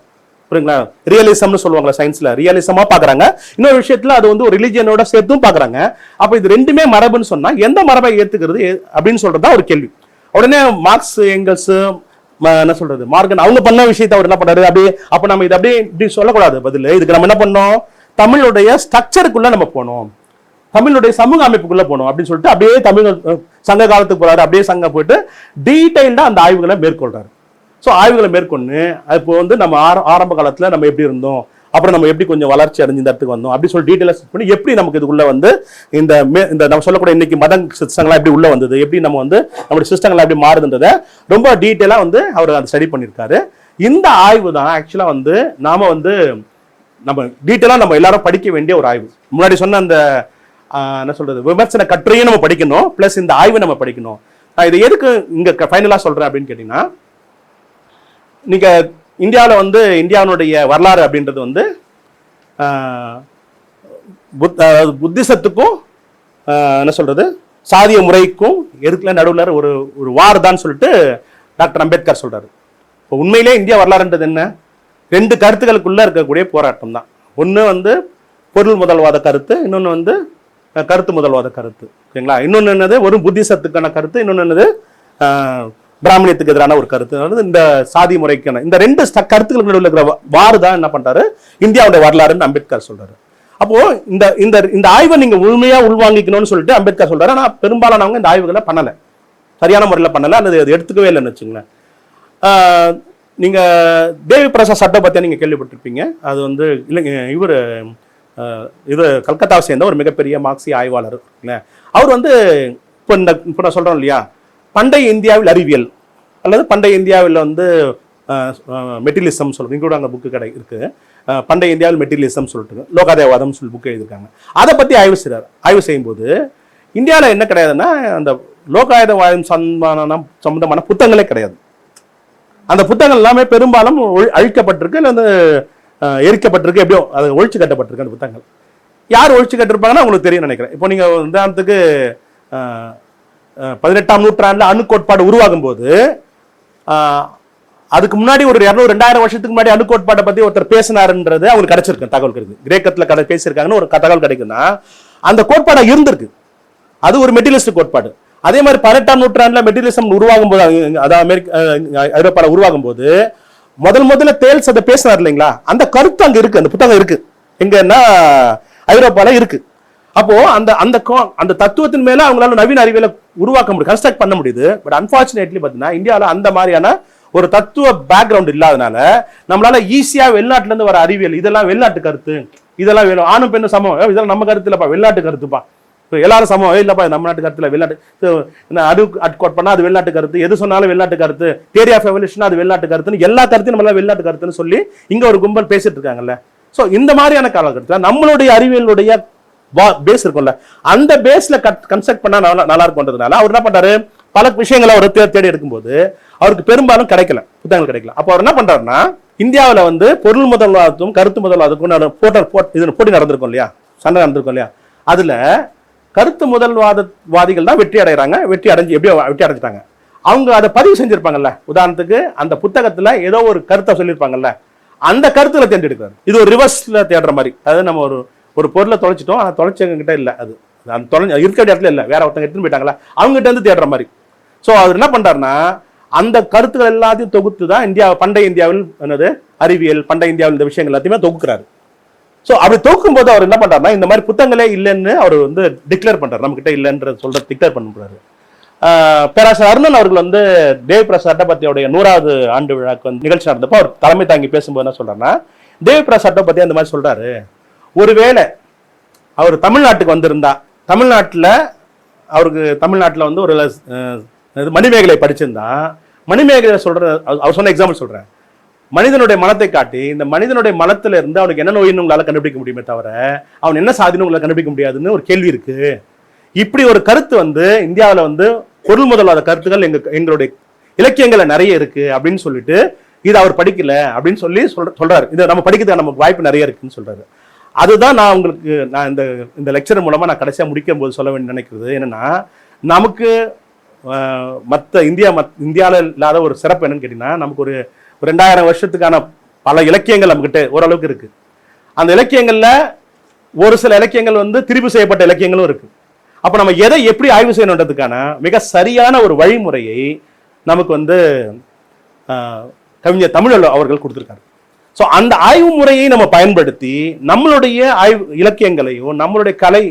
புரியுங்களா? ரியலிசம்னு சொல்லுவாங்களா சயின்ஸ்ல, ரியலிசமா பாக்குறாங்க. இன்னொரு விஷயத்துல அது வந்து ஒரு ரிலிஜியனோட சேர்த்தும் பாக்குறாங்க. அப்ப இது ரெண்டுமே மரபுன்னு சொன்னா எந்த மரபை ஏத்துக்கிறது அப்படின்னு சொல்றதா ஒரு கேள்வி. உடனே மார்க்ஸ், ஏங்கல்ஸ், என்ன சொல்றது, மார்கன் அவங்க பண்ண விஷயத்த அவர் என்ன பண்றாரு, அப்படியே அப்ப நம்ம இதை அப்படியே இப்படி சொல்லக்கூடாது. பதில் இதுக்கு நம்ம என்ன பண்ணோம், தமிழுடைய ஸ்ட்ரக்சருக்குள்ள நம்ம போனோம், தமிழுடைய சமூக அமைப்புக்குள்ள போனோம் அப்படின்னு சொல்லிட்டு அப்படியே தமிழ் சங்க காலத்துக்கு போறாரு. அப்படியே சங்க போயிட்டு டீடைல்டா அந்த ஆய்வுகளை மேற்கொள்றாரு. ஸோ ஆய்வுகளை மேற்கொண்டு இப்போ வந்து நம்ம ஆரம்ப காலத்துல நம்ம எப்படி இருந்தோம், அப்புறம் நம்ம எப்படி கொஞ்சம் வளர்ச்சி அடைஞ்சு இந்த இடத்துக்கு வந்தோம் அப்படி சொல்லி டீடைலா பண்ணி எப்படி நமக்கு இதுக்குள்ள வந்து இந்த நம்ம சொல்லக்கூடிய இன்னைக்கு மத சிஸ்டங்கள்லாம் எப்படி உள்ள வந்தது, எப்படி நம்ம வந்து நம்மளுடைய சிஸ்டங்கள்லாம் எப்படி மாறுதுன்றதை ரொம்ப டீடைலா வந்து அவர் அதை ஸ்டடி பண்ணியிருக்காரு. இந்த ஆய்வு தான் ஆக்சுவலா வந்து நாம வந்து நம்ம டீடைலா நம்ம எல்லாரும் படிக்க வேண்டிய ஒரு ஆய்வு. முன்னாடி சொன்ன அந்த என்ன சொல்றது, விமர்சன கட்டுரையும் நம்ம படிக்கணும், பிளஸ் இந்த ஆய்வு நம்ம படிக்கணும். நான் இதை எதுக்கு இங்க ஃபைனலா சொல்றேன் அப்படின்னு கேட்டீங்கன்னா, நீங்க இந்தியாவில் வந்து இந்தியாவுடைய வரலாறு அப்படின்றது வந்து புத்திசத்துக்கும் என்ன சொல்றது சாதிய முறைக்கும் எதுக்குல நடுவில் ஒரு வார் தான் சொல்லிட்டு டாக்டர் அம்பேத்கர் சொல்றாரு. இப்போ உண்மையிலே இந்தியா வரலாறுன்றது என்ன, ரெண்டு கருத்துக்களுக்குள்ள இருக்கக்கூடிய போராட்டம் தான். ஒன்று வந்து பொருள் முதல்வாத கருத்து, இன்னொன்று வந்து கருத்து முதல்வாத கருத்து. ஓகேங்களா? இன்னொன்று என்னது ஒரு புத்திசத்துக்கான கருத்து, இன்னொன்று என்னது பிராமணியத்துக்கு எதிரான ஒரு கருத்து, இந்த சாதி முறைக்கான இந்த ரெண்டு கருத்துக்களுக்கு நடுவில் இருக்கிற வாறு தான் என்ன பண்றாரு இந்தியாவுடைய வரலாறுன்னு அம்பேத்கர் சொல்றாரு. அப்போ இந்த இந்த இந்த ஆய்வை நீங்க முழுமையா உள்வாங்கிக்கணும்னு சொல்லிட்டு அம்பேத்கர் சொல்றாரு. ஆனா பெரும்பாலானவங்க இந்த ஆய்வுகளை பண்ணல, சரியான முறையில் பண்ணல, அது எடுத்துக்கவே இல்லைன்னு வச்சுங்களேன். நீங்க தேவி பிரசாத் சட்டோபாத்யாய் நீங்க கேள்விப்பட்டிருப்பீங்க. அது வந்து இல்லைங்க, இது கல்கத்தாவை சேர்ந்த ஒரு மிகப்பெரிய மார்க்சிய ஆய்வாளர். அவர் வந்து இப்போ நான் சொல்றோம் இல்லையா, பண்டைய இந்தியாவில் அறிவியல் அல்லது பண்டைய இந்தியாவில் வந்து மெட்டீரியலிசம் சொல்லுங்க, இங்க அங்கே புக்கு கடை இருக்கு, பண்டைய இந்தியாவில் மெட்டீரியலிசம் சொல்லிட்டு லோகாதேவாதம் சொல்லி புக்கு எழுதியிருக்காங்க. அதை பத்தி ஆய்வு செய்கிறார். ஆய்வு செய்யும்போது இந்தியாவில் என்ன கிடையாதுன்னா, அந்த லோகாயதவாதம் சம்பந்தமான புத்தகங்களே கிடையாது. அந்த புத்தகங்கள் எல்லாமே பெரும்பாலும் அழிக்கப்பட்டிருக்கு, இல்லை வந்து எரிக்கப்பட்டிருக்கு, எப்படியோ அது ஒழிச்சு கட்டப்பட்டிருக்கு. அந்த புத்தகங்கள் யார் ஒழிச்சு கட்டிருப்பாங்கன்னா உங்களுக்கு தெரியும் நினைக்கிறேன். இப்போ நீங்க உதாரணத்துக்கு 18ஆம் நூற்றாண்டுல அணு கோட்பாடு உருவாகும் போது அதுக்கு முன்னாடி ஒரு 200-2000 வருஷத்துக்கு முன்னாடி அணு கோட்பாட்டை பத்தி ஒருத்தர் பேசினாருன்றது அவங்களுக்கு கிடைச்சிருக்கு, தகவல் கிடைக்குது. கிரேக்கத்துல பேசியிருக்காங்கன்னு ஒரு தகவல் கிடைக்குன்னா அந்த கோட்பாடா இருந்திருக்கு. அது ஒரு மெட்டீரியலிஸ்ட் கோட்பாடு. அதே மாதிரி 18ஆம் நூற்றாண்டுல மெட்டீரியலிசம் உருவாகும் போது, அதாவது ஐரோப்பால உருவாகும் போது முதல்ல தேல்ஸ் அதை பேசினார் இல்லைங்களா, அந்த கருத்து அங்க இருக்கு, அந்த புத்தகம் இருக்கு. எங்கன்னா ஐரோப்பால இருக்கு. அப்போ அந்த அந்த அந்த தத்துவத்தின் மேல அவங்களால நவீன அறிவியலை உருவாக்க முடியும், கன்ஸ்ட்ரக்ட் பண்ண முடியுது. பட் அன்பார்ச்சுனேட்லி பாத்தீங்கன்னா இந்தியாவில் அந்த மாதிரியான ஒரு தத்துவ பேக்ரவுண்ட் இல்லாதனால நம்மளால ஈஸியா வெளிநாட்டுல இருந்து வர அறிவியல், இதெல்லாம் வெளிநாட்டு கருத்து, இதெல்லாம் வேணும், ஆணும் பெண்ணும் சமம், இதெல்லாம் நம்ம கருத்து இல்லப்பா, வெளிநாட்டு கருத்துப்பா, எல்லாரும் சமம் இல்லப்பா, நம்ம நாட்டு கருத்துல வெளிநாட்டு அட்கோட் பண்ணா அது வெளிநாட்டு கருத்து, எது சொன்னாலும் வெளிநாட்டு கருத்து, தியரி ஆஃப் எவல்யூஷன் அது வெளிநாட்டு கருத்துன்னு எல்லா கருத்தையும் நம்மளால வெளிநாட்டு கருத்துன்னு சொல்லி இங்க ஒரு கும்பல் பேசிட்டு இருக்காங்கல்ல. சோ இந்த மாதிரியான காலகட்டத்தில் நம்மளுடைய அறிவியலுடைய பேஸ் இருக்கும்ல, அந்த பேஸ்ல கன்ஸ்ட்ரக்ட் பண்ணா நல்லா இருக்கும்ன்றதுனால அவர் என்ன பண்றாரு, பல விஷயங்களை அவர் தேடி எடுக்கும்போது அவருக்கு பெரும்பாலும் கிடைக்கல, புத்தகங்கள் கிடைக்கல. அப்போ அவர் என்ன பண்றாருன்னா, இந்தியாவில் வந்து பொருள் முதல்வாதத்துக்கும் கருத்து முதல்வாதத்துக்கும் போட்டி நடந்திருக்கும் இல்லையா, சண்டை நடந்திருக்கும் இல்லையா, அதுல கருத்து முதல்வாதிகள் தான் வெற்றி அடைகிறாங்க. வெற்றி அடைஞ்சிட்டாங்க. அவங்க அதை பதிவு செஞ்சிருப்பாங்கல்ல, உதாரணத்துக்கு அந்த புத்தகத்துல ஏதோ ஒரு கருத்தை சொல்லியிருப்பாங்கல்ல, அந்த கருத்துல தேர்ந்தெடுக்கிறாரு. இது ஒரு ரிவர்ஸ்ல தேடுற மாதிரி. அதாவது நம்ம ஒரு பொருளை தொலைச்சிட்டோம், ஆனா தொலைச்சவங்க கிட்ட இல்ல, அது அந்த இருக்கிற இடத்துல இல்ல, வேற ஒருத்தங்க எடுத்துன்னு போயிட்டாங்களா, அவங்க கிட்ட இருந்து தேடுற மாதிரி. சோ அவர் என்ன பண்றாருன்னா, அந்த கருத்துக்கள் எல்லாத்தையும் தொகுத்து தான் பண்டைய இந்தியாவில் என்னது அறிவியல், பண்டைய இந்தியாவில் இந்த விஷயங்கள் எல்லாத்தையுமே தொகுக்கிறாரு. ஸோ அப்படி தொகுக்கும் போது அவர் என்ன பண்றாருன்னா, இந்த மாதிரி புத்தகங்களே இல்லைன்னு அவர் வந்து டிக்ளேர் பண்றாரு, நம்ம கிட்ட இல்லைன்ற டிக்ளேர் பண்ணுறாரு. பேராசிரியர் அருணன் அவர்கள் வந்து தேவி பிரசாத் சட்டபதியோடைய 100வது ஆண்டு விழாக்கு வந்து நிகழ்ச்சி நடந்தப்போ அவர் தலைமை தாங்கி பேசும்போது என்ன சொல்றாருன்னா, தேவி பிரசாத் சட்டபதி அந்த மாதிரி சொல்றாரு, ஒருவேளை அவர் தமிழ்நாட்டுக்கு வந்திருந்தா, தமிழ்நாட்டில் வந்து ஒரு மணிமேகலை படிச்சிருந்தா, மணிமேகலை அவர் சொன்ன எக்ஸாம்பிள் சொல்றேன், மனிதனுடைய மனத்தை காட்டி இந்த மனிதனுடைய மனத்துல இருந்து அவனுக்கு என்ன நோயின்னு உங்களால கண்டுபிடிக்க முடியுமே தவிர அவன் என்ன சாதின்னு உங்களால கண்டுபிடிக்க முடியாதுன்னு ஒரு கேள்வி இருக்கு. இப்படி ஒரு கருத்து வந்து இந்தியாவில் வந்து பொருள் முதலாத கருத்துக்கள் எங்களுடைய இலக்கியங்கள்ல நிறைய இருக்கு அப்படின்னு சொல்லிட்டு இது அவர் படிக்கல அப்படின்னு சொல்றாரு. இது நம்ம படிக்கிறதுக்கு நமக்கு வாய்ப்பு நிறைய இருக்குன்னு சொல்றாரு. அதுதான் நான் இந்த லெக்சர் மூலமா நான் கடைசியா முடிக்கும் போது சொல்ல வேண்டிய நினைக்கிறது என்னன்னா, நமக்கு இந்தியாவில் இல்லாத ஒரு சிறப்பு என்னன்னு கேட்டீங்கன்னா, நமக்கு ஒரு 2000 வருஷத்துக்கான பல இலக்கியங்கள் நம்மகிட்ட ஓரளவுக்கு இருக்கு. அந்த இலக்கியங்கள்ல ஒரு சில இலக்கியங்கள் வந்து திரிபு செய்யப்பட்ட இலக்கியங்களும் இருக்கு. அப்ப நம்ம எதை எப்படி ஆய்வு செய்யணுன்றதுக்கான மிக சரியான ஒரு வழிமுறையை நமக்கு வந்து கவிஞர் தமிழ் அவர்கள் கொடுத்திருக்காரு. ஸோ அந்த ஆய்வு முறையை நம்ம பயன்படுத்தி நம்மளுடைய ஆய்வு இலக்கியங்களையும் நம்மளுடைய கலை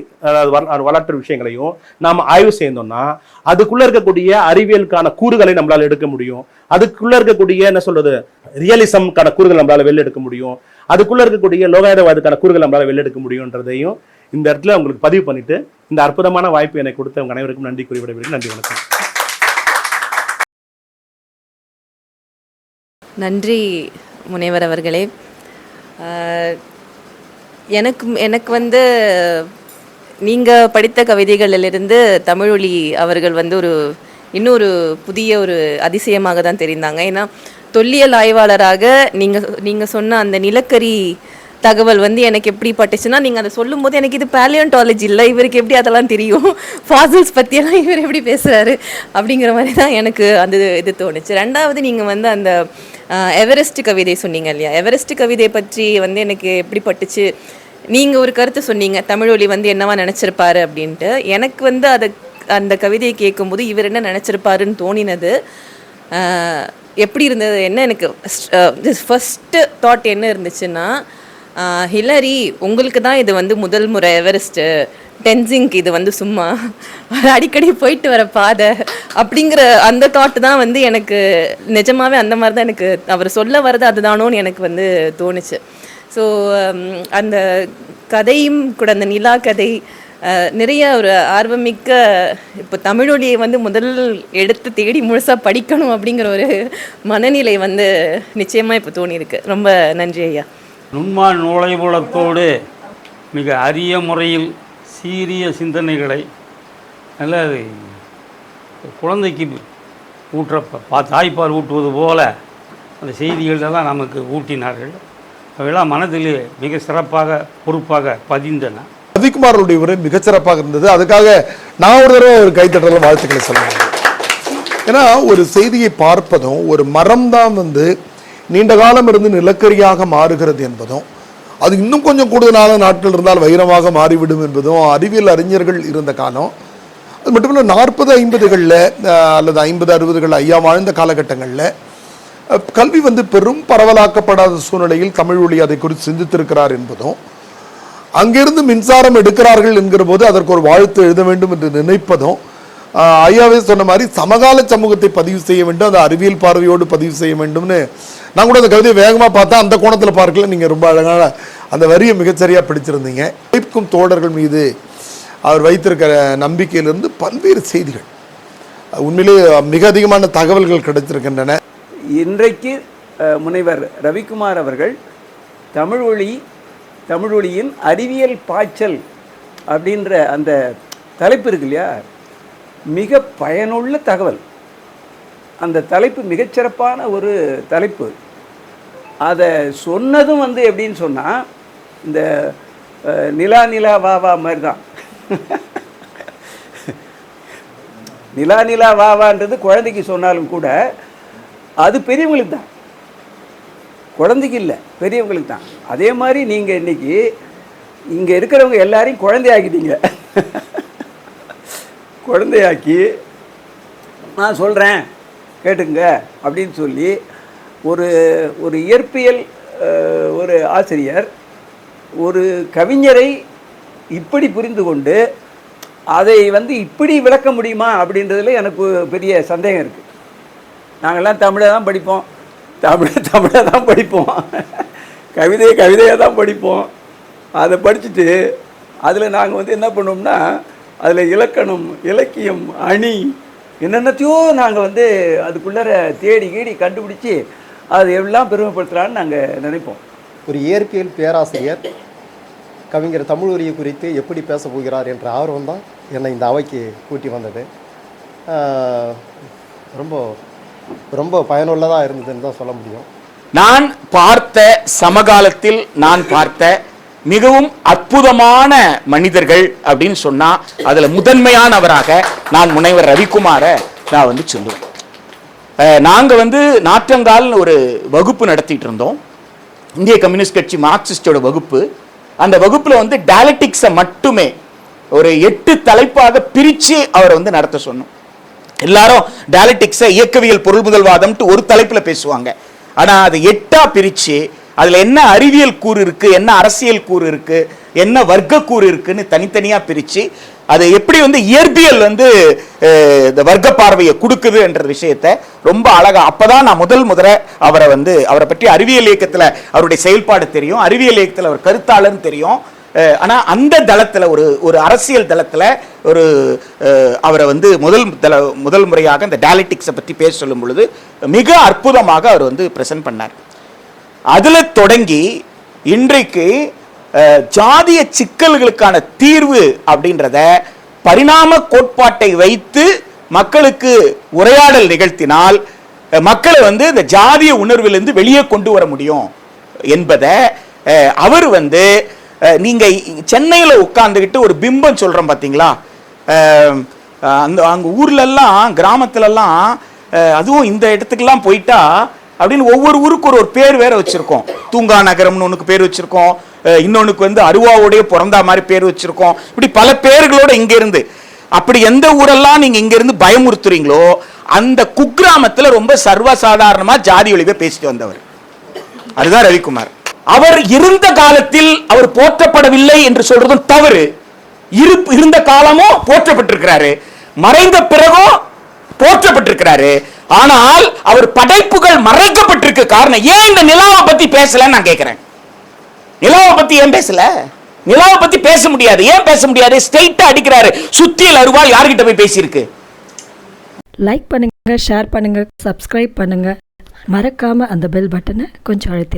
வரலாற்று விஷயங்களையும் நாம் ஆய்வு செய்தோம்னா அதுக்குள்ள இருக்கக்கூடிய அறிவியலுக்கான கூறுகளை நம்மளால எடுக்க முடியும். அதுக்குள்ள இருக்கக்கூடிய என்ன சொல்றது ரியலிசம்கான கூறுகள் நம்மளால வெளில எடுக்க முடியும். அதுக்குள்ள இருக்கக்கூடிய லோகாயதவாதத்துக்கான கூறுகள் நம்மளால வெளில எடுக்க முடியும்ன்றதையும் இந்த இடத்துல உங்களுக்கு பதிவு பண்ணிட்டு இந்த அற்புதமான வாய்ப்பு எனக்கு கொடுத்த உங்க அனைவருக்கும் நன்றி கூறி விடைபெறுகிறேன். நன்றி, வணக்கம். நன்றி முனைவர் அவர்களே. எனக்கு வந்து நீங்கள் படித்த கவிதைகளிலிருந்து தமிழொலி அவர்கள் வந்து இன்னொரு புதிய ஒரு அதிசயமாக தான் தெரிந்தாங்க. ஏன்னா தொல்லியல் ஆய்வாளராக நீங்கள் சொன்ன அந்த நிலக்கரி தகவல் வந்து எனக்கு எப்படி பட்டுச்சுன்னா, நீங்கள் அதை சொல்லும் போது எனக்கு இது பேலியோன்டாலஜி இல்லை, இவருக்கு எப்படி அதெல்லாம் தெரியும், ஃபாசில்ஸ் பற்றியெல்லாம் இவர் எப்படி பேசுகிறாரு அப்படிங்கிற மாதிரி தான் எனக்கு அந்த இது தோணுச்சு. ரெண்டாவது நீங்கள் வந்து அந்த எவரெஸ்ட் கவிதை சொன்னீங்க இல்லையா, எவரெஸ்ட் கவிதை பற்றி வந்து எனக்கு எப்படி பட்டுச்சு, நீங்கள் ஒரு கருத்து சொன்னீங்க தமிழொலி வந்து என்னவா நினச்சிருப்பாரு அப்படின்ட்டு. எனக்கு வந்து அந்த கவிதையை கேட்கும்போது இவர் என்ன நினச்சிருப்பாருன்னு தோணினது. எப்படி இருந்தது என்ன எனக்கு ஃபஸ்ட்டு தாட் என்ன இருந்துச்சுன்னா, ஹிலரி உங்களுக்கு தான் இது வந்து முதல் முறை எவரெஸ்ட்டு, டென்சிங்க்கு இது வந்து சும்மா அடிக்கடி போயிட்டு வர பாதை அப்படிங்கிற அந்த தாட்டு தான் வந்து எனக்கு நிஜமாகவே அந்த மாதிரி தான் எனக்கு அவர் சொல்ல வர்றது அதுதானோன்னு எனக்கு வந்து தோணுச்சு. ஸோ அந்த கதையும் கூட அந்த நிலா கதை நிறைய ஒரு ஆர்வமிக்க, இப்போ தமிழொலியை வந்து முதல் எடுத்து தேடி முழுசாக படிக்கணும் அப்படிங்கிற ஒரு மனநிலை வந்து நிச்சயமாக இப்போ தோணியிருக்கு. ரொம்ப நன்றி ஐயா. நுண்மா நுழைவுலத்தோடு மிக அரிய முறையில் சீரிய சிந்தனைகளை நல்லது குழந்தைக்கு தாய்ப்பால் ஊட்டுவது போல அந்த செய்திகளெல்லாம் நமக்கு ஊட்டினார்கள். அவையெல்லாம் மனதில் மிக சிறப்பாக பொறுப்பாக பதிந்தன. ரவிக்குமாரோடைய உரை மிகச்சிறப்பாக இருந்தது. அதுக்காக நான் ஒரு தடவை ஒரு கைத்தட்டல வாழ்த்துக்களை சொல்லுவேன். ஏன்னா ஒரு செய்தியை பார்ப்பதும், ஒரு மரம் தான் வந்து நீண்ட காலம் இருந்து நிலக்கரியாக மாறுகிறது என்பதும், அது இன்னும் கொஞ்சம் கூடுதலான நாட்கள் இருந்தால் வைரமாக மாறிவிடும் என்பதும் அறிவியல் அறிஞர்கள் இருந்த காலம். அது மட்டும் இல்லை 40-50களில் அல்லது 50-60கள் ஐயா வாழ்ந்த காலகட்டங்களில் கல்வி வந்து பெரும் பரவலாக்கப்படாத சூழ்நிலையில் தமிழ் ஒளி அதை குறித்து சிந்தித்திருக்கிறார் என்பதும், அங்கிருந்து மின்சாரம் எடுக்கிறார்கள் என்கிற போது அதற்கு ஒரு வாழ்த்து எழுத வேண்டும் என்று நினைப்பதும், ஐயாவே சொன்ன மாதிரி சமகால சமூகத்தை பதிவு செய்ய வேண்டும், அந்த அறிவியல் பார்வையோடு பதிவு செய்ய வேண்டும்னு நான் கூட அந்த கவிதையை வேகமாக பார்த்தா அந்த கோணத்தில் பார்க்கல. நீங்கள் ரொம்ப அழகான அந்த வரியை மிகச்சரியாக பிடிச்சிருந்தீங்க. உழைக்கும் தோழர்கள் மீது அவர் வைத்திருக்கிற நம்பிக்கையிலிருந்து பல்வேறு செய்திகள் உண்மையிலே மிக அதிகமான தகவல்கள் கிடைத்திருக்கின்றன. இன்றைக்கு முனைவர் ரவிக்குமார் அவர்கள் தமிழொலியின் அறிவியல் பாய்ச்சல் அப்படின்ற அந்த தலைப்பு இருக்கு இல்லையா, மிக பயனுள்ள தகவல். அந்த தலைப்பு மிகச்சிறப்பான ஒரு தலைப்பு. அதை சொன்னதும் வந்து எப்படின்னு சொன்னால், இந்த நிலா வாவா மாதிரி தான். நிலா வாவான்றது குழந்தைக்கு சொன்னாலும் கூட அது பெரியவங்களுக்கு தான், குழந்தைக்கு இல்லை, பெரியவங்களுக்கு தான். அதே மாதிரி நீங்கள் இன்றைக்கி இங்கே இருக்கிறவங்க எல்லாரையும் குழந்தையாக்கிட்டீங்க. குழந்தையாக்கி நான் சொல்கிறேன் கேட்டுங்க அப்படின்னு சொல்லி ஒரு ஒரு இயற்பியல் ஒரு ஆசிரியர் ஒரு கவிஞரை இப்படி புரிந்து கொண்டு அதை வந்து இப்படி விளக்க முடியுமா அப்படின்றதுல எனக்கு பெரிய சந்தேகம் இருக்குது. நாங்கள்லாம் தமிழை தான் படிப்போம், தமிழை தான் படிப்போம், கவிதையாக தான் படிப்போம். அதை படிச்சுட்டு அதில் நாங்கள் வந்து என்ன பண்ணுவோம்னா அதில் இலக்கணம், இலக்கியம், அணி என்னென்னத்தையோ நாங்கள் வந்து அதுக்குள்ளார தேடி கீடி கண்டுபிடிச்சி அது எல்லாம் பெருமைப்படுத்தலான்னு நாங்கள் நினைப்போம். ஒரு இயற்பியல் பேராசிரியர் கவிஞர் தமிழ்வழியை குறித்து எப்படி பேச போகிறார் என்ற ஆர்வம் தான் என்னை இந்த அவைக்கு கூட்டி வந்தது. ரொம்ப ரொம்ப பயனுள்ளதாக இருந்ததுன்னு தான் சொல்ல முடியும். நான் பார்த்த சமகாலத்தில் நான் பார்த்த மிகவும் அற்புதமான மனிதர்கள் அப்படின்னு சொன்னா அதுல முதன்மையானவராக நான் முனைவர் ரவிக்குமாரை நான் வந்து சொல்லுவேன். நாங்க வந்து நாற்றங்கால்னு ஒரு வகுப்பு நடத்திட்டு இருந்தோம், இந்திய கம்யூனிஸ்ட் கட்சி மார்க்சிஸ்டோட வகுப்பு. அந்த வகுப்புல வந்து டயலெக்டிக்ஸை மட்டுமே ஒரு 8 தலைப்பாக பிரிச்சு அவரை வந்து நடத்த சொன்னோம். எல்லாரும் டயலெக்டிக்ஸை இயக்கவியல் பொருள் முதல்வாதம்ட்டு ஒரு தலைப்புல பேசுவாங்க, ஆனா அது 8ஆ பிரிச்சு அதுல என்ன அறிவியல் கூறு இருக்கு, என்ன அரசியல் கூறு இருக்கு, என்ன வர்க்க கூறு இருக்குன்னு தனித்தனியா பிரிச்சு அது எப்படி வந்து இயற்பியல் வந்து இந்த வர்க்க பார்வையை கொடுக்குது என்ற விஷயத்தை ரொம்ப அழகா அப்பதான் நான் முதல்ல அவரை பற்றி அறிவியல் இயக்கத்துல அவருடைய செயல்பாடு தெரியும், அறிவியல் இயக்கத்துல அவர் கருத்தாளர்னு தெரியும். ஆனா அந்த தளத்துல ஒரு அரசியல் தளத்துல ஒரு அவரை வந்து முதல் முறையாக இந்த டயலெக்டிக்ஸை பற்றி பேச சொல்லும் பொழுது மிக அற்புதமாக அவர் வந்து பிரசன்ட் பண்ணார். அதுல தொடங்கி இன்றைக்கு ஜாதிய சிக்கல்களுக்கான தீர்வு அப்படின்றத பரிணாம கோட்பாட்டை வைத்து மக்களுக்கு உரையாடல் நிகழ்த்தினால் மக்களை வந்து இந்த ஜாதிய உணர்விலிருந்து வெளியே கொண்டு வர முடியும் என்பதை அவர் வந்து நீங்க சென்னையில உட்கார்ந்துக்கிட்டு ஒரு பிம்பம் சொல்றோம் பாத்தீங்களா, அங்க ஊர்ல எல்லாம் கிராமத்துல எல்லாம் அதுவும் இந்த இடத்துக்கெல்லாம் போயிட்டா அப்படின்னு ஒவ்வொரு ஊருக்கு ஒரு பேர் வேற வச்சிருக்கோம். தூங்கா நகரம்னு ஒண்ணுக்கு பேர் வச்சிருக்கோம், இன்னொன்னுக்கு வந்து அருவாவோடைய பிறந்தா மாதிரி பேர் வச்சிருக்கோம். இப்படி பல பேர்களோட இங்க இருந்து அப்படி எந்த ஊரெல்லாம் நீங்க இங்க இருந்து பயமுறுத்துறீங்களோ அந்த குக்கிராமத்துல ரொம்ப சர்வசாதாரணமா ஜாதி ஒழிவை பேசிட்டு வந்தவர் அதுதான் ரவிக்குமார். அவர் இருந்த காலத்தில் அவர் போற்றப்படவில்லை என்று சொல்றதும் தவறு. இருந்த காலமும் போற்றப்பட்டிருக்கிறாரு, மறைந்த பிறகும் போற்றப்பட்டிருக்கிறாரு. ஆனால் அவர் படைப்புகள் மறைக்கப்பட்டிருக்கு. காரணம் ஏன் இந்த நிலாவை பத்தி பேசல நான் கேட்கிறேன். நிலாவை பத்தி ஏன் பேசல? நிலாவை பத்தி பேச முடியாது. ஏன் பேச முடியாது? ஸ்ட்ரைட்டா அடிக்கிறாரு. சுத்தியல் அருவா யார்கிட்ட போய் பேசியிருக்கு? லைக் பண்ணுங்க, ஷேர் பண்ணுங்க, சப்ஸ்கிரைப் பண்ணுங்க, மறக்காம அந்த பெல் பட்டனை கொஞ்சம் அழுத்தி